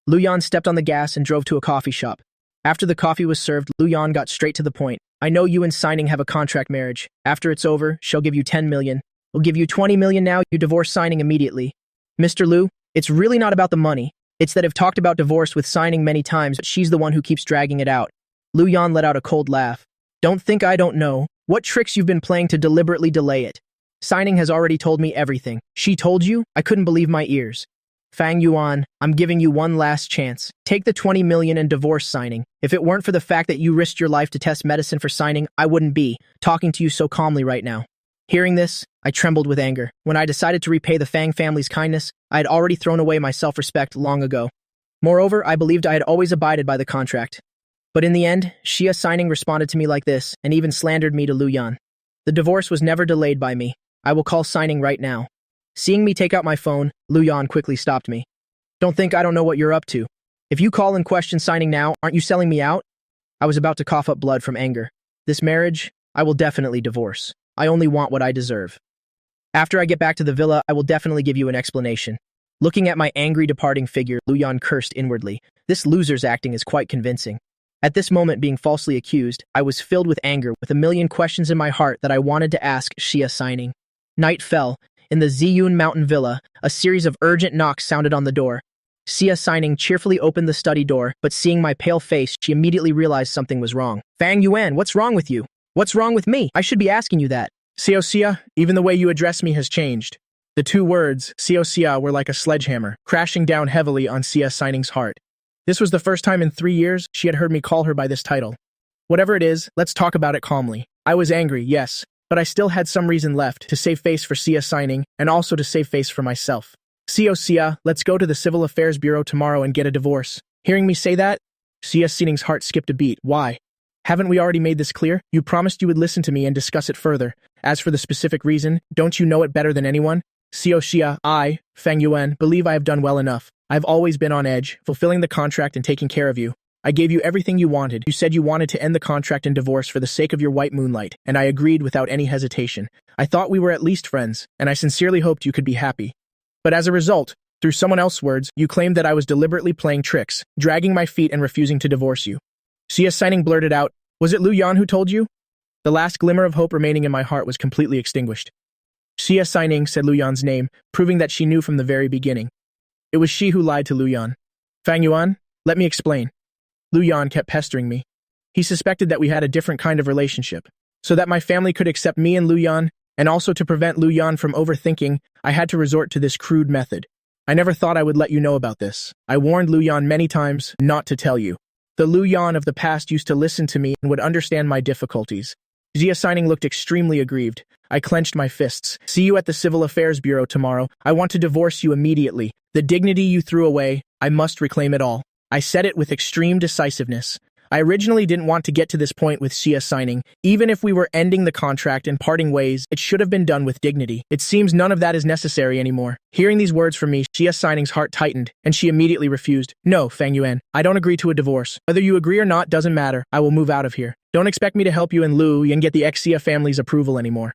Lu Yan stepped on the gas and drove to a coffee shop. After the coffee was served, Lu Yan got straight to the point. I know you and Signing have a contract marriage. After it's over, she'll give you 10 million. We'll give you 20 million now, you divorce Signing immediately. Mr. Lu, it's really not about the money. It's that I've talked about divorce with Signing many times, but she's the one who keeps dragging it out. Lu Yan let out a cold laugh. Don't think I don't know what tricks you've been playing to deliberately delay it. Signing has already told me everything. She told you? I couldn't believe my ears. Fang Yuan, I'm giving you one last chance. Take the 20 million and divorce Signing. If it weren't for the fact that you risked your life to test medicine for Signing, I wouldn't be talking to you so calmly right now. Hearing this, I trembled with anger. When I decided to repay the Fang family's kindness, I had already thrown away my self-respect long ago. Moreover, I believed I had always abided by the contract. But in the end, Xia Signing responded to me like this, and even slandered me to Lu Yan. The divorce was never delayed by me. I will call Signing right now. Seeing me take out my phone, Lu Yan quickly stopped me. Don't think I don't know what you're up to. If you call and question signing now, aren't you selling me out? I was about to cough up blood from anger. This marriage, I will definitely divorce. I only want what I deserve. After I get back to the villa, I will definitely give you an explanation. Looking at my angry departing figure, Luyan cursed inwardly. This loser's acting is quite convincing. At this moment, being falsely accused, I was filled with anger, with a million questions in my heart that I wanted to ask Xia Signing. Night fell. In the Ziyun Mountain Villa, a series of urgent knocks sounded on the door. Xia Signing cheerfully opened the study door, but seeing my pale face, she immediately realized something was wrong. Fang Yuan, what's wrong with you? What's wrong with me? I should be asking you that. Xia, even the way you address me has changed. The two words, Xia, were like a sledgehammer, crashing down heavily on Xia Sining's heart. This was the first time in 3 years she had heard me call her by this title. Whatever it is, let's talk about it calmly. I was angry, yes, but I still had some reason left to save face for Xia Sining and also to save face for myself. Xia, let's go to the Civil Affairs Bureau tomorrow and get a divorce. Hearing me say that, Xia Sining's heart skipped a beat. Why? Haven't we already made this clear? You promised you would listen to me and discuss it further. As for the specific reason, don't you know it better than anyone? Xia, I, Fang Yuan, believe I have done well enough. I've always been on edge, fulfilling the contract and taking care of you. I gave you everything you wanted. You said you wanted to end the contract and divorce for the sake of your white moonlight, and I agreed without any hesitation. I thought we were at least friends, and I sincerely hoped you could be happy. But as a result, through someone else's words, you claimed that I was deliberately playing tricks, dragging my feet and refusing to divorce you. Xia Sining blurted out, "Was it Lu Yan who told you?" The last glimmer of hope remaining in my heart was completely extinguished. Xia Sining said Lu Yan's name, proving that she knew from the very beginning. It was she who lied to Lu Yan. Fang Yuan, let me explain. Lu Yan kept pestering me. He suspected that we had a different kind of relationship. So that my family could accept me and Lu Yan, and also to prevent Lu Yan from overthinking, I had to resort to this crude method. I never thought I would let you know about this. I warned Lu Yan many times not to tell you. The Lu Yan of the past used to listen to me and would understand my difficulties. Xia Sining looked extremely aggrieved. I clenched my fists. See you at the Civil Affairs Bureau tomorrow. I want to divorce you immediately. The dignity you threw away, I must reclaim it all. I said it with extreme decisiveness. I originally didn't want to get to this point with Xia Sining. Even if we were ending the contract and parting ways, it should have been done with dignity. It seems none of that is necessary anymore. Hearing these words from me, Xia Sining's heart tightened, and she immediately refused. No, Fang Yuan, I don't agree to a divorce. Whether you agree or not doesn't matter. I will move out of here. Don't expect me to help you and Lu and get the ex-Xia family's approval anymore.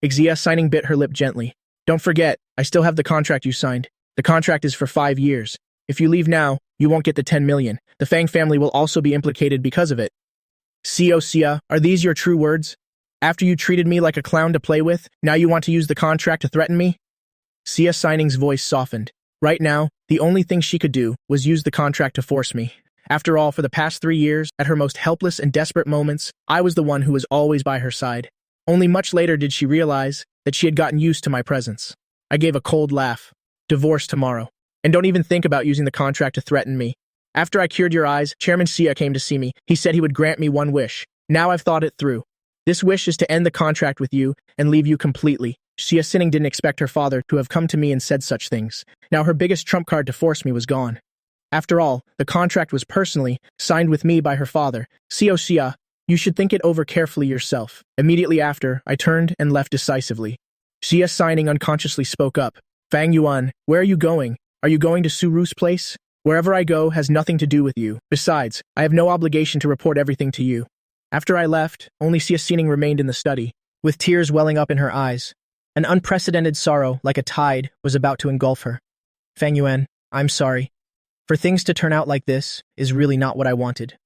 Xia Sining bit her lip gently. Don't forget, I still have the contract you signed. The contract is for 5 years. If you leave now, you won't get the 10 million. The Fang family will also be implicated because of it. Xia, are these your true words? After you treated me like a clown to play with, now you want to use the contract to threaten me? Xia Sining's voice softened. Right now, the only thing she could do was use the contract to force me. After all, for the past 3 years, at her most helpless and desperate moments, I was the one who was always by her side. Only much later did she realize that she had gotten used to my presence. I gave a cold laugh. Divorce tomorrow. And don't even think about using the contract to threaten me. After I cured your eyes, Chairman Xia came to see me. He said he would grant me one wish. Now I've thought it through. This wish is to end the contract with you and leave you completely. Xia Sining didn't expect her father to have come to me and said such things. Now her biggest trump card to force me was gone. After all, the contract was personally signed with me by her father. Xia, you should think it over carefully yourself. Immediately after, I turned and left decisively. Xia Sining unconsciously spoke up. Fang Yuan, where are you going? Are you going to Suru's place? Wherever I go has nothing to do with you. Besides, I have no obligation to report everything to you. After I left, only Xia Sining remained in the study, with tears welling up in her eyes. An unprecedented sorrow, like a tide, was about to engulf her. Fang Yuan, I'm sorry. For things to turn out like this is really not what I wanted.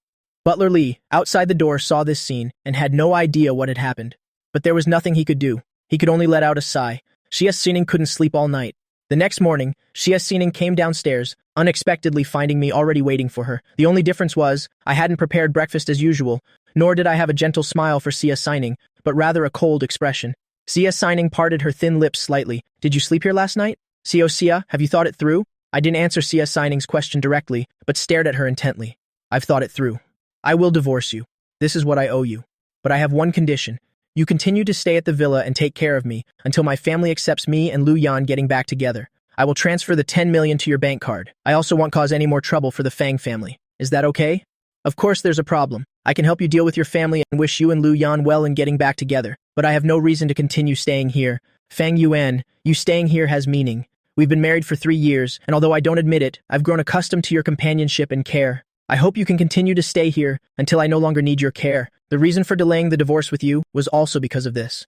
Butler Li, outside the door, saw this scene and had no idea what had happened. But there was nothing he could do. He could only let out a sigh. Xia Sining couldn't sleep all night. The next morning, Xia Sining came downstairs, unexpectedly finding me already waiting for her. The only difference was, I hadn't prepared breakfast as usual, nor did I have a gentle smile for Xia Sining, but rather a cold expression. Xia Sining parted her thin lips slightly. Did you sleep here last night? Xia, have you thought it through? I didn't answer Xia Sining's question directly, but stared at her intently. I've thought it through. I will divorce you. This is what I owe you. But I have one condition. You continue to stay at the villa and take care of me until my family accepts me and Lu Yan getting back together. I will transfer the 10 million to your bank card. I also won't cause any more trouble for the Fang family. Is that okay? Of course there's a problem. I can help you deal with your family and wish you and Lu Yan well in getting back together. But I have no reason to continue staying here. Fang Yuan, you staying here has meaning. We've been married for 3 years, and although I don't admit it, I've grown accustomed to your companionship and care. I hope you can continue to stay here until I no longer need your care. The reason for delaying the divorce with you was also because of this.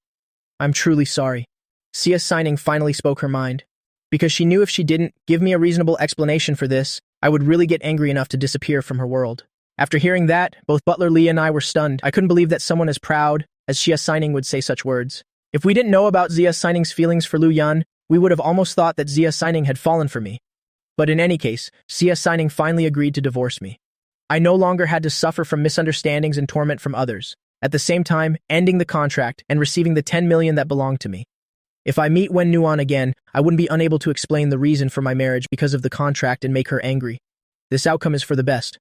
I'm truly sorry. Sia Signing finally spoke her mind. Because she knew if she didn't give me a reasonable explanation for this, I would really get angry enough to disappear from her world. After hearing that, both Butler Lee and I were stunned. I couldn't believe that someone as proud as Sia Signing would say such words. If we didn't know about Zia Signing's feelings for Lu Yan, we would have almost thought that Zia Signing had fallen for me. But in any case, Sia Signing finally agreed to divorce me. I no longer had to suffer from misunderstandings and torment from others, at the same time ending the contract and receiving the 10 million that belonged to me. If I meet Wen Nuan again, I wouldn't be unable to explain the reason for my marriage because of the contract and make her angry. This outcome is for the best.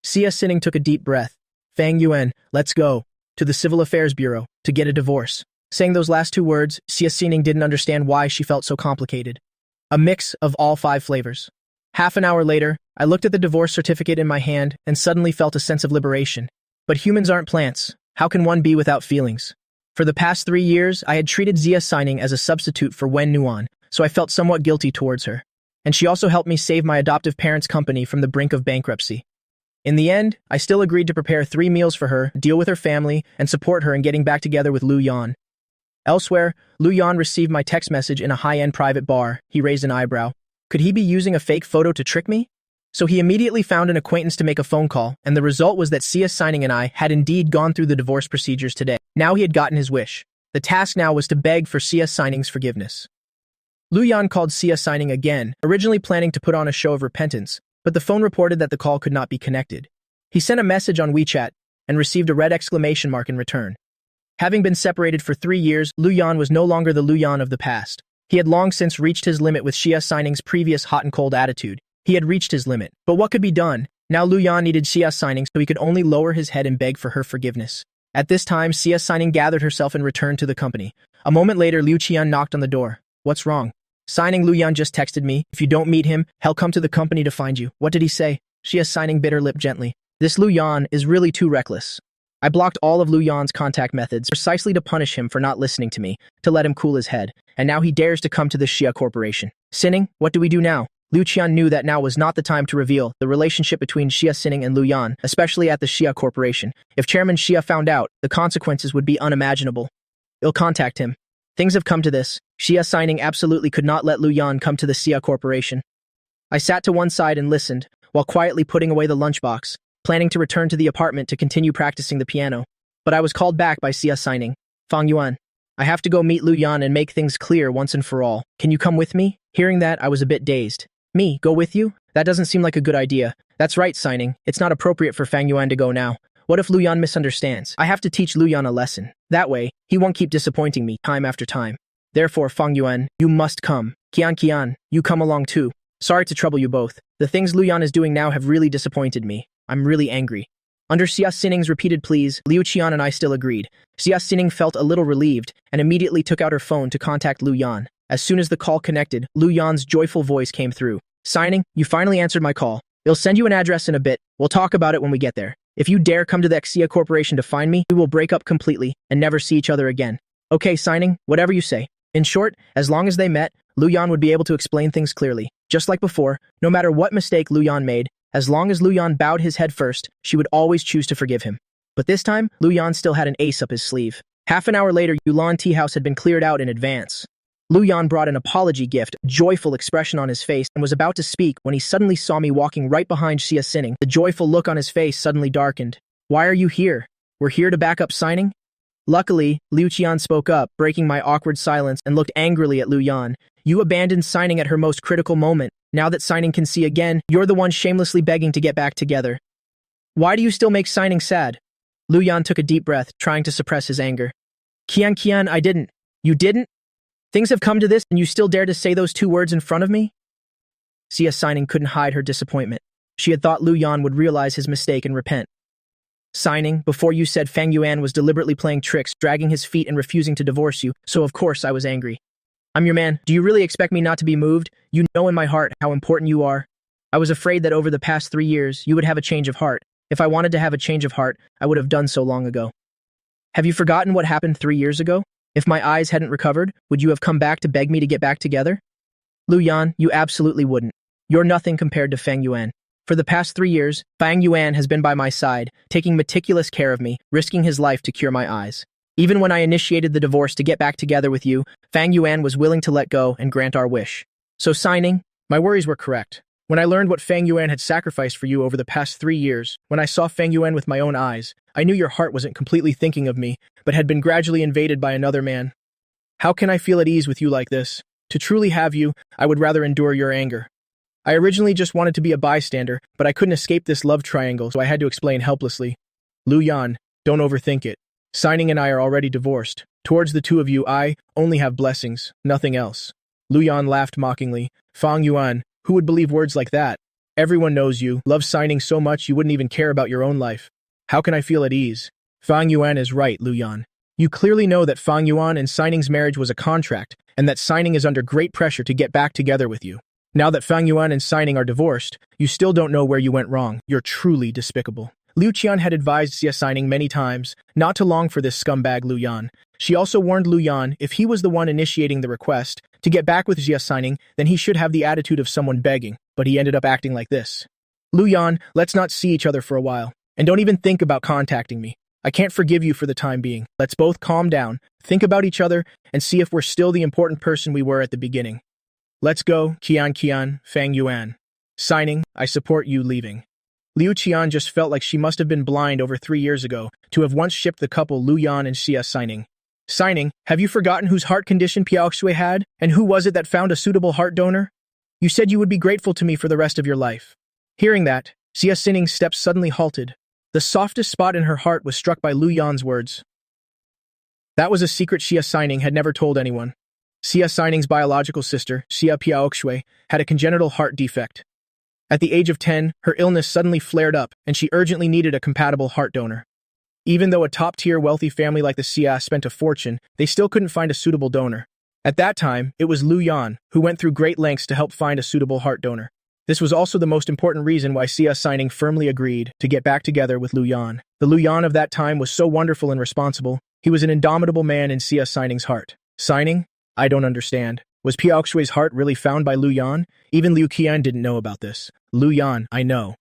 Sia Sining took a deep breath. Fang Yuan, let's go to the Civil Affairs Bureau to get a divorce. Saying those last 2 words, Sia Sining didn't understand why she felt so complicated. A mix of all 5 flavors. Half an hour later, I looked at the divorce certificate in my hand and suddenly felt a sense of liberation. But humans aren't plants. How can one be without feelings? For the past 3 years, I had treated Zia Signing as a substitute for Wen Nuan, so I felt somewhat guilty towards her. And she also helped me save my adoptive parents' company from the brink of bankruptcy. In the end, I still agreed to prepare 3 meals for her, deal with her family, and support her in getting back together with Lu Yan. Elsewhere, Lu Yan received my text message in a high-end private bar. He raised an eyebrow. Could he be using a fake photo to trick me? So he immediately found an acquaintance to make a phone call, and the result was that Sia Signing and I had indeed gone through the divorce procedures today. Now he had gotten his wish. The task now was to beg for Sia Signing's forgiveness. Lu Yan called Sia Signing again, originally planning to put on a show of repentance, but the phone reported that the call could not be connected. He sent a message on WeChat and received a red exclamation mark in return. Having been separated for 3 years, Lu Yan was no longer the Lu Yan of the past. He had long since reached his limit with Sia Signing's previous hot and cold attitude. He had reached his limit. But what could be done? Now Lu Yan needed Sia Signing, so he could only lower his head and beg for her forgiveness. At this time, Sia Signing gathered herself and returned to the company. A moment later, Liu Qian knocked on the door. What's wrong? Signing, Lu Yan just texted me. If you don't meet him, he'll come to the company to find you. What did he say? Sia Signing bit her lip gently. This Lu Yan is really too reckless. I blocked all of Lu Yan's contact methods precisely to punish him for not listening to me, to let him cool his head, and now he dares to come to the Xia Corporation. Sining, what do we do now? Liu Qian knew that now was not the time to reveal the relationship between Xia Sining and Lu Yan, especially at the Xia Corporation. If Chairman Xia found out, the consequences would be unimaginable. He'll contact him. Things have come to this. Xia Signing absolutely could not let Lu Yan come to the Xia Corporation. I sat to one side and listened, while quietly putting away the lunchbox, planning to return to the apartment to continue practicing the piano. But I was called back by Sia Signing. Fang Yuan, I have to go meet Lu Yan and make things clear once and for all. Can you come with me? Hearing that, I was a bit dazed. Me, go with you? That doesn't seem like a good idea. That's right, Signing. It's not appropriate for Fang Yuan to go now. What if Lu Yan misunderstands? I have to teach Lu Yan a lesson. That way, he won't keep disappointing me time after time. Therefore, Fang Yuan, you must come. Qian, you come along too. Sorry to trouble you both. The things Lu Yan is doing now have really disappointed me. I'm really angry. Under Xia Sining's repeated pleas, Liu Qian and I still agreed. Xia Sining felt a little relieved and immediately took out her phone to contact Lu Yan. As soon as the call connected, Lu Yan's joyful voice came through. Signing, you finally answered my call. They'll send you an address in a bit. We'll talk about it when we get there. If you dare come to the Xia Corporation to find me, we will break up completely and never see each other again. Okay, Signing, whatever you say. In short, as long as they met, Lu Yan would be able to explain things clearly. Just like before, no matter what mistake Lu Yan made, as long as Lu Yan bowed his head first, she would always choose to forgive him. But this time, Lu Yan still had an ace up his sleeve. Half an hour later, Yulan Tea House had been cleared out in advance. Lu Yan brought an apology gift, a joyful expression on his face, and was about to speak when he suddenly saw me walking right behind Xia Sining. The joyful look on his face suddenly darkened. Why are you here? We're here to back up Signing? Luckily, Liu Qian spoke up, breaking my awkward silence, and looked angrily at Lu Yan. You abandoned Signing at her most critical moment. Now that Signing can see again, you're the one shamelessly begging to get back together. Why do you still make Signing sad? Lu Yan took a deep breath, trying to suppress his anger. Qian, I didn't. You didn't? Things have come to this, and you still dare to say those 2 words in front of me? Xia Signing couldn't hide her disappointment. She had thought Lu Yan would realize his mistake and repent. Signing, before you said Fang Yuan was deliberately playing tricks, dragging his feet and refusing to divorce you, so of course I was angry. I'm your man. Do you really expect me not to be moved? You know in my heart how important you are. I was afraid that over the past 3 years, you would have a change of heart. If I wanted to have a change of heart, I would have done so long ago. Have you forgotten what happened 3 years ago? If my eyes hadn't recovered, would you have come back to beg me to get back together? Lu Yan, you absolutely wouldn't. You're nothing compared to Fang Yuan. For the past 3 years, Fang Yuan has been by my side, taking meticulous care of me, risking his life to cure my eyes. Even when I initiated the divorce to get back together with you, Fang Yuan was willing to let go and grant our wish. So signing, my worries were correct. When I learned what Fang Yuan had sacrificed for you over the past 3 years, when I saw Fang Yuan with my own eyes, I knew your heart wasn't completely thinking of me, but had been gradually invaded by another man. How can I feel at ease with you like this? To truly have you, I would rather endure your anger. I originally just wanted to be a bystander, but I couldn't escape this love triangle, so I had to explain helplessly. Lu Yan, don't overthink it. Signing and I are already divorced. Towards the two of you, I only have blessings, nothing else. Lu Yan laughed mockingly. Fang Yuan, who would believe words like that? Everyone knows you, love Signing so much you wouldn't even care about your own life. How can I feel at ease? Fang Yuan is right, Lu Yan. You clearly know that Fang Yuan and Signing's marriage was a contract, and that Signing is under great pressure to get back together with you. Now that Fang Yuan and Signing are divorced, you still don't know where you went wrong. You're truly despicable. Liu Qian had advised Xia Signing many times not to long for this scumbag Lu Yan. She also warned Lu Yan if he was the one initiating the request to get back with Xia Signing, then he should have the attitude of someone begging, but he ended up acting like this. Lu Yan, let's not see each other for a while, and don't even think about contacting me. I can't forgive you for the time being. Let's both calm down, think about each other, and see if we're still the important person we were at the beginning. Let's go, Qian, Fang Yuan. Signing, I support you leaving. Liu Qian just felt like she must have been blind over 3 years ago to have once shipped the couple Lu Yan and Xia Signing. Signing, have you forgotten whose heart condition Piao Xue had, and who was it that found a suitable heart donor? You said you would be grateful to me for the rest of your life. Hearing that, Xia Sinning's steps suddenly halted. The softest spot in her heart was struck by Lu Yan's words. That was a secret Xia Signing had never told anyone. Xia Signing's biological sister, Xia Piaoxue, had a congenital heart defect. At the age of 10, her illness suddenly flared up, and she urgently needed a compatible heart donor. Even though a top-tier wealthy family like the Xia spent a fortune, they still couldn't find a suitable donor. At that time, it was Lu Yan who went through great lengths to help find a suitable heart donor. This was also the most important reason why Xia Signing firmly agreed to get back together with Lu Yan. The Lu Yan of that time was so wonderful and responsible. He was an indomitable man in Xia Signing's heart. Signing? I don't understand. Was Piaoxue's heart really found by Lu Yan? Even Liu Qian didn't know about this. Lu Yan, I know.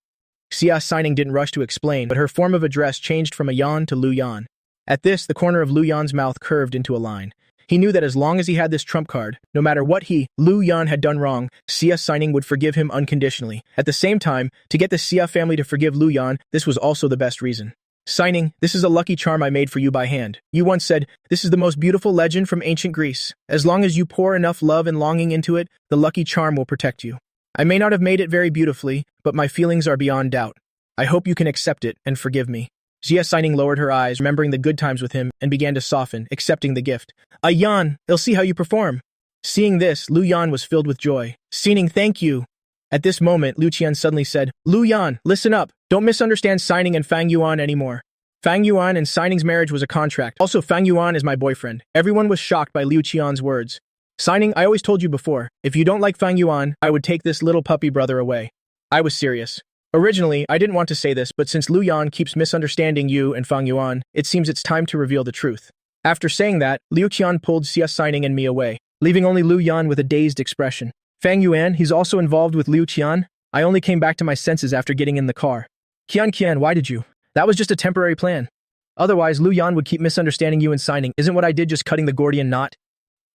Xia Signing didn't rush to explain, but her form of address changed from a Yan to Lu Yan. At this, the corner of Lu Yan's mouth curved into a line. He knew that as long as he had this trump card, no matter what Lu Yan had done wrong, Xia Signing would forgive him unconditionally. At the same time, to get the Xia family to forgive Lu Yan, this was also the best reason. Signing, this is a lucky charm I made for you by hand. You once said, this is the most beautiful legend from ancient Greece. As long as you pour enough love and longing into it, the lucky charm will protect you. I may not have made it very beautifully, but my feelings are beyond doubt. I hope you can accept it and forgive me. Xia Signing lowered her eyes, remembering the good times with him, and began to soften, accepting the gift. Yan, I'll see how you perform. Seeing this, Lu Yan was filled with joy. Signing, thank you. At this moment, Liu Qian suddenly said, Lu Yan, listen up. Don't misunderstand Signing and Fang Yuan anymore. Fang Yuan and Signing's marriage was a contract. Also, Fang Yuan is my boyfriend. Everyone was shocked by Liu Qian's words. Signing, I always told you before, if you don't like Fang Yuan, I would take this little puppy brother away. I was serious. Originally, I didn't want to say this, but since Lu Yan keeps misunderstanding you and Fang Yuan, it seems it's time to reveal the truth. After saying that, Liu Qian pulled Xia Signing and me away, leaving only Lu Yan with a dazed expression. Fang Yuan, he's also involved with Liu Qian? I only came back to my senses after getting in the car. Qian, why did you? That was just a temporary plan. Otherwise, Lu Yan would keep misunderstanding you and Signing. Isn't what I did just cutting the Gordian knot?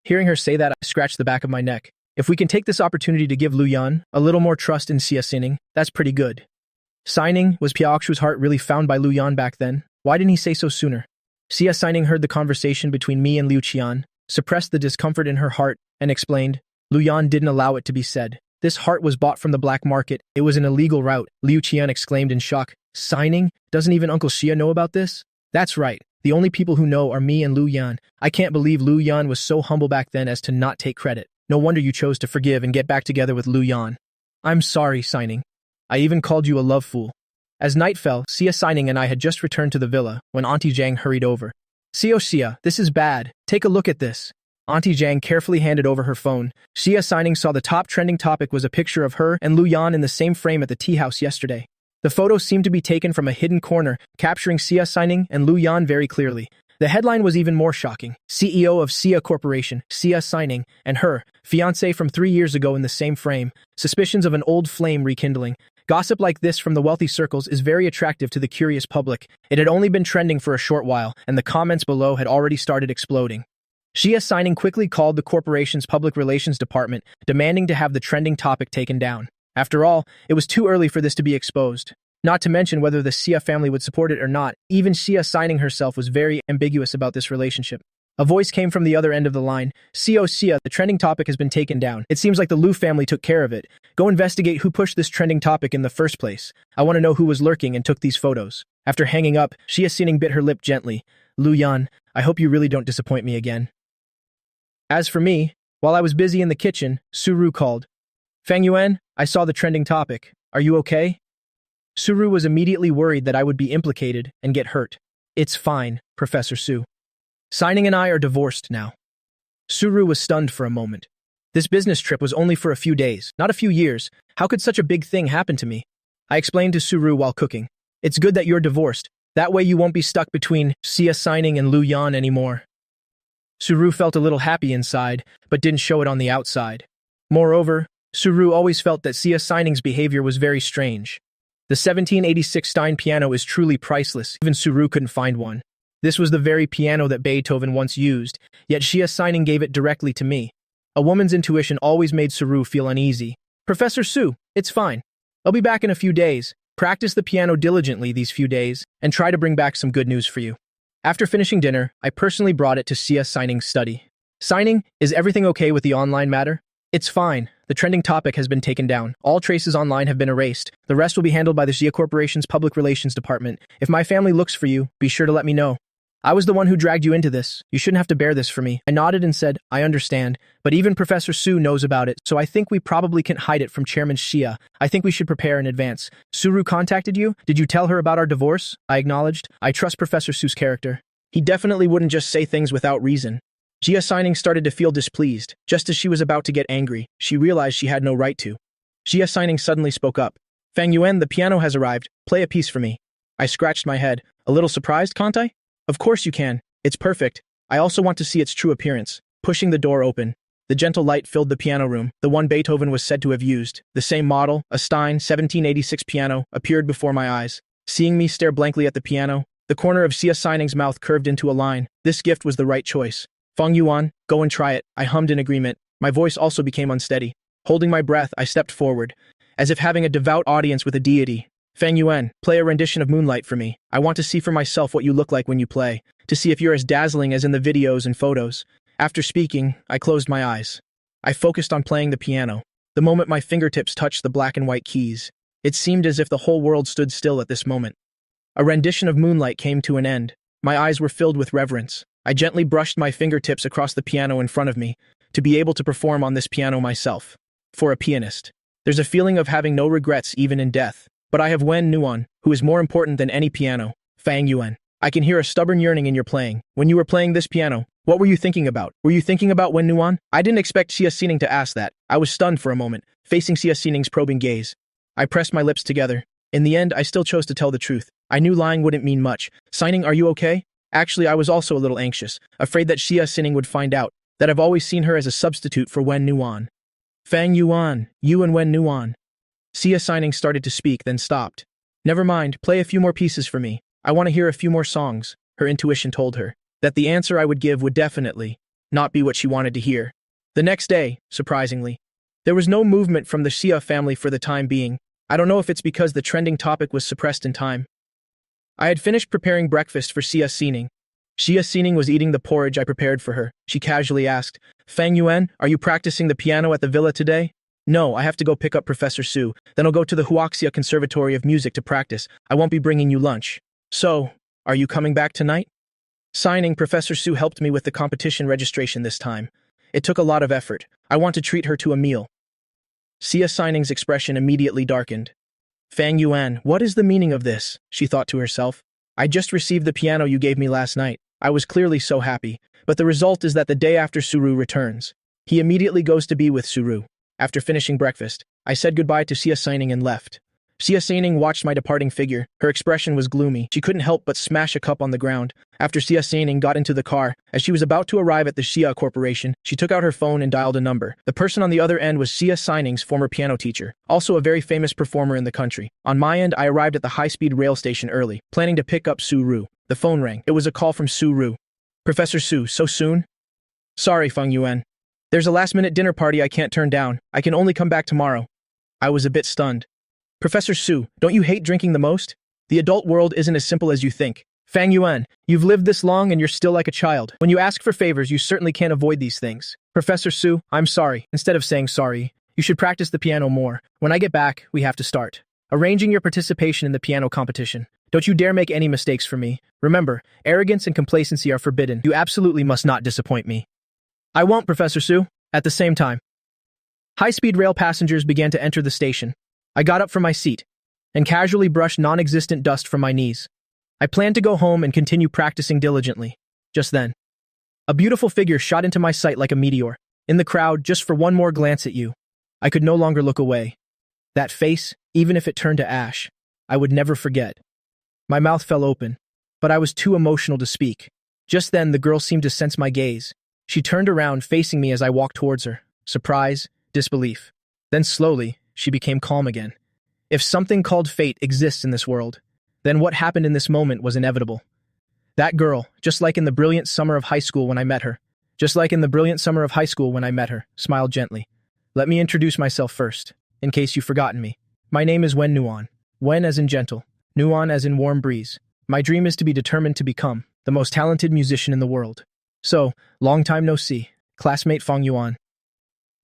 Hearing her say that, I scratched the back of my neck. If we can take this opportunity to give Lu Yan a little more trust in Xia Signing, that's pretty good. Signing, was Piaoxue's heart really found by Lu Yan back then? Why didn't he say so sooner? Xia Signing heard the conversation between me and Liu Qian, suppressed the discomfort in her heart, and explained, Lu Yan didn't allow it to be said. This heart was bought from the black market. It was an illegal route. Liu Qian exclaimed in shock. Signing? Doesn't even Uncle Xia know about this? That's right. The only people who know are me and Lu Yan. I can't believe Lu Yan was so humble back then as to not take credit. No wonder you chose to forgive and get back together with Lu Yan. I'm sorry, Signing. I even called you a love fool. As night fell, Xia Signing and I had just returned to the villa when Auntie Zhang hurried over. Xia, this is bad. Take a look at this. Auntie Zhang carefully handed over her phone. Xia Signing saw the top trending topic was a picture of her and Lu Yan in the same frame at the tea house yesterday. The photo seemed to be taken from a hidden corner, capturing Xia Signing and Lu Yan very clearly. The headline was even more shocking. CEO of Sia Corporation, Sia signing, and her fiancé from 3 years ago in the same frame. Suspicions of an old flame rekindling. Gossip like this from the wealthy circles is very attractive to the curious public. It had only been trending for a short while, and the comments below had already started exploding. Sia signing quickly called the corporation's public relations department, demanding to have the trending topic taken down. After all, it was too early for this to be exposed. Not to mention whether the Sia family would support it or not. Even Sia signing herself was very ambiguous about this relationship. A voice came from the other end of the line. CO Sia, the trending topic has been taken down. It seems like the Liu family took care of it. Go investigate who pushed this trending topic in the first place. I want to know who was lurking and took these photos. After hanging up, Sia Sining bit her lip gently. Lu Yan, I hope you really don't disappoint me again. As for me, while I was busy in the kitchen, Suru called. Fang Yuan, I saw the trending topic. Are you okay? Suru was immediately worried that I would be implicated and get hurt. It's fine, Professor Su. Signing and I are divorced now. Suru was stunned for a moment. This business trip was only for a few days, not a few years. How could such a big thing happen to me? I explained to Suru while cooking. It's good that you're divorced. That way you won't be stuck between Sia signing and Lu Yan anymore. Suru felt a little happy inside, but didn't show it on the outside. Moreover, Suru always felt that Sia signing's behavior was very strange. The 1786 Stein piano is truly priceless. Even Suru couldn't find one. This was the very piano that Beethoven once used, yet Sia signing gave it directly to me. A woman's intuition always made Suru feel uneasy. Professor Su, it's fine. I'll be back in a few days. Practice the piano diligently these few days, and try to bring back some good news for you. After finishing dinner, I personally brought it to Sia Signing's study. Signing, is everything okay with the online matter? It's fine. The trending topic has been taken down. All traces online have been erased. The rest will be handled by the Sia Corporation's public relations department. If my family looks for you, be sure to let me know. I was the one who dragged you into this. You shouldn't have to bear this for me. I nodded and said, I understand, but even Professor Su knows about it, so I think we probably can't hide it from Chairman Xia. I think we should prepare in advance. Suru contacted you? Did you tell her about our divorce? I acknowledged. I trust Professor Su's character. He definitely wouldn't just say things without reason. Xia Signing started to feel displeased. Just as she was about to get angry, she realized she had no right to. Xia Signing suddenly spoke up. Fang Yuan, the piano has arrived. Play a piece for me. I scratched my head. A little surprised, can't I? Of course you can. It's perfect. I also want to see its true appearance. Pushing the door open, the gentle light filled the piano room, the one Beethoven was said to have used. The same model, a Stein 1786 piano, appeared before my eyes. Seeing me stare blankly at the piano, the corner of Xia Signing's mouth curved into a line. This gift was the right choice. Fang Yuan, go and try it. I hummed in agreement. My voice also became unsteady. Holding my breath, I stepped forward, as if having a devout audience with a deity. Fang Yuan, play a rendition of Moonlight for me. I want to see for myself what you look like when you play, to see if you're as dazzling as in the videos and photos. After speaking, I closed my eyes. I focused on playing the piano. The moment my fingertips touched the black and white keys, it seemed as if the whole world stood still at this moment. A rendition of Moonlight came to an end. My eyes were filled with reverence. I gently brushed my fingertips across the piano in front of me, to be able to perform on this piano myself. For a pianist, there's a feeling of having no regrets even in death. But I have Wen Nuan, who is more important than any piano. Fang Yuan, I can hear a stubborn yearning in your playing. When you were playing this piano, what were you thinking about? Were you thinking about Wen Nuan? I didn't expect Xia Sining to ask that. I was stunned for a moment, facing Xia Sining's probing gaze. I pressed my lips together. In the end, I still chose to tell the truth. I knew lying wouldn't mean much. Signing, are you okay? Actually, I was also a little anxious, afraid that Xia Sining would find out that I've always seen her as a substitute for Wen Nuan. Fang Yuan, you and Wen Nuan. Xia Sining started to speak, then stopped. Never mind, play a few more pieces for me. I want to hear a few more songs. Her intuition told her that the answer I would give would definitely not be what she wanted to hear. The next day, surprisingly, there was no movement from the Xia family for the time being. I don't know if it's because the trending topic was suppressed in time. I had finished preparing breakfast for Xia Sining. Xia Sining was eating the porridge I prepared for her. She casually asked, Fang Yuan, are you practicing the piano at the villa today? No, I have to go pick up Professor Su. Then I'll go to the Huaxia Conservatory of Music to practice. I won't be bringing you lunch. So, are you coming back tonight? Signing, Professor Su helped me with the competition registration this time. It took a lot of effort. I want to treat her to a meal. Xia Sining's expression immediately darkened. Fang Yuan, what is the meaning of this? She thought to herself. I just received the piano you gave me last night. I was clearly so happy. But the result is that the day after Suru returns, he immediately goes to be with Suru. After finishing breakfast, I said goodbye to Xia Sining and left. Xia Saining watched my departing figure. Her expression was gloomy. She couldn't help but smash a cup on the ground. After Xia Saining got into the car, as she was about to arrive at the Xia Corporation, she took out her phone and dialed a number. The person on the other end was Xia Saining's former piano teacher, also a very famous performer in the country. On my end, I arrived at the high-speed rail station early, planning to pick up Su Ru. The phone rang. It was a call from Su Ru. Professor Su, so soon? Sorry, Feng Yuan. There's a last-minute dinner party I can't turn down. I can only come back tomorrow. I was a bit stunned. Professor Su, don't you hate drinking the most? The adult world isn't as simple as you think. Fang Yuan, you've lived this long and you're still like a child. When you ask for favors, you certainly can't avoid these things. Professor Su, I'm sorry. Instead of saying sorry, you should practice the piano more. When I get back, we have to start arranging your participation in the piano competition. Don't you dare make any mistakes for me. Remember, arrogance and complacency are forbidden. You absolutely must not disappoint me. I won't, Professor Su. At the same time, high-speed rail passengers began to enter the station. I got up from my seat and casually brushed non-existent dust from my knees. I planned to go home and continue practicing diligently. Just then, a beautiful figure shot into my sight like a meteor. In the crowd, just for one more glance at you. I could no longer look away. That face, even if it turned to ash, I would never forget. My mouth fell open, but I was too emotional to speak. Just then, the girl seemed to sense my gaze. She turned around, facing me as I walked towards her. Surprise, disbelief. Then slowly, she became calm again. If something called fate exists in this world, then what happened in this moment was inevitable. That girl, just like in the brilliant summer of high school when I met her, smiled gently. Let me introduce myself first, in case you've forgotten me. My name is Wen Nuan. Wen as in gentle, Nuan as in warm breeze. My dream is to be determined to become the most talented musician in the world. So, long time no see, classmate Feng Yuan.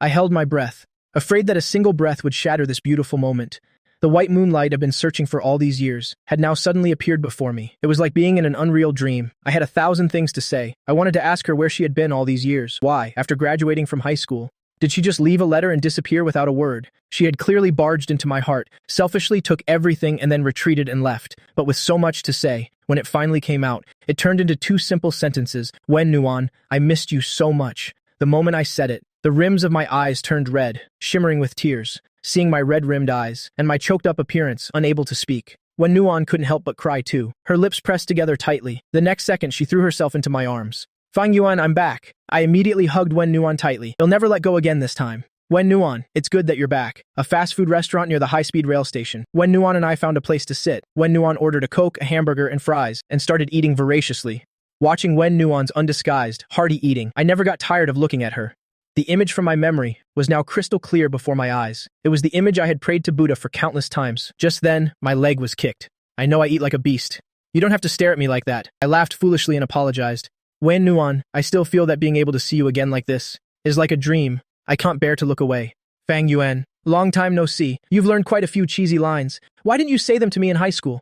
I held my breath, afraid that a single breath would shatter this beautiful moment. The white moonlight I've been searching for all these years had now suddenly appeared before me. It was like being in an unreal dream. I had 1,000 things to say. I wanted to ask her where she had been all these years. Why, after graduating from high school, did she just leave a letter and disappear without a word? She had clearly barged into my heart, selfishly took everything and then retreated and left, but with so much to say. When it finally came out, it turned into 2 simple sentences. Wen Nuan, I missed you so much. The moment I said it, the rims of my eyes turned red, shimmering with tears, seeing my red-rimmed eyes, and my choked-up appearance, unable to speak. Wen Nuan couldn't help but cry too. Her lips pressed together tightly. The next second, she threw herself into my arms. Fang Yuan, I'm back. I immediately hugged Wen Nuan tightly. You'll never let go again this time. Wen Nuan, it's good that you're back. A fast food restaurant near the high-speed rail station. Wen Nuan and I found a place to sit. Wen Nuan ordered a Coke, a hamburger, and fries, and started eating voraciously. Watching Wen Nuan's undisguised, hearty eating, I never got tired of looking at her. The image from my memory was now crystal clear before my eyes. It was the image I had prayed to Buddha for countless times. Just then, my leg was kicked. I know I eat like a beast. You don't have to stare at me like that. I laughed foolishly and apologized. Wen Nuan, I still feel that being able to see you again like this is like a dream. I can't bear to look away. Fang Yuan, long time no see. You've learned quite a few cheesy lines. Why didn't you say them to me in high school?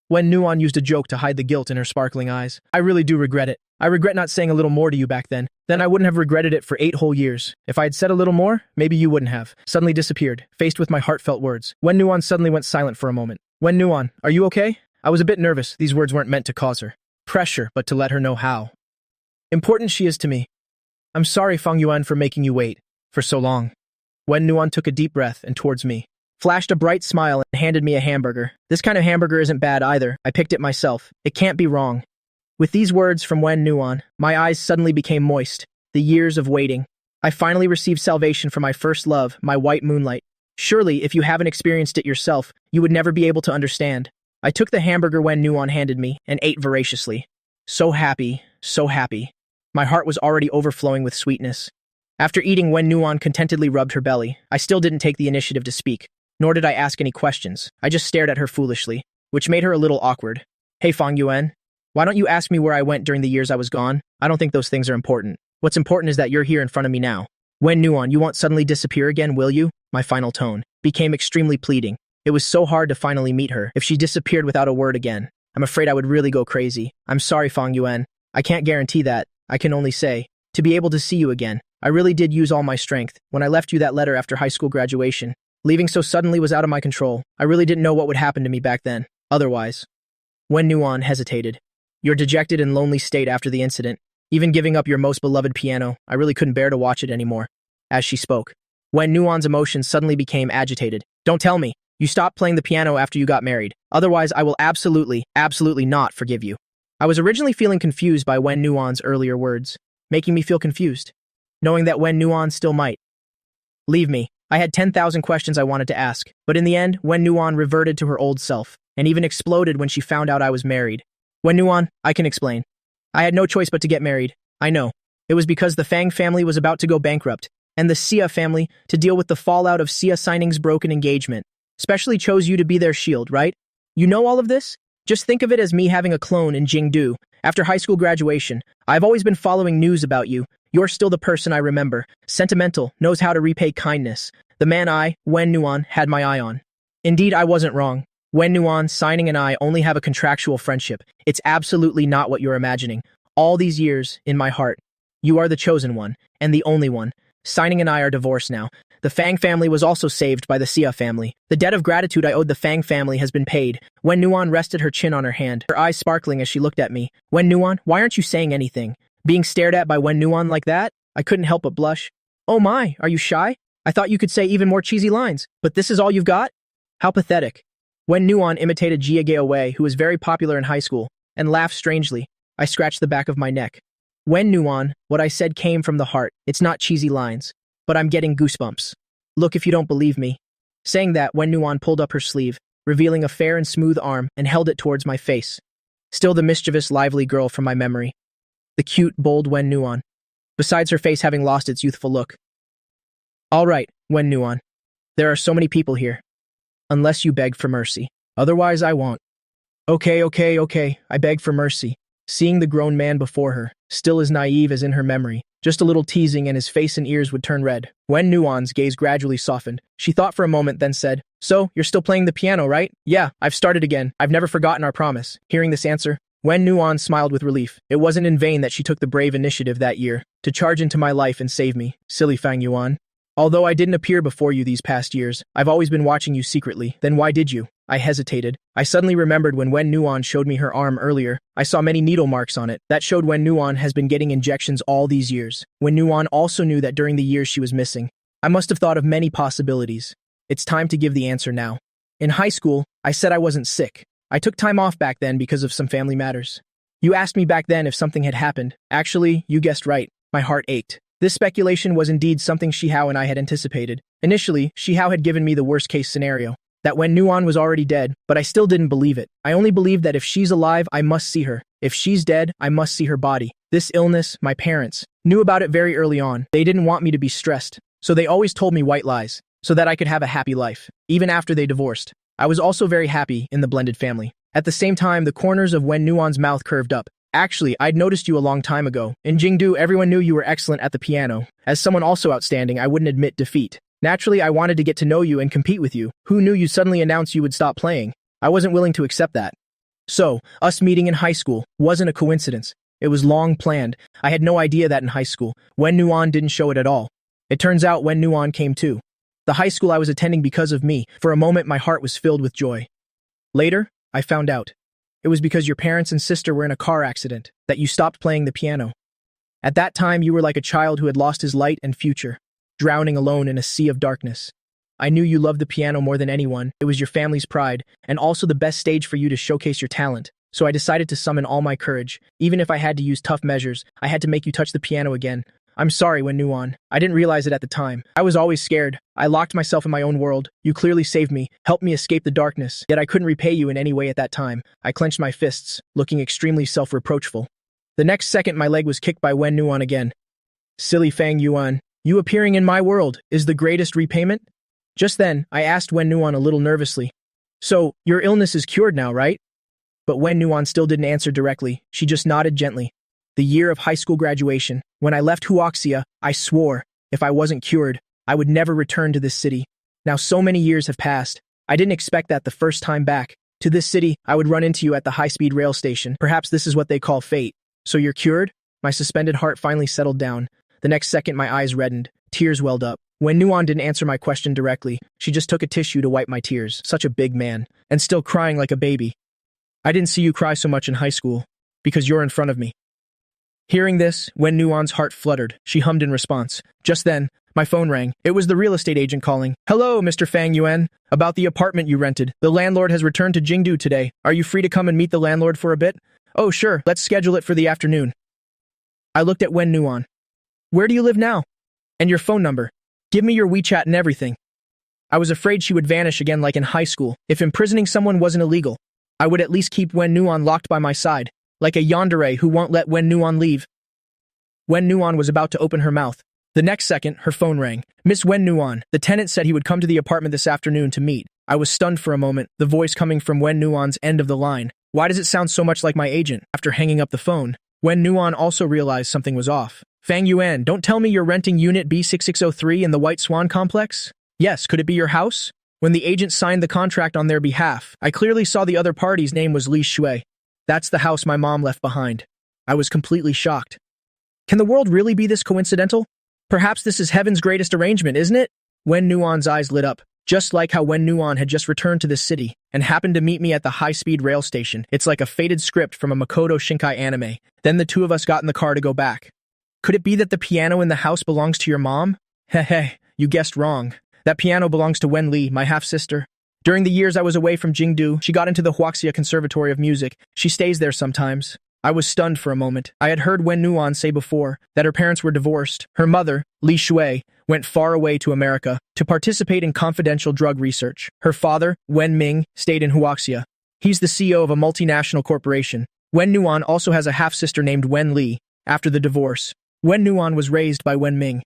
Wen Nuan used a joke to hide the guilt in her sparkling eyes. I really do regret it. I regret not saying a little more to you back then. Then I wouldn't have regretted it for 8 whole years. If I had said a little more, maybe you wouldn't have. Suddenly disappeared, faced with my heartfelt words. Wen Nuan suddenly went silent for a moment. Wen Nuan, are you okay? I was a bit nervous. These words weren't meant to cause her pressure, but to let her know how important she is to me. I'm sorry, Feng Yuan, for making you wait for so long. Wen Nuan took a deep breath and towards me, flashed a bright smile and handed me a hamburger. This kind of hamburger isn't bad either. I picked it myself. It can't be wrong. With these words from Wen Nuan, my eyes suddenly became moist. The years of waiting. I finally received salvation from my first love, my white moonlight. Surely, if you haven't experienced it yourself, you would never be able to understand. I took the hamburger Wen Nuan handed me and ate voraciously. So happy, so happy. My heart was already overflowing with sweetness. After eating, Wen Nuan contentedly rubbed her belly. I still didn't take the initiative to speak, nor did I ask any questions. I just stared at her foolishly, which made her a little awkward. Hey, Feng Yuan, why don't you ask me where I went during the years I was gone? I don't think those things are important. What's important is that you're here in front of me now. Wen Nuan, you won't suddenly disappear again, will you? My final tone became extremely pleading. It was so hard to finally meet her. If she disappeared without a word again, I'm afraid I would really go crazy. I'm sorry, Feng Yuan. I can't guarantee that. I can only say, to be able to see you again. I really did use all my strength. When I left you that letter after high school graduation, leaving so suddenly was out of my control. I really didn't know what would happen to me back then. Otherwise. Wen Nuan hesitated. Your dejected and lonely state after the incident, even giving up your most beloved piano, I really couldn't bear to watch it anymore. As she spoke, Wen Nuan's emotions suddenly became agitated. Don't tell me. You stopped playing the piano after you got married. Otherwise, I will absolutely, absolutely not forgive you. I was originally feeling confused by Wen Nuan's earlier words, making me feel confused, knowing that Wen Nuan still might leave me. I had 10,000 questions I wanted to ask, but in the end, Wen Nuan reverted to her old self, and even exploded when she found out I was married. Wen Nuan, I can explain. I had no choice but to get married. I know. It was because the Fang family was about to go bankrupt, and the Xia family, to deal with the fallout of Xia Sining's broken engagement, specially chose you to be their shield, right? You know all of this? Just think of it as me having a clone in Jingdu. After high school graduation, I've always been following news about you. You're still the person I remember. Sentimental, knows how to repay kindness. The man I, Wen Nuan, had my eye on. Indeed, I wasn't wrong. Wen Nuan, Sining and I only have a contractual friendship. It's absolutely not what you're imagining. All these years, in my heart, you are the chosen one, and the only one. Sining and I are divorced now. The Fang family was also saved by the Xia family. The debt of gratitude I owed the Fang family has been paid. Wen Nuan rested her chin on her hand, her eyes sparkling as she looked at me. Wen Nuan, why aren't you saying anything? Being stared at by Wen Nuan like that? I couldn't help but blush. Oh my, are you shy? I thought you could say even more cheesy lines, but this is all you've got? How pathetic. Wen Nuan imitated Jia Gaowei, who was very popular in high school, and laughed strangely. I scratched the back of my neck. Wen Nuan, what I said came from the heart. It's not cheesy lines, but I'm getting goosebumps. Look if you don't believe me. Saying that, Wen Nuan pulled up her sleeve, revealing a fair and smooth arm, and held it towards my face. Still the mischievous, lively girl from my memory. The cute, bold Wen Nuan, besides her face having lost its youthful look. All right, Wen Nuan. There are so many people here. Unless you beg for mercy. Otherwise, I won't. Okay, I beg for mercy. Seeing the grown man before her, still as naive as in her memory, just a little teasing and his face and ears would turn red. Wen Nuan's gaze gradually softened. She thought for a moment, then said, So, you're still playing the piano, right? Yeah, I've started again. I've never forgotten our promise. Hearing this answer, Wen Nuan smiled with relief. It wasn't in vain that she took the brave initiative that year to charge into my life and save me. Silly Fang Yuan. Although I didn't appear before you these past years, I've always been watching you secretly. Then why did you? I hesitated. I suddenly remembered when Wen Nuan showed me her arm earlier. I saw many needle marks on it. That showed Wen Nuan has been getting injections all these years. Wen Nuan also knew that during the years she was missing. I must have thought of many possibilities. It's time to give the answer now. In high school, I said I wasn't sick. I took time off back then because of some family matters. You asked me back then if something had happened. Actually, you guessed right. My heart ached. This speculation was indeed something Shihao and I had anticipated. Initially, Shihao had given me the worst-case scenario, that Wen Nuan was already dead, but I still didn't believe it. I only believed that if she's alive, I must see her. If she's dead, I must see her body. This illness, my parents knew about it very early on. They didn't want me to be stressed, so they always told me white lies, so that I could have a happy life, even after they divorced. I was also very happy in the blended family. At the same time, the corners of Wen Nuan's mouth curved up. Actually, I'd noticed you a long time ago. In Jingdu, everyone knew you were excellent at the piano. As someone also outstanding, I wouldn't admit defeat. Naturally, I wanted to get to know you and compete with you. Who knew you'd suddenly announce you would stop playing? I wasn't willing to accept that. So, us meeting in high school wasn't a coincidence. It was long planned. I had no idea that in high school, Wen Nuan didn't show it at all. It turns out Wen Nuan came too. The high school I was attending because of me. For a moment, my heart was filled with joy. Later, I found out. It was because your parents and sister were in a car accident that you stopped playing the piano. At that time, you were like a child who had lost his light and future, drowning alone in a sea of darkness. I knew you loved the piano more than anyone. It was your family's pride, and also the best stage for you to showcase your talent. So I decided to summon all my courage. Even if I had to use tough measures, I had to make you touch the piano again. I'm sorry, Wen Nuan. I didn't realize it at the time. I was always scared. I locked myself in my own world. You clearly saved me, helped me escape the darkness, yet I couldn't repay you in any way at that time. I clenched my fists, looking extremely self-reproachful. The next second, my leg was kicked by Wen Nuan again. Silly Fang Yuan, you appearing in my world is the greatest repayment? Just then, I asked Wen Nuan a little nervously. So, your illness is cured now, right? But Wen Nuan still didn't answer directly. She just nodded gently. The year of high school graduation, when I left Huaxia, I swore, if I wasn't cured, I would never return to this city. Now so many years have passed. I didn't expect that the first time back. To this city, I would run into you at the high-speed rail station. Perhaps this is what they call fate. So you're cured? My suspended heart finally settled down. The next second, my eyes reddened. Tears welled up. When Nuan didn't answer my question directly, she just took a tissue to wipe my tears. Such a big man. And still crying like a baby. I didn't see you cry so much in high school, because you're in front of me. Hearing this, Wen Nuan's heart fluttered. She hummed in response. Just then, My phone rang. It was the real estate agent calling. Hello, Mr. Fang Yuan. About the apartment you rented. The landlord has returned to Jingdu today. Are you free to come and meet the landlord for a bit? Oh, sure. Let's schedule it for the afternoon. I looked at Wen Nuan. Where do you live now? And your phone number. Give me your WeChat and everything. I was afraid she would vanish again like in high school. If imprisoning someone wasn't illegal, I would at least keep Wen Nuan locked by my side, like a yandere who won't let Wen Nuan leave. Wen Nuan was about to open her mouth. The next second, her phone rang. Miss Wen Nuan, the tenant said he would come to the apartment this afternoon to meet. I was stunned for a moment, the voice coming from Wen Nuan's end of the line. Why does it sound so much like my agent? After hanging up the phone, Wen Nuan also realized something was off. Fang Yuan, don't tell me you're renting Unit B6603 in the White Swan Complex? Yes, could it be your house? When the agent signed the contract on their behalf, I clearly saw the other party's name was Li Shui. That's the house my mom left behind. I was completely shocked. Can the world really be this coincidental? Perhaps this is heaven's greatest arrangement, isn't it? Wen Nuan's eyes lit up, just like how Wen Nuan had just returned to this city and happened to meet me at the high-speed rail station. It's like a fated script from a Makoto Shinkai anime. Then the two of us got in the car to go back. Could it be that the piano in the house belongs to your mom? Heh, you guessed wrong. That piano belongs to Wen Li, my half-sister. During the years I was away from Jingdu, she got into the Huaxia Conservatory of Music. She stays there sometimes. I was stunned for a moment. I had heard Wen Nuan say before that her parents were divorced. Her mother, Li Shui, went far away to America to participate in confidential drug research. Her father, Wen Ming, stayed in Huaxia. He's the CEO of a multinational corporation. Wen Nuan also has a half-sister named Wen Li. After the divorce, Wen Nuan was raised by Wen Ming.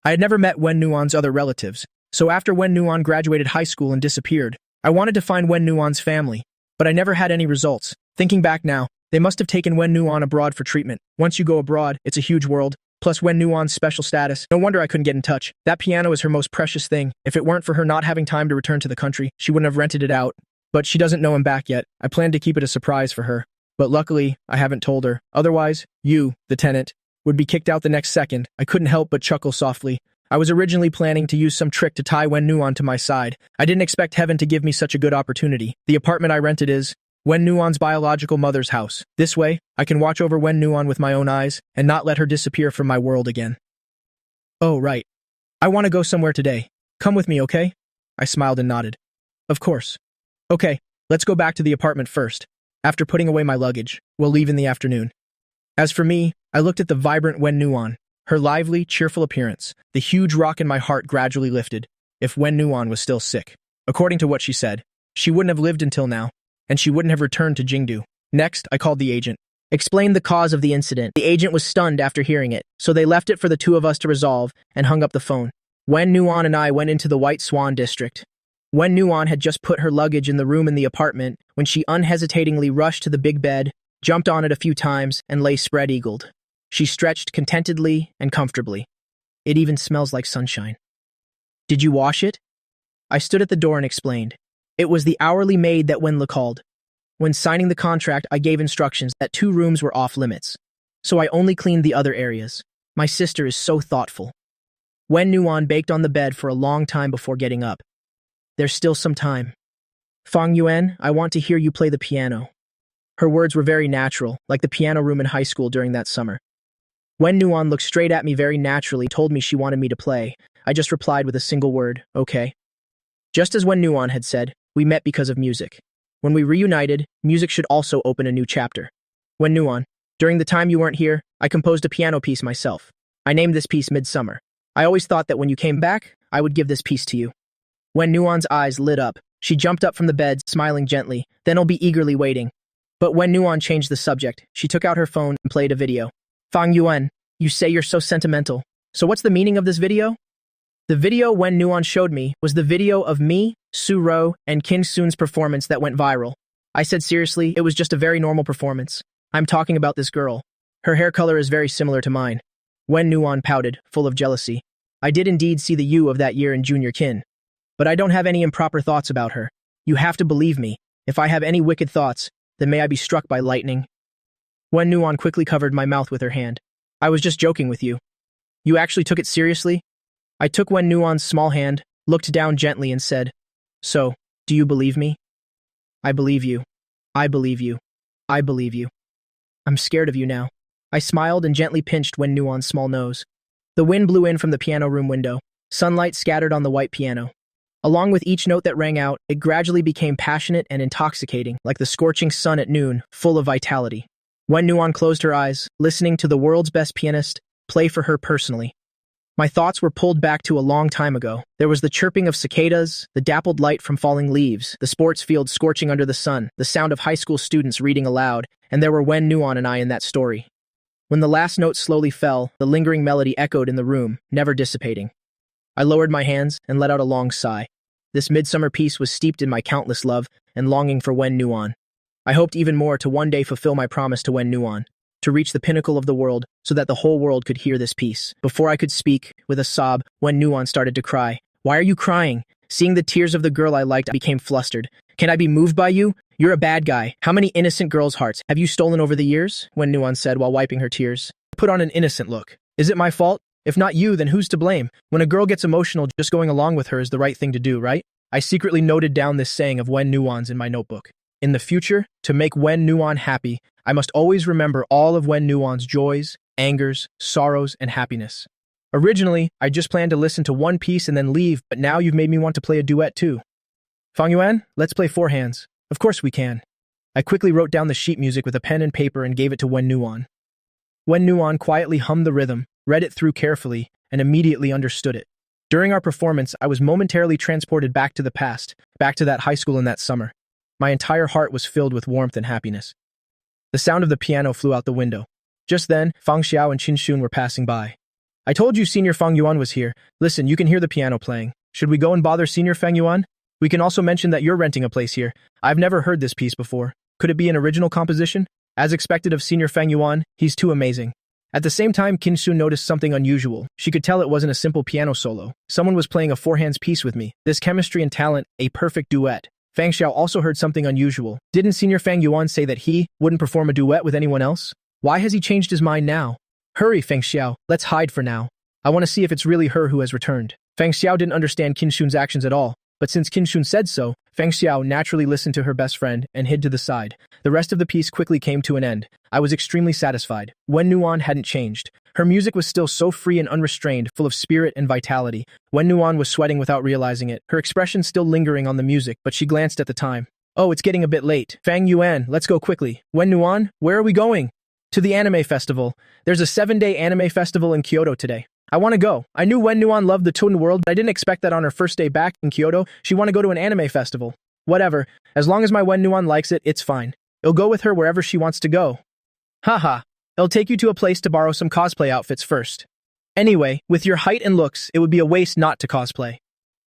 I had never met Wen Nuan's other relatives, so after Wen Nuan graduated high school and disappeared, I wanted to find Wen Nuan's family, but I never had any results. Thinking back now, they must have taken Wen Nuan abroad for treatment. Once you go abroad, it's a huge world, plus Wen Nuan's special status. No wonder I couldn't get in touch. That piano is her most precious thing. If it weren't for her not having time to return to the country, she wouldn't have rented it out. But she doesn't know him back yet. I planned to keep it a surprise for her. But luckily, I haven't told her. Otherwise, you, the tenant, would be kicked out the next second. I couldn't help but chuckle softly. I was originally planning to use some trick to tie Wen Nuan to my side. I didn't expect heaven to give me such a good opportunity. The apartment I rented is Wen Nuan's biological mother's house. This way, I can watch over Wen Nuan with my own eyes and not let her disappear from my world again. Oh, right. I want to go somewhere today. Come with me, okay? I smiled and nodded. Of course. Okay, let's go back to the apartment first. After putting away my luggage, we'll leave in the afternoon. As for me, I looked at the vibrant Wen Nuan. Her lively, cheerful appearance, the huge rock in my heart gradually lifted. If Wen Nuan was still sick, according to what she said, she wouldn't have lived until now, and she wouldn't have returned to Jingdu. Next, I called the agent. Explained the cause of the incident. The agent was stunned after hearing it, so they left it for the two of us to resolve and hung up the phone. Wen Nuan and I went into the White Swan district. Wen Nuan had just put her luggage in the room in the apartment when she unhesitatingly rushed to the big bed, jumped on it a few times, and lay spread-eagled. She stretched contentedly and comfortably. It even smells like sunshine. Did you wash it? I stood at the door and explained. It was the hourly maid that Wenla called. When signing the contract, I gave instructions that 2 rooms were off limits, so I only cleaned the other areas. My sister is so thoughtful. Wen Nuan baked on the bed for a long time before getting up. There's still some time. Fang Yuan, I want to hear you play the piano. Her words were very natural, like the piano room in high school during that summer. Wen Nuan looked straight at me very naturally, told me she wanted me to play. I just replied with a single word, okay. Just as Wen Nuan had said, we met because of music. When we reunited, music should also open a new chapter. Wen Nuan, during the time you weren't here, I composed a piano piece myself. I named this piece Midsummer. I always thought that when you came back, I would give this piece to you. Wen Nuan's eyes lit up. She jumped up from the bed, smiling gently, then I'll be eagerly waiting. But when Nuan changed the subject, she took out her phone and played a video. Fang Yuan, you say you're so sentimental. So what's the meaning of this video? The video Wen Nuan showed me was the video of me, Su Ro, and King Soon's performance that went viral. I said seriously, it was just a very normal performance. I'm talking about this girl. Her hair color is very similar to mine. Wen Nuan pouted, full of jealousy. I did indeed see the you of that year in Junior Kin. But I don't have any improper thoughts about her. You have to believe me. If I have any wicked thoughts, then may I be struck by lightning. Wen Nuan quickly covered my mouth with her hand. I was just joking with you. You actually took it seriously? I took Wen Nuan's small hand, looked down gently and said, So, do you believe me? I believe you. I believe you. I believe you. I'm scared of you now. I smiled and gently pinched Wen Nuan's small nose. The wind blew in from the piano room window. Sunlight scattered on the white piano. Along with each note that rang out, it gradually became passionate and intoxicating, like the scorching sun at noon, full of vitality. Wen Nuan closed her eyes, listening to the world's best pianist play for her personally. My thoughts were pulled back to a long time ago. There was the chirping of cicadas, the dappled light from falling leaves, the sports field scorching under the sun, the sound of high school students reading aloud, and there were Wen Nuan and I in that story. When the last note slowly fell, the lingering melody echoed in the room, never dissipating. I lowered my hands and let out a long sigh. This midsummer piece was steeped in my countless love and longing for Wen Nuan. I hoped even more to one day fulfill my promise to Wen Nuan, to reach the pinnacle of the world so that the whole world could hear this piece. Before I could speak, with a sob, Wen Nuan started to cry. "Why are you crying?" Seeing the tears of the girl I liked, I became flustered. "Can I be moved by you? You're a bad guy. How many innocent girls' hearts have you stolen over the years?" Wen Nuan said while wiping her tears. Put on an innocent look. "Is it my fault? If not you, then who's to blame? When a girl gets emotional, just going along with her is the right thing to do, right?" I secretly noted down this saying of Wen Nuan's in my notebook. In the future, to make Wen Nuan happy, I must always remember all of Wen Nuan's joys, angers, sorrows, and happiness. Originally, I just planned to listen to one piece and then leave, but now you've made me want to play a duet too. Fang Yuan, let's play four hands. Of course we can. I quickly wrote down the sheet music with a pen and paper and gave it to Wen Nuan. Wen Nuan quietly hummed the rhythm, read it through carefully, and immediately understood it. During our performance, I was momentarily transported back to the past, back to that high school in that summer. My entire heart was filled with warmth and happiness. The sound of the piano flew out the window. Just then, Fang Xiao and Qin Xun were passing by. "I told you Senior Fang Yuan was here. Listen, you can hear the piano playing. Should we go and bother Senior Fang Yuan? We can also mention that you're renting a place here. I've never heard this piece before. Could it be an original composition? As expected of Senior Fang Yuan, he's too amazing." At the same time, Qin Xun noticed something unusual. She could tell it wasn't a simple piano solo. Someone was playing a four-hands piece with me. This chemistry and talent, a perfect duet. Fang Xiao also heard something unusual. Didn't Senior Fang Yuan say that he wouldn't perform a duet with anyone else? Why has he changed his mind now? Hurry, Fang Xiao, let's hide for now. I want to see if it's really her who has returned. Fang Xiao didn't understand Qin Xun's actions at all, but since Qin Xun said so, Fang Xiao naturally listened to her best friend and hid to the side. The rest of the piece quickly came to an end. I was extremely satisfied. Wen Nuan hadn't changed. Her music was still so free and unrestrained, full of spirit and vitality. Wen Nuan was sweating without realizing it, her expression still lingering on the music, but she glanced at the time. "Oh, it's getting a bit late. Fang Yuan, let's go quickly." "Wen Nuan, where are we going?" "To the anime festival. There's a 7-day anime festival in Kyoto today. I want to go. I knew Wen Nuan loved the Toon world, but I didn't expect that on her first day back in Kyoto, she'd want to go to an anime festival. Whatever. As long as my Wen Nuan likes it, it's fine. It'll go with her wherever she wants to go. Haha. It'll take you to a place to borrow some cosplay outfits first. Anyway, with your height and looks, it would be a waste not to cosplay."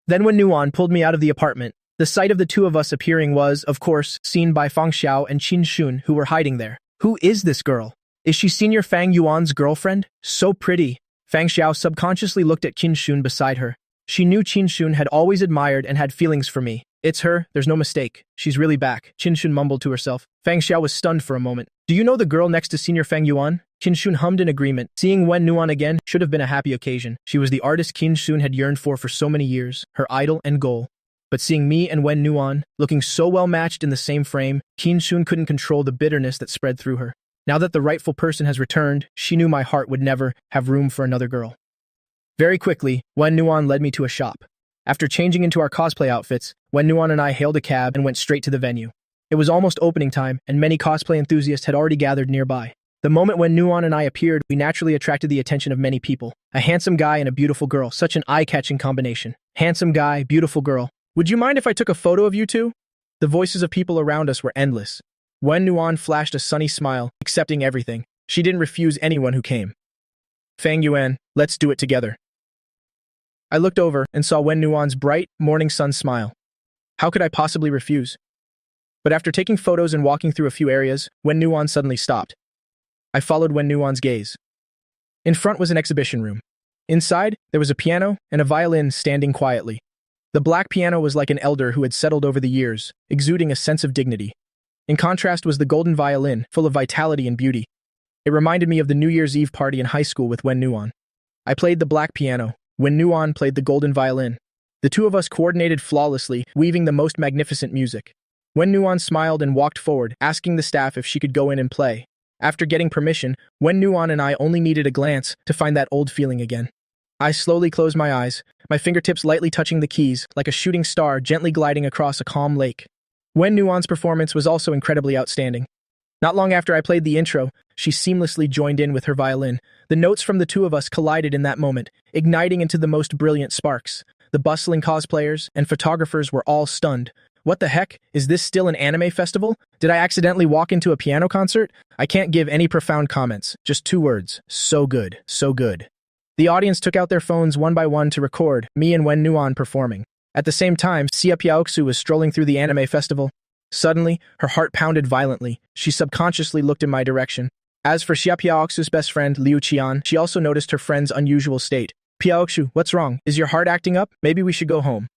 Then when Nuan pulled me out of the apartment, the sight of the two of us appearing was, of course, seen by Fang Xiao and Qin Xun, who were hiding there. Who is this girl? Is she Senior Fang Yuan's girlfriend? So pretty. Fang Xiao subconsciously looked at Qin Xun beside her. She knew Qin Xun had always admired and had feelings for me. It's her, there's no mistake. She's really back, Qin Xun mumbled to herself. Fang Xiao was stunned for a moment. "Do you know the girl next to Senior Fang Yuan?" Qin Xun hummed in agreement. Seeing Wen Nuan again should have been a happy occasion. She was the artist Qin Xun had yearned for so many years, her idol and goal. But seeing me and Wen Nuan, looking so well matched in the same frame, Qin Xun couldn't control the bitterness that spread through her. Now that the rightful person has returned, she knew my heart would never have room for another girl. Very quickly, Wen Nuan led me to a shop. After changing into our cosplay outfits, Wen Nuan and I hailed a cab and went straight to the venue. It was almost opening time, and many cosplay enthusiasts had already gathered nearby. The moment when Nuan and I appeared, we naturally attracted the attention of many people. A handsome guy and a beautiful girl, such an eye-catching combination. Handsome guy, beautiful girl. "Would you mind if I took a photo of you two?" The voices of people around us were endless. Wen Nuan flashed a sunny smile, accepting everything. She didn't refuse anyone who came. "Fang Yuan, let's do it together." I looked over and saw Wen Nuan's bright, morning sun smile. How could I possibly refuse? But after taking photos and walking through a few areas, Wen Nuan suddenly stopped. I followed Wen Nuan's gaze. In front was an exhibition room. Inside, there was a piano and a violin standing quietly. The black piano was like an elder who had settled over the years, exuding a sense of dignity. In contrast was the golden violin, full of vitality and beauty. It reminded me of the New Year's Eve party in high school with Wen Nuan. I played the black piano. Wen Nuan played the golden violin. The two of us coordinated flawlessly, weaving the most magnificent music. Wen Nuan smiled and walked forward, asking the staff if she could go in and play. After getting permission, Wen Nuan and I only needed a glance to find that old feeling again. I slowly closed my eyes, my fingertips lightly touching the keys, like a shooting star gently gliding across a calm lake. Wen Nuon's performance was also incredibly outstanding. Not long after I played the intro, she seamlessly joined in with her violin. The notes from the two of us collided in that moment, igniting into the most brilliant sparks. The bustling cosplayers and photographers were all stunned. What the heck? Is this still an anime festival? Did I accidentally walk into a piano concert? I can't give any profound comments, just 2 words. So good, so good. The audience took out their phones one by one to record me and Wen Nuon performing. At the same time, Xia Piaoxu was strolling through the anime festival. Suddenly, her heart pounded violently. She subconsciously looked in my direction. As for Xia Piaoxu's best friend, Liu Qian, she also noticed her friend's unusual state. Piaoxu, what's wrong? Is your heart acting up? Maybe we should go home.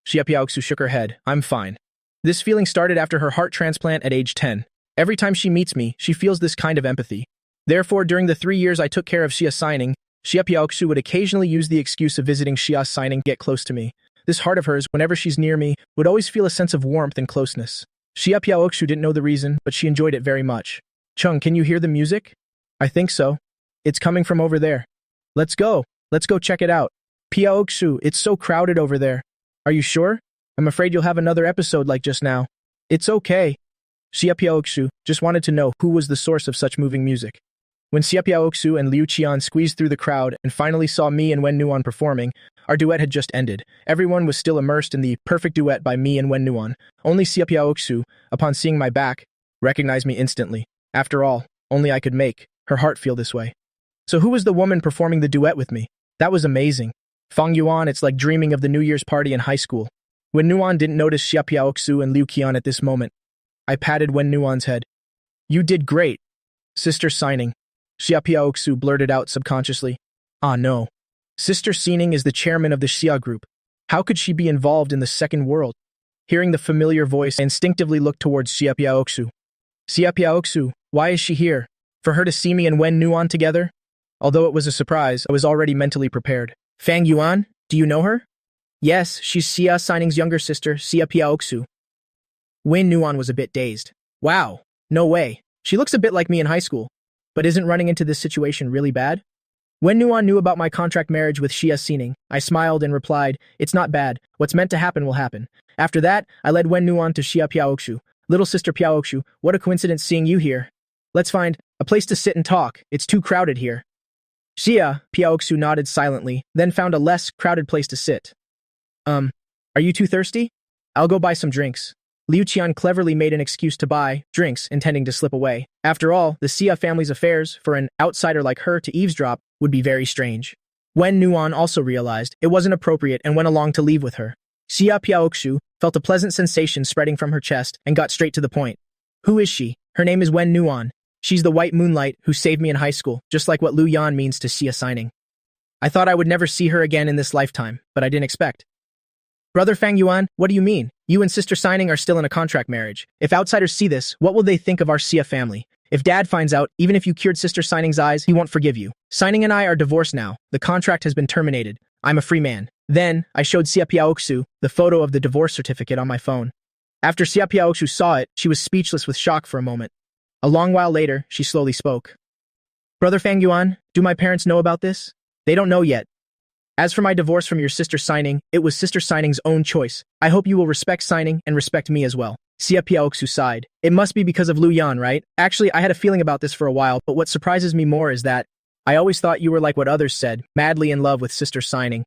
Xia Piaoxu shook her head. I'm fine. This feeling started after her heart transplant at age 10. Every time she meets me, she feels this kind of empathy. Therefore, during the 3 years I took care of Xia Signing, Xia Piaoxu would occasionally use the excuse of visiting Xia Signing to get close to me. This heart of hers, whenever she's near me, would always feel a sense of warmth and closeness. Xia Piaoxu didn't know the reason, but she enjoyed it very much. Chung, can you hear the music? I think so. It's coming from over there. Let's go. Let's go check it out. Piaoxu, it's so crowded over there. Are you sure? I'm afraid you'll have another episode like just now. It's okay. Xia Piaoxu just wanted to know who was the source of such moving music. When Xia Piaoxu and Liu Qian squeezed through the crowd and finally saw me and Wen Nuon performing, our duet had just ended. Everyone was still immersed in the perfect duet by me and Wen Nuon. Only Xia Piaoxu, upon seeing my back, recognized me instantly. After all, only I could make her heart feel this way. So who was the woman performing the duet with me? That was amazing. Fang Yuan, it's like dreaming of the New Year's party in high school. Wen Nuon didn't notice Xia Piaoxu and Liu Qian at this moment. I patted Wen Nuon's head. You did great. Sister Signing. Xia Piaoxu blurted out subconsciously. Ah no. Sister Signing is the chairman of the Xia group. How could she be involved in the second world? Hearing the familiar voice, I instinctively looked towards Xia Piaoxu. Xia Piaoxu, why is she here? For her to see me and Wen Nuon together? Although it was a surprise, I was already mentally prepared. Fang Yuan, do you know her? Yes, she's Xia Signing's younger sister, Xia Piaoxu. Wen Nuon was a bit dazed. Wow, no way. She looks a bit like me in high school. But isn't running into this situation really bad? Wen Nuon knew about my contract marriage with Xia Signing. I smiled and replied, it's not bad. What's meant to happen will happen. After that, I led Wen Nuon to Xia Piaoxu. Little sister Piaoxu, what a coincidence seeing you here. Let's find a place to sit and talk. It's too crowded here. Xia Piaoxu nodded silently, then found a less crowded place to sit. Are you too thirsty? I'll go buy some drinks. Liu Qian cleverly made an excuse to buy drinks, intending to slip away. After all, the Xia family's affairs, for an outsider like her to eavesdrop, would be very strange. Wen Nuon also realized it wasn't appropriate and went along to leave with her. Xia Piaoxu felt a pleasant sensation spreading from her chest and got straight to the point. Who is she? Her name is Wen Nuon. She's the white moonlight who saved me in high school, just like what Lu Yan means to Xia Signing. I thought I would never see her again in this lifetime, but I didn't expect. Brother Fang Yuan, what do you mean? You and Sister Signing are still in a contract marriage. If outsiders see this, what will they think of our Xia family? If Dad finds out, even if you cured Sister Signing's eyes, he won't forgive you. Signing and I are divorced now. The contract has been terminated. I'm a free man. Then, I showed Xia Piaoxu the photo of the divorce certificate on my phone. After Xia Piaoxu saw it, she was speechless with shock for a moment. A long while later, she slowly spoke. Brother Fang Yuan, do my parents know about this? They don't know yet. As for my divorce from your Sister Signing, it was Sister Signing's own choice. I hope you will respect Signing and respect me as well. Xia Piaoxu sighed. It must be because of Lu Yan, right? Actually, I had a feeling about this for a while, but what surprises me more is that I always thought you were like what others said, madly in love with Sister Signing.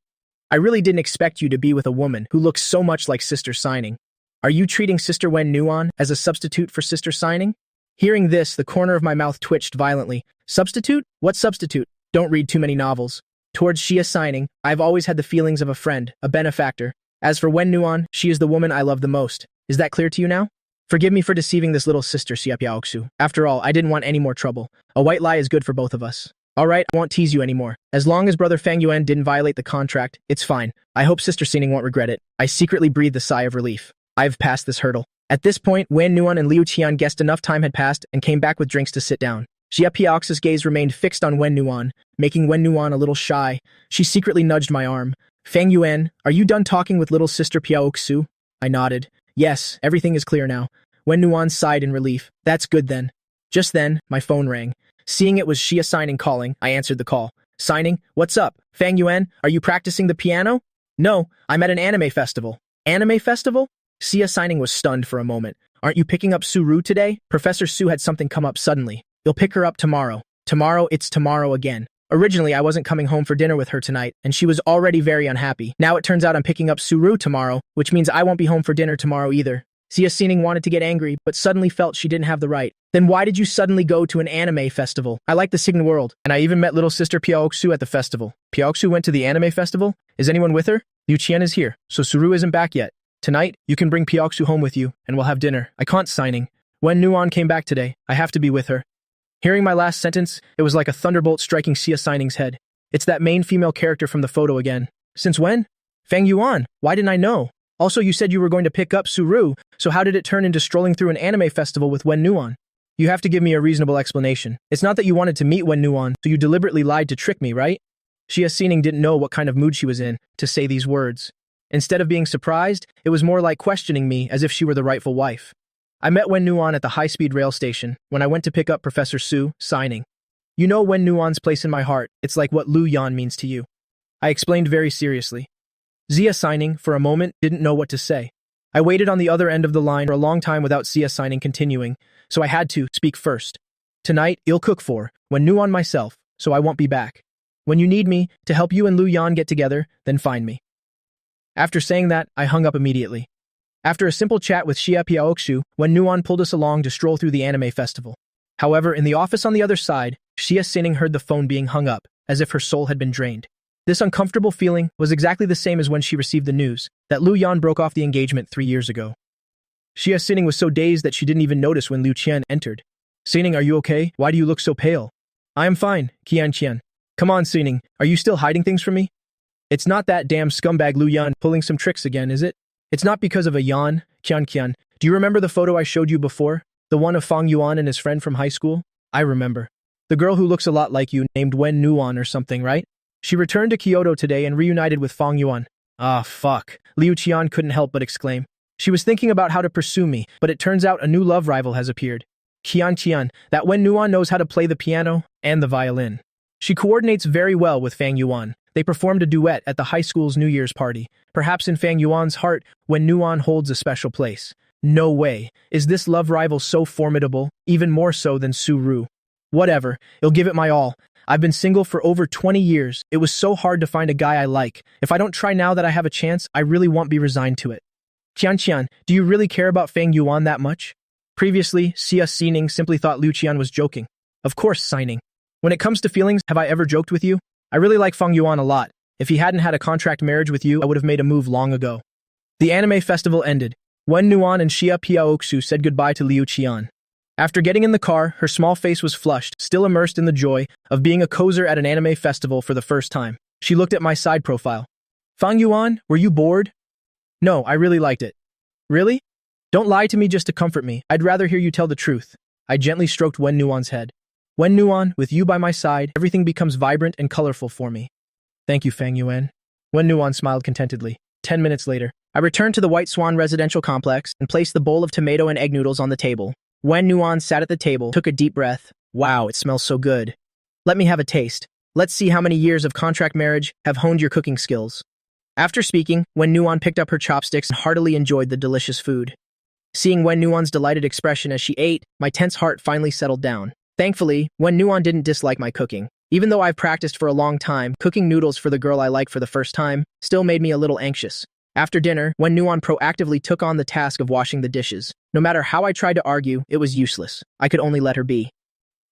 I really didn't expect you to be with a woman who looks so much like Sister Signing. Are you treating Sister Wen Nuon as a substitute for Sister Signing? Hearing this, the corner of my mouth twitched violently. Substitute? What substitute? Don't read too many novels. Towards Xia Signing, I've always had the feelings of a friend, a benefactor. As for Wen Nuon, she is the woman I love the most. Is that clear to you now? Forgive me for deceiving this little sister, Xia Piaoxu. After all, I didn't want any more trouble. A white lie is good for both of us. Alright, I won't tease you anymore. As long as Brother Fang Yuan didn't violate the contract, it's fine. I hope Sister Signing won't regret it. I secretly breathed a sigh of relief. I've passed this hurdle. At this point, Wen Nuon and Liu Qian guessed enough time had passed and came back with drinks to sit down. Xia Piaoxu's gaze remained fixed on Wen Nuon, making Wen Nuon a little shy. She secretly nudged my arm. Fang Yuan, are you done talking with little sister Piaoxu? I nodded. Yes, everything is clear now. Wen Nuon sighed in relief. That's good then. Just then, my phone rang. Seeing it was Xia Signing calling, I answered the call. Signing, what's up? Fang Yuan, are you practicing the piano? No, I'm at an anime festival. Anime festival? Sia Signing was stunned for a moment. Aren't you picking up Suru today? Professor Su had something come up suddenly. You'll pick her up tomorrow. Tomorrow, it's tomorrow again. Originally, I wasn't coming home for dinner with her tonight, and she was already very unhappy. Now it turns out I'm picking up Suru tomorrow, which means I won't be home for dinner tomorrow either. Sia Sining wanted to get angry, but suddenly felt she didn't have the right. Then why did you suddenly go to an anime festival? I like the Sign world, and I even met little sister Piaoxu at the festival. Piaoxu went to the anime festival? Is anyone with her? Liu Qian is here, so Suru isn't back yet. Tonight, you can bring Piaoxu home with you, and we'll have dinner. I can't Signing. When Nuan came back today, I have to be with her. Hearing my last sentence, it was like a thunderbolt striking Sia Sining's head. It's that main female character from the photo again. Since when? Fang Yuan, why didn't I know? Also, you said you were going to pick up Suru, so how did it turn into strolling through an anime festival with Wen Nuan? You have to give me a reasonable explanation. It's not that you wanted to meet Wen Nuan, so you deliberately lied to trick me, right? Xia Xining didn't know what kind of mood she was in to say these words. Instead of being surprised, it was more like questioning me as if she were the rightful wife. I met Wen Nuan at the high-speed rail station when I went to pick up Professor Su, Signing. You know Wen Nuan's place in my heart, it's like what Lu Yan means to you. I explained very seriously. Xia Signing, for a moment, didn't know what to say. I waited on the other end of the line for a long time without Xia Signing continuing, so I had to speak first. Tonight, I'll cook for Wen Nuan myself, so I won't be back. When you need me to help you and Lu Yan get together, then find me. After saying that, I hung up immediately. After a simple chat with Xia Piaoxu, Wen Nuan pulled us along to stroll through the anime festival. However, in the office on the other side, Xia Sining heard the phone being hung up, as if her soul had been drained. This uncomfortable feeling was exactly the same as when she received the news that Lu Yan broke off the engagement 3 years ago. Xia Sining was so dazed that she didn't even notice when Liu Qian entered. Sining, are you okay? Why do you look so pale? I am fine, Qian Qian. Come on, Sining, are you still hiding things from me? It's not that damn scumbag Lu Yan pulling some tricks again, is it? It's not because of a Yan, Qian Qian. Do you remember the photo I showed you before? The one of Fang Yuan and his friend from high school? I remember. The girl who looks a lot like you, named Wen Nuan or something, right? She returned to Kyoto today and reunited with Fang Yuan. Ah, fuck. Liu Qian couldn't help but exclaim. She was thinking about how to pursue me, but it turns out a new love rival has appeared. Qian Qian, that Wen Nuan knows how to play the piano and the violin. She coordinates very well with Fang Yuan. They performed a duet at the high school's New Year's party. Perhaps in Fang Yuan's heart, Wen Nuan holds a special place. No way. Is this love rival so formidable, even more so than Su Ru? Whatever, I'll give it my all. I've been single for over 20 years. It was so hard to find a guy I like. If I don't try now that I have a chance, I really won't be resigned to it. Qian Qian, do you really care about Fang Yuan that much? Previously, Xia Xining simply thought Liu Qian was joking. Of course, Signing. When it comes to feelings, have I ever joked with you? I really like Fang Yuan a lot. If he hadn't had a contract marriage with you, I would have made a move long ago. The anime festival ended. Wen Nuan and Xia Piaoxu said goodbye to Liu Qian. After getting in the car, her small face was flushed, still immersed in the joy of being a cozer at an anime festival for the first time. She looked at my side profile. Fang Yuan, were you bored? No, I really liked it. Really? Don't lie to me just to comfort me. I'd rather hear you tell the truth. I gently stroked Wen Nuan's head. Wen Nuan, with you by my side, everything becomes vibrant and colorful for me. Thank you, Fang Yuan. Wen Nuan smiled contentedly. 10 minutes later, I returned to the White Swan residential complex and placed the bowl of tomato and egg noodles on the table. Wen Nuan sat at the table, took a deep breath. Wow, it smells so good. Let me have a taste. Let's see how many years of contract marriage have honed your cooking skills. After speaking, Wen Nuan picked up her chopsticks and heartily enjoyed the delicious food. Seeing Wen Nuan's delighted expression as she ate, my tense heart finally settled down. Thankfully, Wen Nuan didn't dislike my cooking. Even though I've practiced for a long time, cooking noodles for the girl I like for the first time still made me a little anxious. After dinner, Wen Nuan proactively took on the task of washing the dishes. No matter how I tried to argue, it was useless. I could only let her be.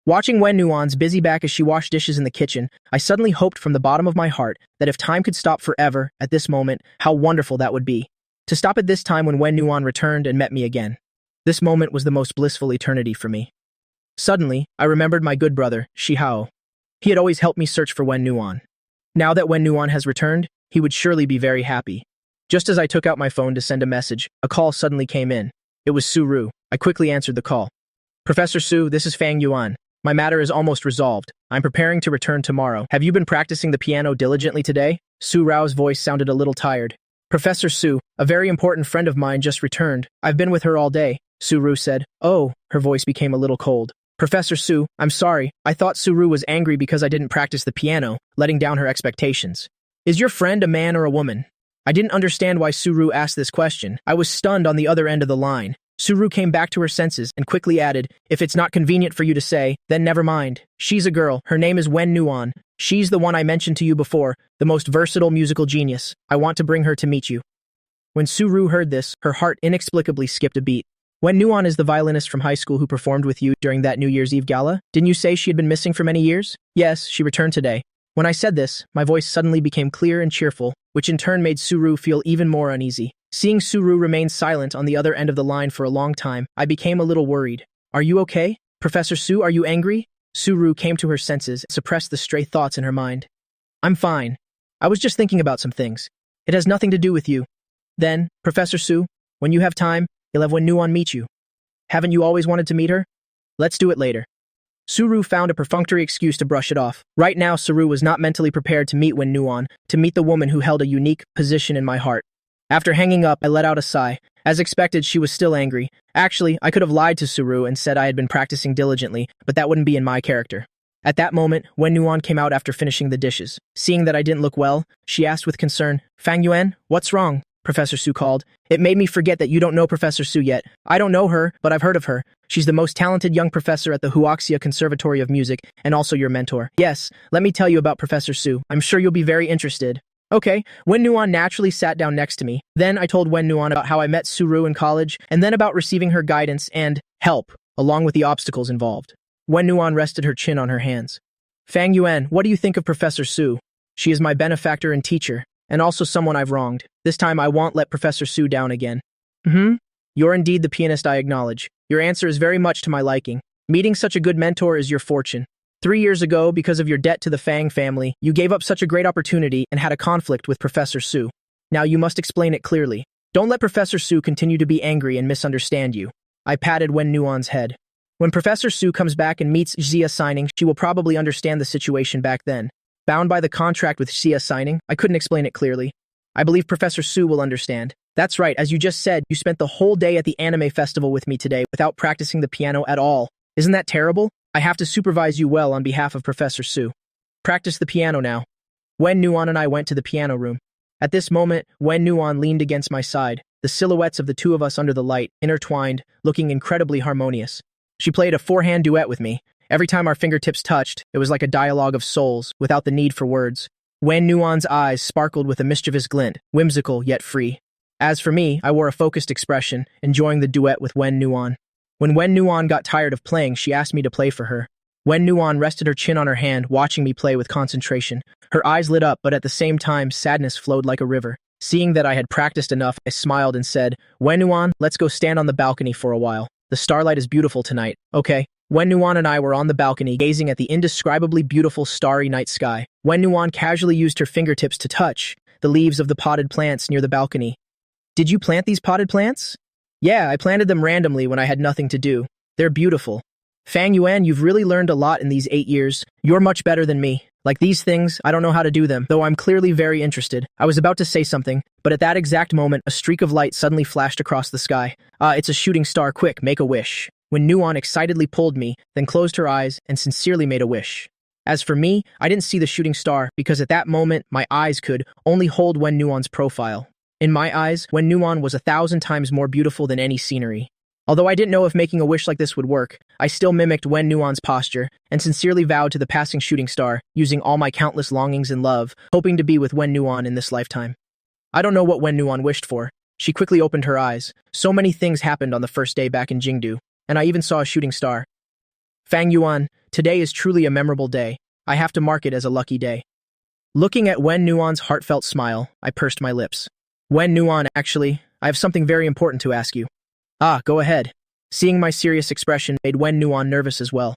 Watching Wen Nuan's busy back as she washed dishes in the kitchen, I suddenly hoped from the bottom of my heart that if time could stop forever at this moment, how wonderful that would be. To stop at this time when Wen Nuan returned and met me again. This moment was the most blissful eternity for me. Suddenly, I remembered my good brother, Shi Hao. He had always helped me search for Wen Nuan. Now that Wen Nuan has returned, he would surely be very happy. Just as I took out my phone to send a message, a call suddenly came in. It was Su Ru. I quickly answered the call. Professor Su, this is Fang Yuan. My matter is almost resolved. I'm preparing to return tomorrow. Have you been practicing the piano diligently today? Su Rao's voice sounded a little tired. Professor Su, a very important friend of mine just returned. I've been with her all day, Su Ru said. Oh, her voice became a little cold. Professor Su, I'm sorry. I thought Suru was angry because I didn't practice the piano, letting down her expectations. Is your friend a man or a woman? I didn't understand why Suru asked this question. I was stunned on the other end of the line. Suru came back to her senses and quickly added, if it's not convenient for you to say, then never mind. She's a girl. Her name is Wen Nuan. She's the one I mentioned to you before, the most versatile musical genius. I want to bring her to meet you. When Suru heard this, her heart inexplicably skipped a beat. Wen Nuan is the violinist from high school who performed with you during that New Year's Eve gala. Didn't you say she had been missing for many years? Yes, she returned today. When I said this, my voice suddenly became clear and cheerful, which in turn made Suru feel even more uneasy. Seeing Suru remain silent on the other end of the line for a long time, I became a little worried. Are you okay? Professor Su, are you angry? Suru came to her senses and suppressed the stray thoughts in her mind. I'm fine. I was just thinking about some things. It has nothing to do with you. Then, Professor Su, when you have time, you'll have Wen Nuan meet you. Haven't you always wanted to meet her? Let's do it later. Suru found a perfunctory excuse to brush it off. Right now, Suru was not mentally prepared to meet Wen Nuan, to meet the woman who held a unique position in my heart. After hanging up, I let out a sigh. As expected, she was still angry. Actually, I could have lied to Suru and said I had been practicing diligently, but that wouldn't be in my character. At that moment, Wen Nuan came out after finishing the dishes. Seeing that I didn't look well, she asked with concern, Fang Yuan, what's wrong? Professor Su called. It made me forget that you don't know Professor Su yet. I don't know her, but I've heard of her. She's the most talented young professor at the Huaxia Conservatory of Music, and also your mentor. Yes, let me tell you about Professor Su. I'm sure you'll be very interested. Okay, Wen Nuan naturally sat down next to me. Then I told Wen Nuan about how I met Suru in college, and then about receiving her guidance and help, along with the obstacles involved. Wen Nuan rested her chin on her hands. Fang Yuan, what do you think of Professor Su? She is my benefactor and teacher, and also someone I've wronged. This time I won't let Professor Su down again. You're indeed the pianist I acknowledge. Your answer is very much to my liking. Meeting such a good mentor is your fortune. 3 years ago, because of your debt to the Fang family, you gave up such a great opportunity and had a conflict with Professor Su. Now you must explain it clearly. Don't let Professor Su continue to be angry and misunderstand you. I patted Wen Nuan's head. When Professor Su comes back and meets Xia signing, she will probably understand the situation back then. Bound by the contract with Xia signing, I couldn't explain it clearly. I believe Professor Su will understand. That's right, as you just said, you spent the whole day at the anime festival with me today without practicing the piano at all. Isn't that terrible? I have to supervise you well on behalf of Professor Su. Practice the piano now. Wen Nuan and I went to the piano room. At this moment, Wen Nuan leaned against my side, the silhouettes of the two of us under the light, intertwined, looking incredibly harmonious. She played a four-hand duet with me. Every time our fingertips touched, it was like a dialogue of souls, without the need for words. Wen Nuan's eyes sparkled with a mischievous glint, whimsical yet free. As for me, I wore a focused expression, enjoying the duet with Wen Nuan. When Wen Nuan got tired of playing, she asked me to play for her. Wen Nuan rested her chin on her hand, watching me play with concentration. Her eyes lit up, but at the same time, sadness flowed like a river. Seeing that I had practiced enough, I smiled and said, Wen Nuan, let's go stand on the balcony for a while. The starlight is beautiful tonight. Okay. Wen Nuan and I were on the balcony, gazing at the indescribably beautiful starry night sky. Wen Nuan casually used her fingertips to touch the leaves of the potted plants near the balcony. Did you plant these potted plants? Yeah, I planted them randomly when I had nothing to do. They're beautiful. Fang Yuan, you've really learned a lot in these 8 years. You're much better than me. Like these things, I don't know how to do them, though I'm clearly very interested. I was about to say something, but at that exact moment, a streak of light suddenly flashed across the sky. It's a shooting star. Quick, make a wish. When Nuan excitedly pulled me, then closed her eyes and sincerely made a wish. As for me, I didn't see the shooting star because at that moment, my eyes could only hold Wen Nuan's profile. In my eyes, Wen Nuan was 1,000 times more beautiful than any scenery. Although I didn't know if making a wish like this would work, I still mimicked Wen Nuan's posture and sincerely vowed to the passing shooting star, using all my countless longings and love, hoping to be with Wen Nuan in this lifetime. I don't know what Wen Nuan wished for. She quickly opened her eyes. So many things happened on the first day back in Jingdu, and I even saw a shooting star. Fang Yuan, today is truly a memorable day. I have to mark it as a lucky day. Looking at Wen Nuan's heartfelt smile, I pursed my lips. Wen Nuan, actually, I have something very important to ask you. Go ahead. Seeing my serious expression made Wen Nuan nervous as well.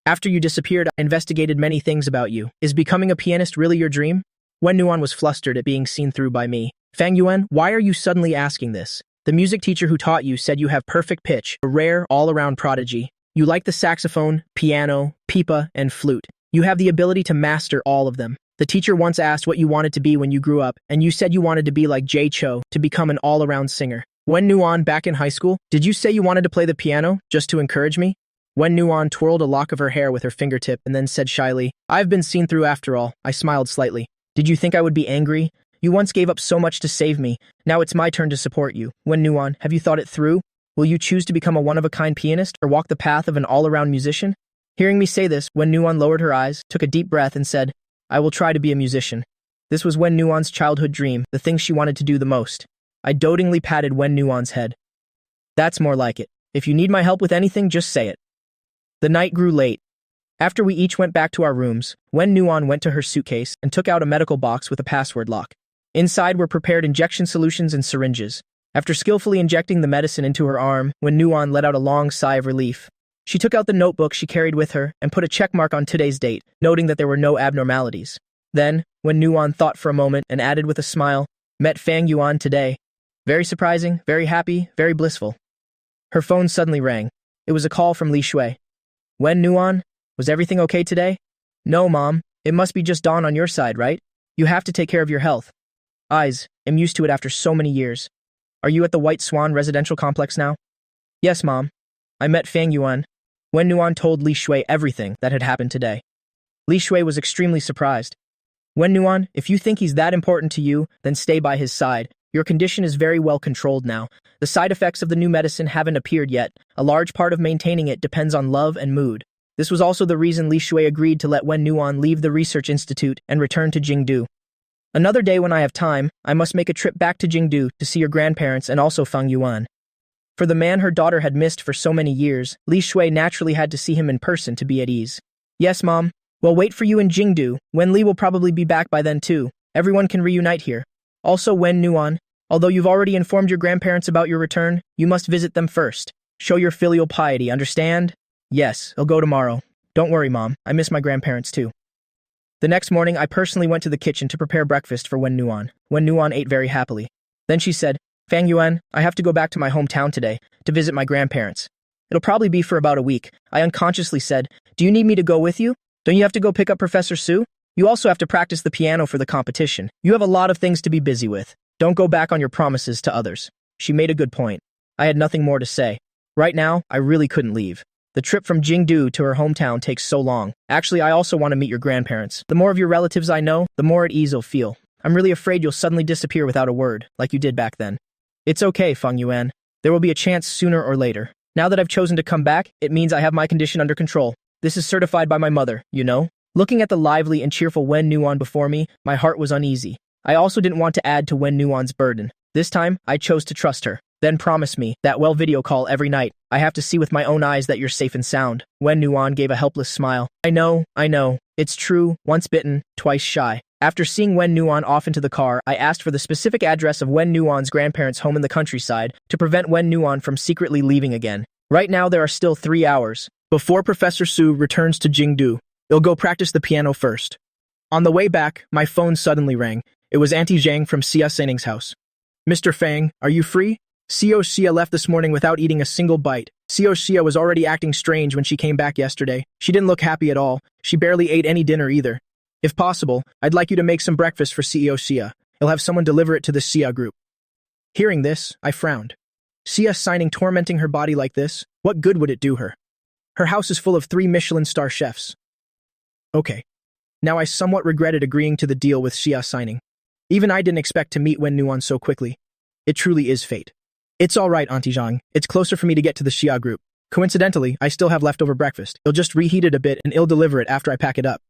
After you disappeared, I investigated many things about you. Is becoming a pianist really your dream? Wen Nuan was flustered at being seen through by me. Fang Yuan, why are you suddenly asking this? The music teacher who taught you said you have perfect pitch, a rare, all-around prodigy. You like the saxophone, piano, pipa, and flute. You have the ability to master all of them. The teacher once asked what you wanted to be when you grew up, and you said you wanted to be like Jay Cho, to become an all-around singer. Wen Nuan, back in high school, did you say you wanted to play the piano, just to encourage me? Wen Nuan twirled a lock of her hair with her fingertip and then said shyly, I've been seen through after all. I smiled slightly. Did you think I would be angry? You once gave up so much to save me. Now it's my turn to support you. Wen Nuan, have you thought it through? Will you choose to become a one-of-a-kind pianist or walk the path of an all-around musician? Hearing me say this, Wen Nuan lowered her eyes, took a deep breath and said, I will try to be a musician. This was Wen Nuan's childhood dream, the thing she wanted to do the most. I dotingly patted Wen Nuan's head. That's more like it. If you need my help with anything, just say it. The night grew late. After we each went back to our rooms, Wen Nuan went to her suitcase and took out a medical box with a password lock. Inside were prepared injection solutions and syringes. After skillfully injecting the medicine into her arm, Wen Nuan let out a long sigh of relief. She took out the notebook she carried with her and put a check mark on today's date, noting that there were no abnormalities. Then, Wen Nuan thought for a moment and added with a smile, met Fang Yuan today. Very surprising, very happy, very blissful. Her phone suddenly rang. It was a call from Li Shui. Wen Nuan, was everything okay today? No, Mom. It must be just dawn on your side, right? You have to take care of your health. I'm used to it after so many years. Are you at the White Swan residential complex now? Yes, Mom. I met Fang Yuan. Wen Nuan told Li Shui everything that had happened today. Li Shui was extremely surprised. Wen Nuan, if you think he's that important to you, then stay by his side. Your condition is very well controlled now. The side effects of the new medicine haven't appeared yet. A large part of maintaining it depends on love and mood. This was also the reason Li Shui agreed to let Wen Nuan leave the research institute and return to Jingdu. Another day when I have time, I must make a trip back to Jingdu to see your grandparents and also Fang Yuan. For the man her daughter had missed for so many years, Li Shui naturally had to see him in person to be at ease. Yes, Mom. Well, wait for you in Jingdu. Wen Li will probably be back by then too. Everyone can reunite here. Also, Wen Nuan, although you've already informed your grandparents about your return, you must visit them first. Show your filial piety, understand? Yes, I'll go tomorrow. Don't worry, Mom. I miss my grandparents too. The next morning, I personally went to the kitchen to prepare breakfast for Wen Nuan. Wen Nuan ate very happily. Then she said, Fang Yuan, I have to go back to my hometown today to visit my grandparents. It'll probably be for about a week. I unconsciously said, do you need me to go with you? Don't you have to go pick up Professor Su? You also have to practice the piano for the competition. You have a lot of things to be busy with. Don't go back on your promises to others. She made a good point. I had nothing more to say. Right now, I really couldn't leave. The trip from Jingdu to her hometown takes so long. Actually, I also want to meet your grandparents. The more of your relatives I know, the more at ease you'll feel. I'm really afraid you'll suddenly disappear without a word, like you did back then. It's okay, Fang Yuan. There will be a chance sooner or later. Now that I've chosen to come back, it means I have my condition under control. This is certified by my mother, you know? Looking at the lively and cheerful Wen Nuan before me, my heart was uneasy. I also didn't want to add to Wen Nuan's burden. This time, I chose to trust her. Then promise me that we'll video call every night. I have to see with my own eyes that you're safe and sound. Wen Nuan gave a helpless smile. I know. It's true. Once bitten, twice shy. After seeing Wen Nuan off into the car, I asked for the specific address of Wen Nuan's grandparents' home in the countryside to prevent Wen Nuan from secretly leaving again. Right now, there are still 3 hours. Before Professor Su returns to Jingdu, he'll go practice the piano first. On the way back, my phone suddenly rang. It was Auntie Zhang from Xia Senning's house. Mr. Fang, are you free? Xia left this morning without eating a single bite. Xia was already acting strange when she came back yesterday. She didn't look happy at all. She barely ate any dinner either. If possible, I'd like you to make some breakfast for Xia. He'll have someone deliver it to the Xia group. Hearing this, I frowned. Xia Sennning tormenting her body like this? What good would it do her? Her house is full of 3 Michelin star chefs. Okay. Now I somewhat regretted agreeing to the deal with Xia Sennning. Even I didn't expect to meet Wen Nuan so quickly. It truly is fate. It's all right, Auntie Zhang. It's closer for me to get to the Xia group. Coincidentally, I still have leftover breakfast. He'll just reheat it a bit and he'll deliver it after I pack it up.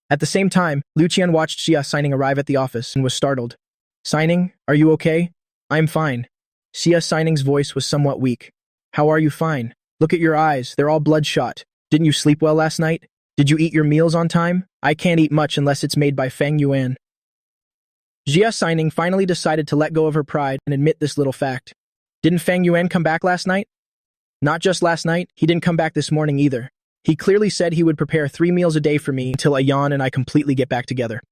At the same time, Liu Qian watched Xia Sennning arrive at the office and was startled. Sennning, are you okay? I'm fine. Xia Senning's voice was somewhat weak. How are you fine? Look at your eyes, they're all bloodshot. Didn't you sleep well last night? Did you eat your meals on time? I can't eat much unless it's made by Fang Yuan. Xia Sennning finally decided to let go of her pride and admit this little fact. Didn't Fang Yuan come back last night? Not just last night, he didn't come back this morning either. He clearly said he would prepare 3 meals a day for me until Ayan and I completely get back together.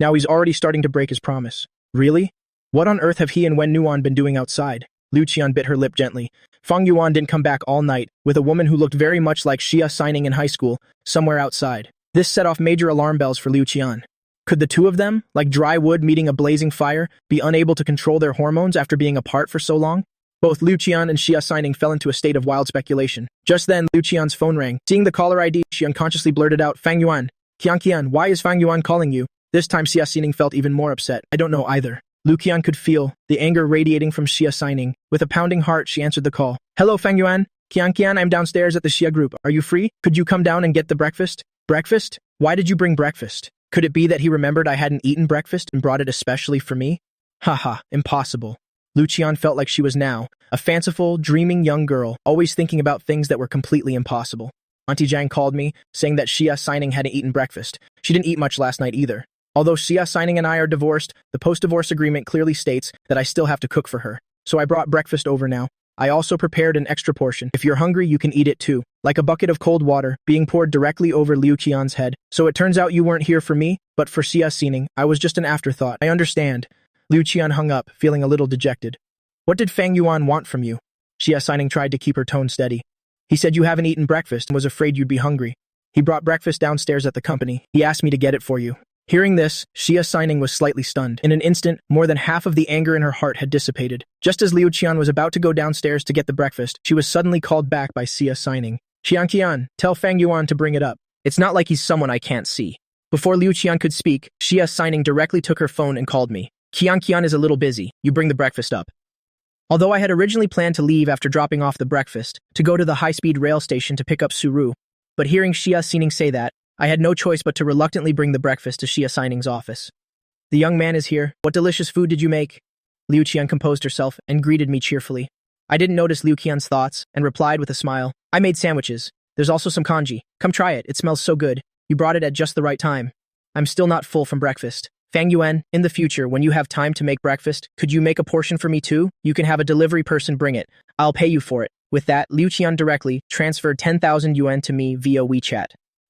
Now he's already starting to break his promise. Really? What on earth have he and Wen Nuan been doing outside? Liu Qian bit her lip gently. Fang Yuan didn't come back all night, with a woman who looked very much like Xia Sennning in high school, somewhere outside. This set off major alarm bells for Liu Qian. Could the two of them, like dry wood meeting a blazing fire, be unable to control their hormones after being apart for so long? Both Liu Qian and Xia Signing fell into a state of wild speculation. Just then, Liu Qian's phone rang. Seeing the caller ID, she unconsciously blurted out, Fang Yuan. Qian, why is Fang Yuan calling you? This time Xia Signing felt even more upset. I don't know either. Liu Qian could feel the anger radiating from Xia Signing. With a pounding heart, she answered the call. Hello, Fang Yuan. Qian, I'm downstairs at the Xia group. Are you free? Could you come down and get the breakfast? Breakfast? Why did you bring breakfast? Could it be that he remembered I hadn't eaten breakfast and brought it especially for me? Haha, impossible. Liu Qian felt like she was now a fanciful, dreaming young girl, always thinking about things that were completely impossible. Auntie Zhang called me, saying that Xia Signing hadn't eaten breakfast. She didn't eat much last night either. Although Xia Signing and I are divorced, the post-divorce agreement clearly states that I still have to cook for her. So I brought breakfast over now. I also prepared an extra portion. If you're hungry, you can eat it too. Like a bucket of cold water, being poured directly over Liu Qian's head. So it turns out you weren't here for me, but for Xia Signing. I was just an afterthought. I understand. Liu Qian hung up, feeling a little dejected. What did Fang Yuan want from you? Xia Signing tried to keep her tone steady. He said you haven't eaten breakfast and was afraid you'd be hungry. He brought breakfast downstairs at the company. He asked me to get it for you. Hearing this, Xia Signing was slightly stunned. In an instant, more than half of the anger in her heart had dissipated. Just as Liu Qian was about to go downstairs to get the breakfast, she was suddenly called back by Xia Signing. Qian, tell Fang Yuan to bring it up. It's not like he's someone I can't see. Before Liu Qian could speak, Xia Signing directly took her phone and called me. Qian is a little busy. You bring the breakfast up. Although I had originally planned to leave after dropping off the breakfast, to go to the high-speed rail station to pick up Suru, but hearing Xia Signing say that, I had no choice but to reluctantly bring the breakfast to Xia Signing's office. The young man is here. What delicious food did you make? Liu Qian composed herself and greeted me cheerfully. I didn't notice Liu Qian's thoughts and replied with a smile. I made sandwiches. There's also some congee. Come try it. It smells so good. You brought it at just the right time. I'm still not full from breakfast. Fang Yuan, in the future, when you have time to make breakfast, could you make a portion for me too? You can have a delivery person bring it. I'll pay you for it. With that, Liu Qian directly transferred 10,000 yuan to me via WeChat.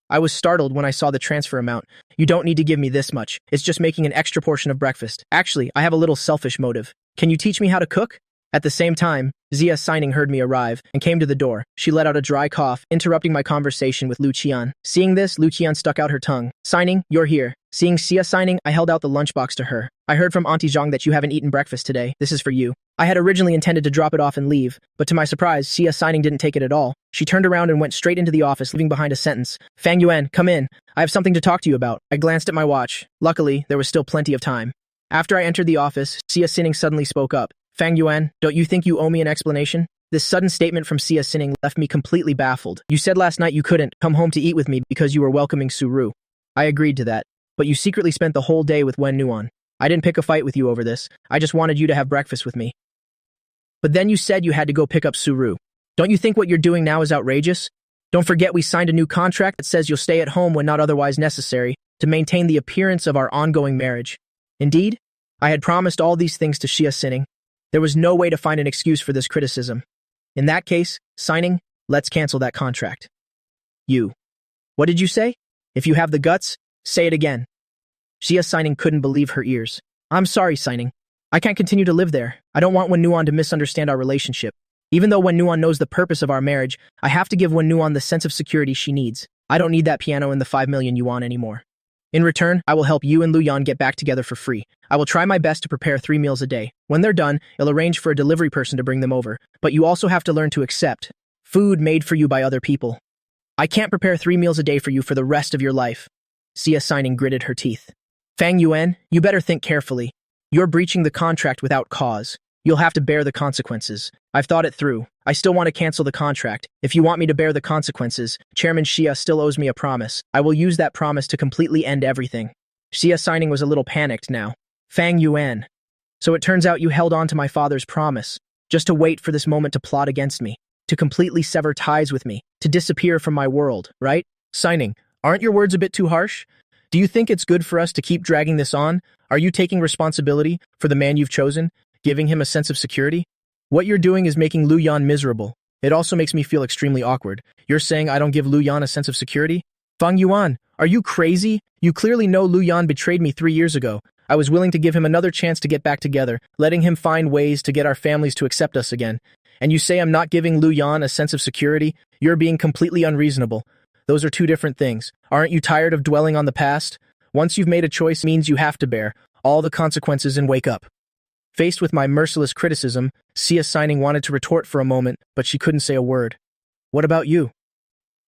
I was startled when I saw the transfer amount. You don't need to give me this much. It's just making an extra portion of breakfast. Actually, I have a little selfish motive. Can you teach me how to cook? At the same time, Xia Signing heard me arrive and came to the door. She let out a dry cough, interrupting my conversation with Liu Qian. Seeing this, Liu Qian stuck out her tongue. Signing, you're here. Seeing Xia Signing, I held out the lunchbox to her. I heard from Auntie Zhang that you haven't eaten breakfast today. This is for you. I had originally intended to drop it off and leave, but to my surprise, Xia Signing didn't take it at all. She turned around and went straight into the office, leaving behind a sentence. Fang Yuan, come in. I have something to talk to you about. I glanced at my watch. Luckily, there was still plenty of time. After I entered the office, Xia Signing suddenly spoke up. Fang Yuan, don't you think you owe me an explanation? This sudden statement from Xia Signing left me completely baffled. You said last night you couldn't come home to eat with me because you were welcoming Suru. I agreed to that, but you secretly spent the whole day with Wen Nuan. I didn't pick a fight with you over this. I just wanted you to have breakfast with me. But then you said you had to go pick up Suru. Don't you think what you're doing now is outrageous? Don't forget we signed a new contract that says you'll stay at home when not otherwise necessary to maintain the appearance of our ongoing marriage. Indeed, I had promised all these things to Xia Signing. There was no way to find an excuse for this criticism. In that case, Signing, let's cancel that contract. You. What did you say? If you have the guts, say it again. Xia Signing couldn't believe her ears. I'm sorry, Signing. I can't continue to live there. I don't want Wen Nuan to misunderstand our relationship. Even though Wen Nuan knows the purpose of our marriage, I have to give Wen Nuan the sense of security she needs. I don't need that piano and the 5 million yuan anymore. In return, I will help you and Lu Yan get back together for free. I will try my best to prepare 3 meals a day. When they're done, I'll arrange for a delivery person to bring them over. But you also have to learn to accept food made for you by other people. I can't prepare 3 meals a day for you for the rest of your life. Xia Signing gritted her teeth. Fang Yuan, you better think carefully. You're breaching the contract without cause. You'll have to bear the consequences. I've thought it through. I still want to cancel the contract. If you want me to bear the consequences, Chairman Xia still owes me a promise. I will use that promise to completely end everything. Xia Signing was a little panicked now. Fang Yuan. So it turns out you held on to my father's promise, just to wait for this moment to plot against me, to completely sever ties with me, to disappear from my world, right? Signing, aren't your words a bit too harsh? Do you think it's good for us to keep dragging this on? Are you taking responsibility for the man you've chosen, giving him a sense of security? What you're doing is making Lu Yan miserable. It also makes me feel extremely awkward. You're saying I don't give Lu Yan a sense of security? Fang Yuan, are you crazy? You clearly know Lu Yan betrayed me 3 years ago. I was willing to give him another chance to get back together, letting him find ways to get our families to accept us again. And you say I'm not giving Lu Yan a sense of security? You're being completely unreasonable. Those are two different things. Aren't you tired of dwelling on the past? Once you've made a choice means you have to bear all the consequences and wake up. Faced with my merciless criticism, Sia Signing wanted to retort for a moment, but she couldn't say a word. What about you?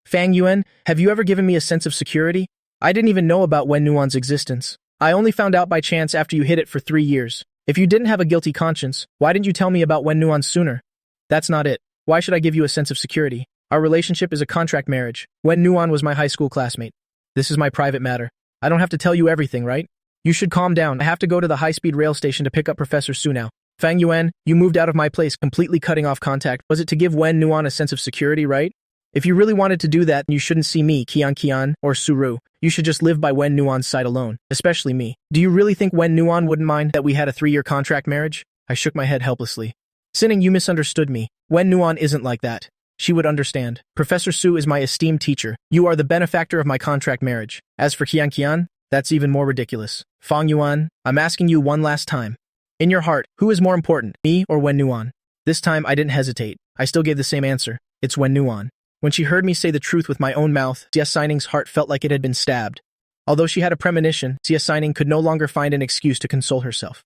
Fang Yuan, have you ever given me a sense of security? I didn't even know about Wen Nuan's existence. I only found out by chance after you hid it for 3 years. If you didn't have a guilty conscience, why didn't you tell me about Wen Nuan sooner? That's not it. Why should I give you a sense of security? Our relationship is a contract marriage. Wen Nuan was my high school classmate. This is my private matter. I don't have to tell you everything, right? You should calm down. I have to go to the high-speed rail station to pick up Professor Su now. Fang Yuan, you moved out of my place, completely cutting off contact. Was it to give Wen Nuan a sense of security, right? If you really wanted to do that, you shouldn't see me, Qian, or Suru. You should just live by Wen Nuan's side alone, especially me. Do you really think Wen Nuan wouldn't mind that we had a 3-year contract marriage? I shook my head helplessly. Sinning, you misunderstood me. Wen Nuan isn't like that. She would understand. Professor Su is my esteemed teacher. You are the benefactor of my contract marriage. As for Qian, that's even more ridiculous. Fang Yuan, I'm asking you one last time. In your heart, who is more important, me or Wen Nuan? This time I didn't hesitate. I still gave the same answer. It's Wen Nuan. When she heard me say the truth with my own mouth, Sia Sining's heart felt like it had been stabbed. Although she had a premonition, Sia Sining could no longer find an excuse to console herself.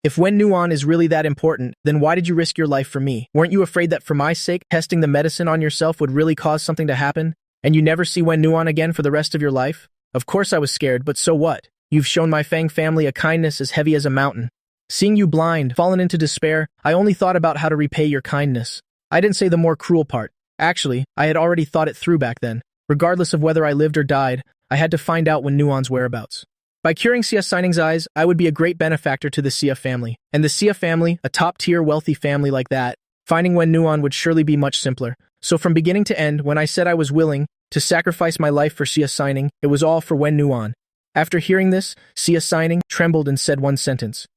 If Wen Nuan is really that important, then why did you risk your life for me? Weren't you afraid that for my sake, testing the medicine on yourself would really cause something to happen, and you never see Wen Nuan again for the rest of your life? Of course I was scared, but so what? You've shown my Fang family a kindness as heavy as a mountain. Seeing you blind, fallen into despair, I only thought about how to repay your kindness. I didn't say the more cruel part. Actually, I had already thought it through back then. Regardless of whether I lived or died, I had to find out Wen Nuan's whereabouts. By curing Sia Sining's eyes, I would be a great benefactor to the Sia family. And the Sia family, a top-tier wealthy family like that, finding Wen Nuan would surely be much simpler. So from beginning to end, when I said I was willing to sacrifice my life for Sia Sining, it was all for Wen Nuan. After hearing this, Sia Sining trembled and said one sentence.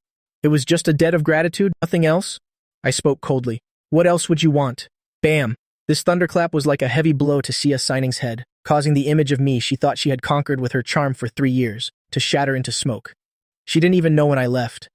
It was just a debt of gratitude, nothing else? I spoke coldly. What else would you want? Bam! This thunderclap was like a heavy blow to Sia Sining's head, causing the image of me she thought she had conquered with her charm for 3 years to shatter into smoke. She didn't even know when I left.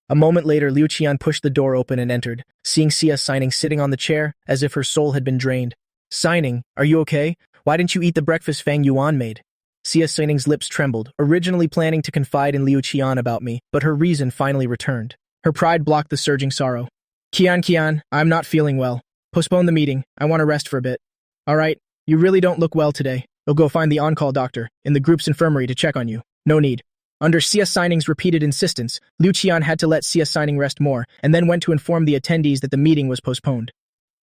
A moment later, Liu Qian pushed the door open and entered, seeing Sia Sining sitting on the chair as if her soul had been drained. Sining, are you okay? Why didn't you eat the breakfast Fang Yuan made? Sia Sining's lips trembled, originally planning to confide in Liu Qian about me, but her reason finally returned. Her pride blocked the surging sorrow. Qian, I'm not feeling well. Postpone the meeting. I want to rest for a bit. All right, you really don't look well today. You'll go find the on-call doctor in the group's infirmary to check on you. No need. Under Sia Sining's repeated insistence, Liu Qian had to let Sia Sining rest more, and then went to inform the attendees that the meeting was postponed.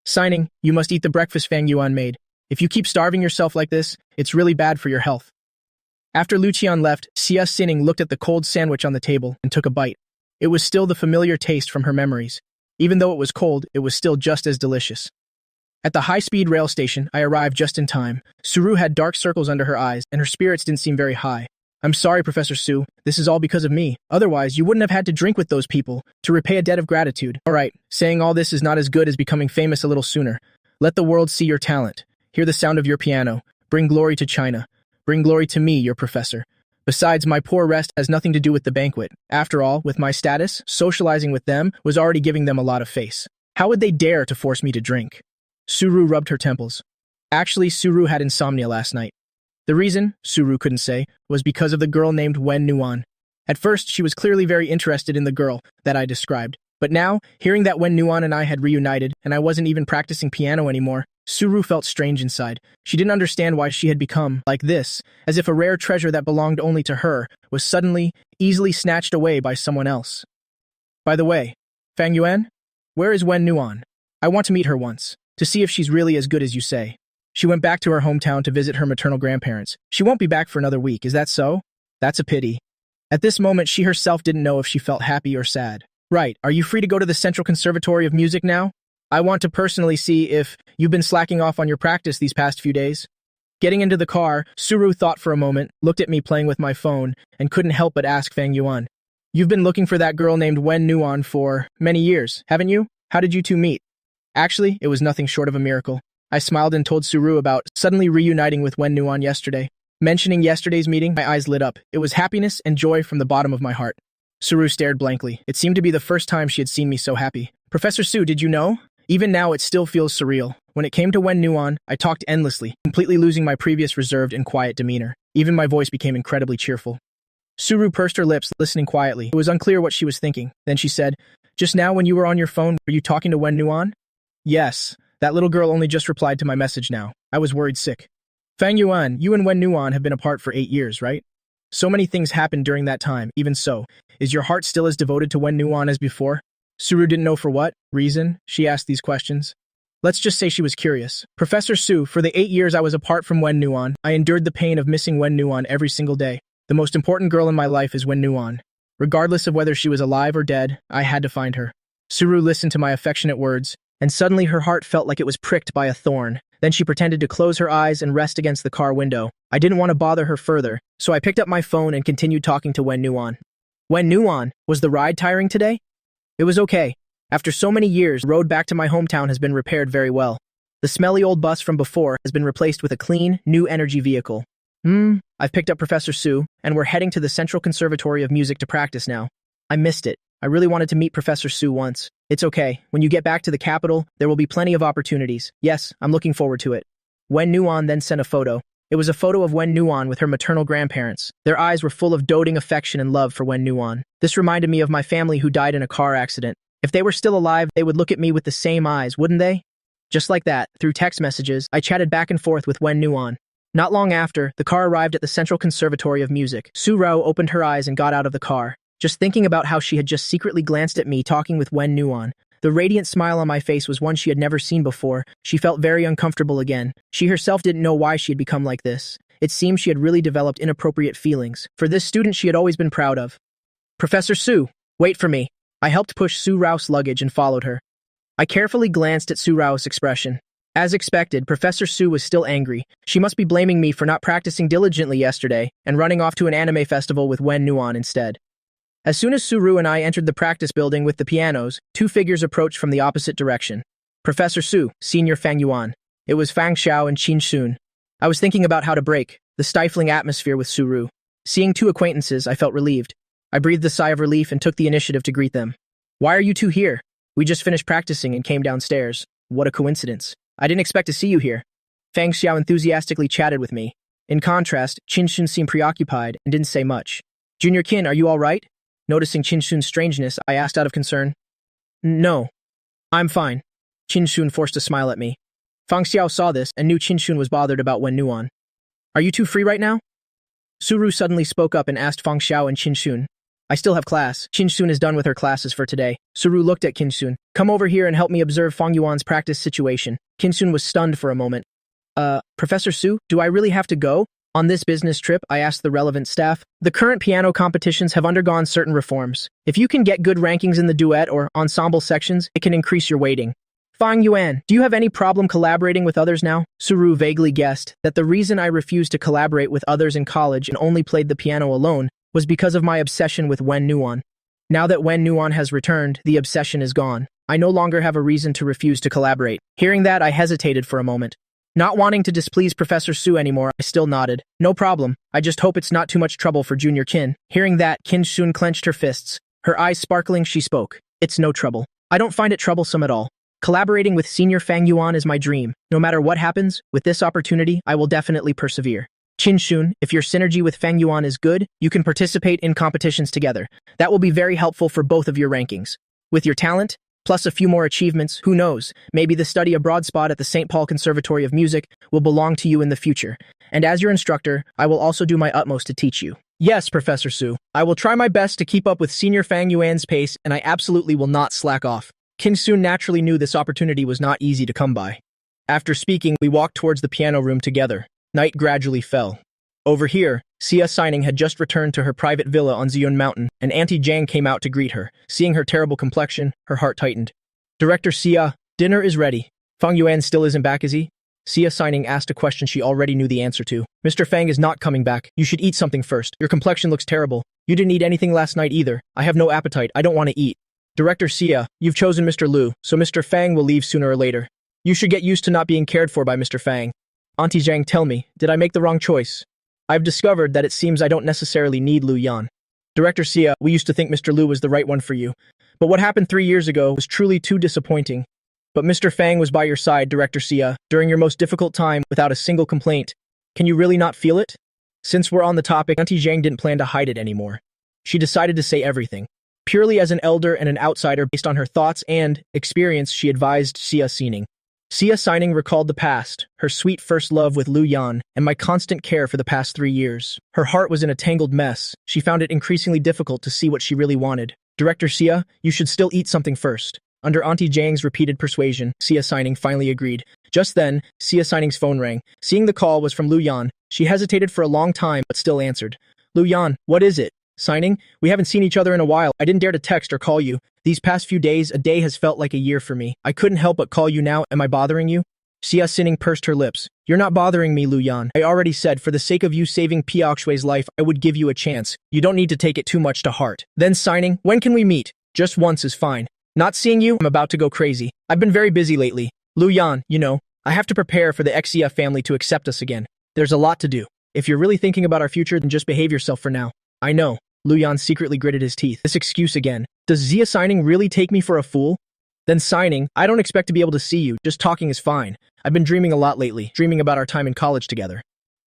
Sining, you must eat the breakfast Fang Yuan made. If you keep starving yourself like this, it's really bad for your health. After Liu Qian left, Sia Sining looked at the cold sandwich on the table and took a bite. It was still the familiar taste from her memories. Even though it was cold, it was still just as delicious. At the high-speed rail station, I arrived just in time. Suru had dark circles under her eyes, and her spirits didn't seem very high. I'm sorry, Professor Su. This is all because of me. Otherwise, you wouldn't have had to drink with those people to repay a debt of gratitude. All right, saying all this is not as good as becoming famous a little sooner. Let the world see your talent. Hear the sound of your piano. Bring glory to China. Bring glory to me, your professor. Besides, my poor rest has nothing to do with the banquet. After all, with my status, socializing with them was already giving them a lot of face. How would they dare to force me to drink? Suru rubbed her temples. Actually, Suru had insomnia last night. The reason, Suru couldn't say, was because of the girl named Wen Nuan. At first, she was clearly very interested in the girl that I described. But now, hearing that Wen Nuan and I had reunited, and I wasn't even practicing piano anymore, Suru felt strange inside. She didn't understand why she had become like this, as if a rare treasure that belonged only to her was suddenly, easily snatched away by someone else. By the way, Fang Yuan, where is Wen Nuan? I want to meet her once, to see if she's really as good as you say. She went back to her hometown to visit her maternal grandparents. She won't be back for another week, is that so? That's a pity. At this moment, she herself didn't know if she felt happy or sad. Right, are you free to go to the Central Conservatory of Music now? I want to personally see if you've been slacking off on your practice these past few days. Getting into the car, Suru thought for a moment, looked at me playing with my phone, and couldn't help but ask Fang Yuan. You've been looking for that girl named Wen Nuan for many years, haven't you? How did you two meet? Actually, it was nothing short of a miracle. I smiled and told Suru about suddenly reuniting with Wen Nuan yesterday. Mentioning yesterday's meeting, my eyes lit up. It was happiness and joy from the bottom of my heart. Suru stared blankly. It seemed to be the first time she had seen me so happy. Professor Su, did you know? Even now, it still feels surreal. When it came to Wen Nuan, I talked endlessly, completely losing my previous reserved and quiet demeanor. Even my voice became incredibly cheerful. Suru pursed her lips, listening quietly. It was unclear what she was thinking. Then she said, Just now when you were on your phone, were you talking to Wen Nuan? Yes, that little girl only just replied to my message now. I was worried sick. Fang Yuan, you and Wen Nuan have been apart for 8 years, right? So many things happened during that time. Even so, is your heart still as devoted to Wen Nuan as before? Suru didn't know for what reason she asked these questions. Let's just say she was curious. Professor Su, for the 8 years I was apart from Wen Nuan, I endured the pain of missing Wen Nuan every single day. The most important girl in my life is Wen Nuan. Regardless of whether she was alive or dead, I had to find her. Suru listened to my affectionate words, and suddenly her heart felt like it was pricked by a thorn. Then she pretended to close her eyes and rest against the car window. I didn't want to bother her further, so I picked up my phone and continued talking to Wen Nuan. Wen Nuan, was the ride tiring today? It was okay. After so many years, the road back to my hometown has been repaired very well. The smelly old bus from before has been replaced with a clean, new energy vehicle. I've picked up Professor Su, and we're heading to the Central Conservatory of Music to practice now. I missed it. I really wanted to meet Professor Su once. It's okay. When you get back to the capital, there will be plenty of opportunities. Yes, I'm looking forward to it. Wen Nuan then sent a photo. It was a photo of Wen Nuan with her maternal grandparents. Their eyes were full of doting affection and love for Wen Nuan. This reminded me of my family who died in a car accident. If they were still alive, they would look at me with the same eyes, wouldn't they? Just like that, through text messages, I chatted back and forth with Wen Nuan. Not long after, the car arrived at the Central Conservatory of Music. Su Rao opened her eyes and got out of the car. Just thinking about how she had just secretly glanced at me talking with Wen Nuan. The radiant smile on my face was one she had never seen before. She felt very uncomfortable again. She herself didn't know why she had become like this. It seemed she had really developed inappropriate feelings. For this student she had always been proud of. Professor Su, wait for me. I helped push Su Rao's luggage and followed her. I carefully glanced at Su Rao's expression. As expected, Professor Su was still angry. She must be blaming me for not practicing diligently yesterday and running off to an anime festival with Wen Nuan instead. As soon as Suru and I entered the practice building with the pianos, two figures approached from the opposite direction. Professor Su, Senior Fang Yuan. It was Fang Xiao and Qin Xun. I was thinking about how to break the stifling atmosphere with Suru. Seeing two acquaintances, I felt relieved. I breathed a sigh of relief and took the initiative to greet them. Why are you two here? We just finished practicing and came downstairs. What a coincidence. I didn't expect to see you here. Fang Xiao enthusiastically chatted with me. In contrast, Qin Xun seemed preoccupied and didn't say much. Junior Qin, are you all right? Noticing Qin Xun's strangeness, I asked out of concern. No. I'm fine. Qin Xun forced a smile at me. Fang Xiao saw this and knew Qin Xun was bothered about Wen Nuan. Are you two free right now? Suru suddenly spoke up and asked Fang Xiao and Qin Xun. I still have class. Qin Xun is done with her classes for today. Suru looked at Qin Xun. Come over here and help me observe Fang Yuan's practice situation. Qin Xun was stunned for a moment. Professor Su, do I really have to go? On this business trip, I asked the relevant staff. The current piano competitions have undergone certain reforms. If you can get good rankings in the duet or ensemble sections, it can increase your weighting. Fang Yuan, do you have any problem collaborating with others now? Suru vaguely guessed that the reason I refused to collaborate with others in college and only played the piano alone was because of my obsession with Wen Nuan. Now that Wen Nuan has returned, the obsession is gone. I no longer have a reason to refuse to collaborate. Hearing that, I hesitated for a moment. Not wanting to displease Professor Su anymore, I still nodded. No problem. I just hope it's not too much trouble for Junior Qin. Hearing that, Qin Xun clenched her fists. Her eyes sparkling, she spoke. It's no trouble. I don't find it troublesome at all. Collaborating with Senior Fang Yuan is my dream. No matter what happens, with this opportunity, I will definitely persevere. Qin Xun, if your synergy with Fang Yuan is good, you can participate in competitions together. That will be very helpful for both of your rankings. With your talent, plus a few more achievements, who knows, maybe the study abroad spot at the St. Paul Conservatory of Music will belong to you in the future. And as your instructor, I will also do my utmost to teach you. Yes, Professor Su. I will try my best to keep up with Senior Fang Yuan's pace, and I absolutely will not slack off. Qin Xun naturally knew this opportunity was not easy to come by. After speaking, we walked towards the piano room together. Night gradually fell. Over here, Xia Signing had just returned to her private villa on Ziyun Mountain, and Auntie Zhang came out to greet her. Seeing her terrible complexion, her heart tightened. Director Xia, dinner is ready. Fang Yuan still isn't back, is he? Xia Signing asked a question she already knew the answer to. Mr. Fang is not coming back. You should eat something first. Your complexion looks terrible. You didn't eat anything last night either. I have no appetite. I don't want to eat. Director Xia, you've chosen Mr. Lu, so Mr. Fang will leave sooner or later. You should get used to not being cared for by Mr. Fang. Auntie Zhang, tell me, did I make the wrong choice? I've discovered that it seems I don't necessarily need Lu Yan. Director Xia, we used to think Mr. Lu was the right one for you. But what happened 3 years ago was truly too disappointing. But Mr. Fang was by your side, Director Xia, during your most difficult time without a single complaint. Can you really not feel it? Since we're on the topic, Auntie Zhang didn't plan to hide it anymore. She decided to say everything. Purely as an elder and an outsider based on her thoughts and experience, she advised Xia Xining. Xia Xining recalled the past, her sweet first love with Lu Yan, and my constant care for the past 3 years. Her heart was in a tangled mess. She found it increasingly difficult to see what she really wanted. Director Xia, you should still eat something first. Under Auntie Zhang's repeated persuasion, Xia Xining finally agreed. Just then, Xia Xining's phone rang. Seeing the call was from Lu Yan, she hesitated for a long time but still answered. Lu Yan, what is it? Xining, we haven't seen each other in a while. I didn't dare to text or call you. These past few days, a day has felt like a year for me. I couldn't help but call you now. Am I bothering you? Xia Xining pursed her lips. You're not bothering me, Lu Yan. I already said for the sake of you saving Piaoxue's life, I would give you a chance. You don't need to take it too much to heart. Then Xining, when can we meet? Just once is fine. Not seeing you, I'm about to go crazy. I've been very busy lately. Lu Yan, you know, I have to prepare for the Xia family to accept us again. There's a lot to do. If you're really thinking about our future, then just behave yourself for now. I know. Lu Yan secretly gritted his teeth. This excuse again. Does Xia Xining really take me for a fool? Then Xining, I don't expect to be able to see you. Just talking is fine. I've been dreaming a lot lately, dreaming about our time in college together.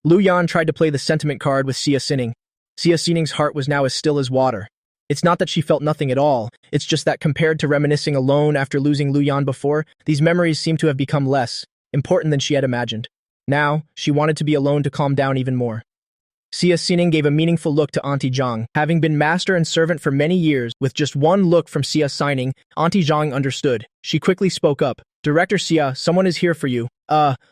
Lu Yan tried to play the sentiment card with Xia Xining. Xia Xining's heart was now as still as water. It's not that she felt nothing at all. It's just that compared to reminiscing alone after losing Lu Yan before, these memories seemed to have become less important than she had imagined. Now, she wanted to be alone to calm down even more. Xia Xining gave a meaningful look to Auntie Zhang. Having been master and servant for many years, with just one look from Xia Xining, Auntie Zhang understood. She quickly spoke up. Director Xia, someone is here for you.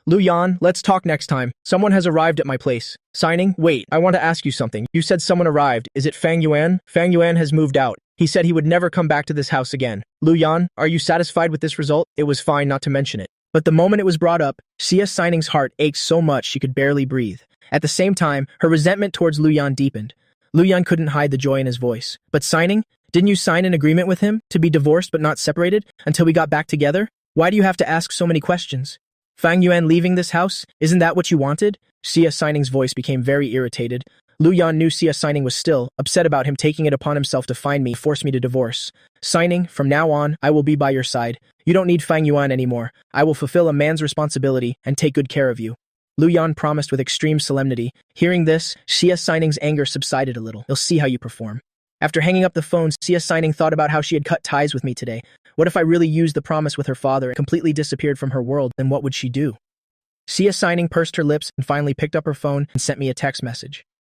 Lu Yan, let's talk next time. Someone has arrived at my place. Xining, wait, I want to ask you something. You said someone arrived. Is it Fang Yuan? Fang Yuan has moved out. He said he would never come back to this house again. Lu Yan, are you satisfied with this result? It was fine not to mention it. But the moment it was brought up, Xia Xining's heart ached so much she could barely breathe. At the same time, her resentment towards Lu Yan deepened. Lu Yan couldn't hide the joy in his voice. But Xining, didn't you sign an agreement with him to be divorced but not separated until we got back together? Why do you have to ask so many questions? Fang Yuan leaving this house? Isn't that what you wanted? Xia Xining's voice became very irritated. Lu Yan knew Xia Xining was still upset about him taking it upon himself to find me, force me to divorce. Xining, from now on, I will be by your side. You don't need Fang Yuan anymore. I will fulfill a man's responsibility and take good care of you. Lu Yan promised with extreme solemnity. Hearing this, Xia Xining's anger subsided a little. You'll see how you perform. After hanging up the phone, Xia Xining thought about how she had cut ties with me today. What if I really used the promise with her father and completely disappeared from her world? Then what would she do? Xia Xining pursed her lips and finally picked up her phone and sent me a text message.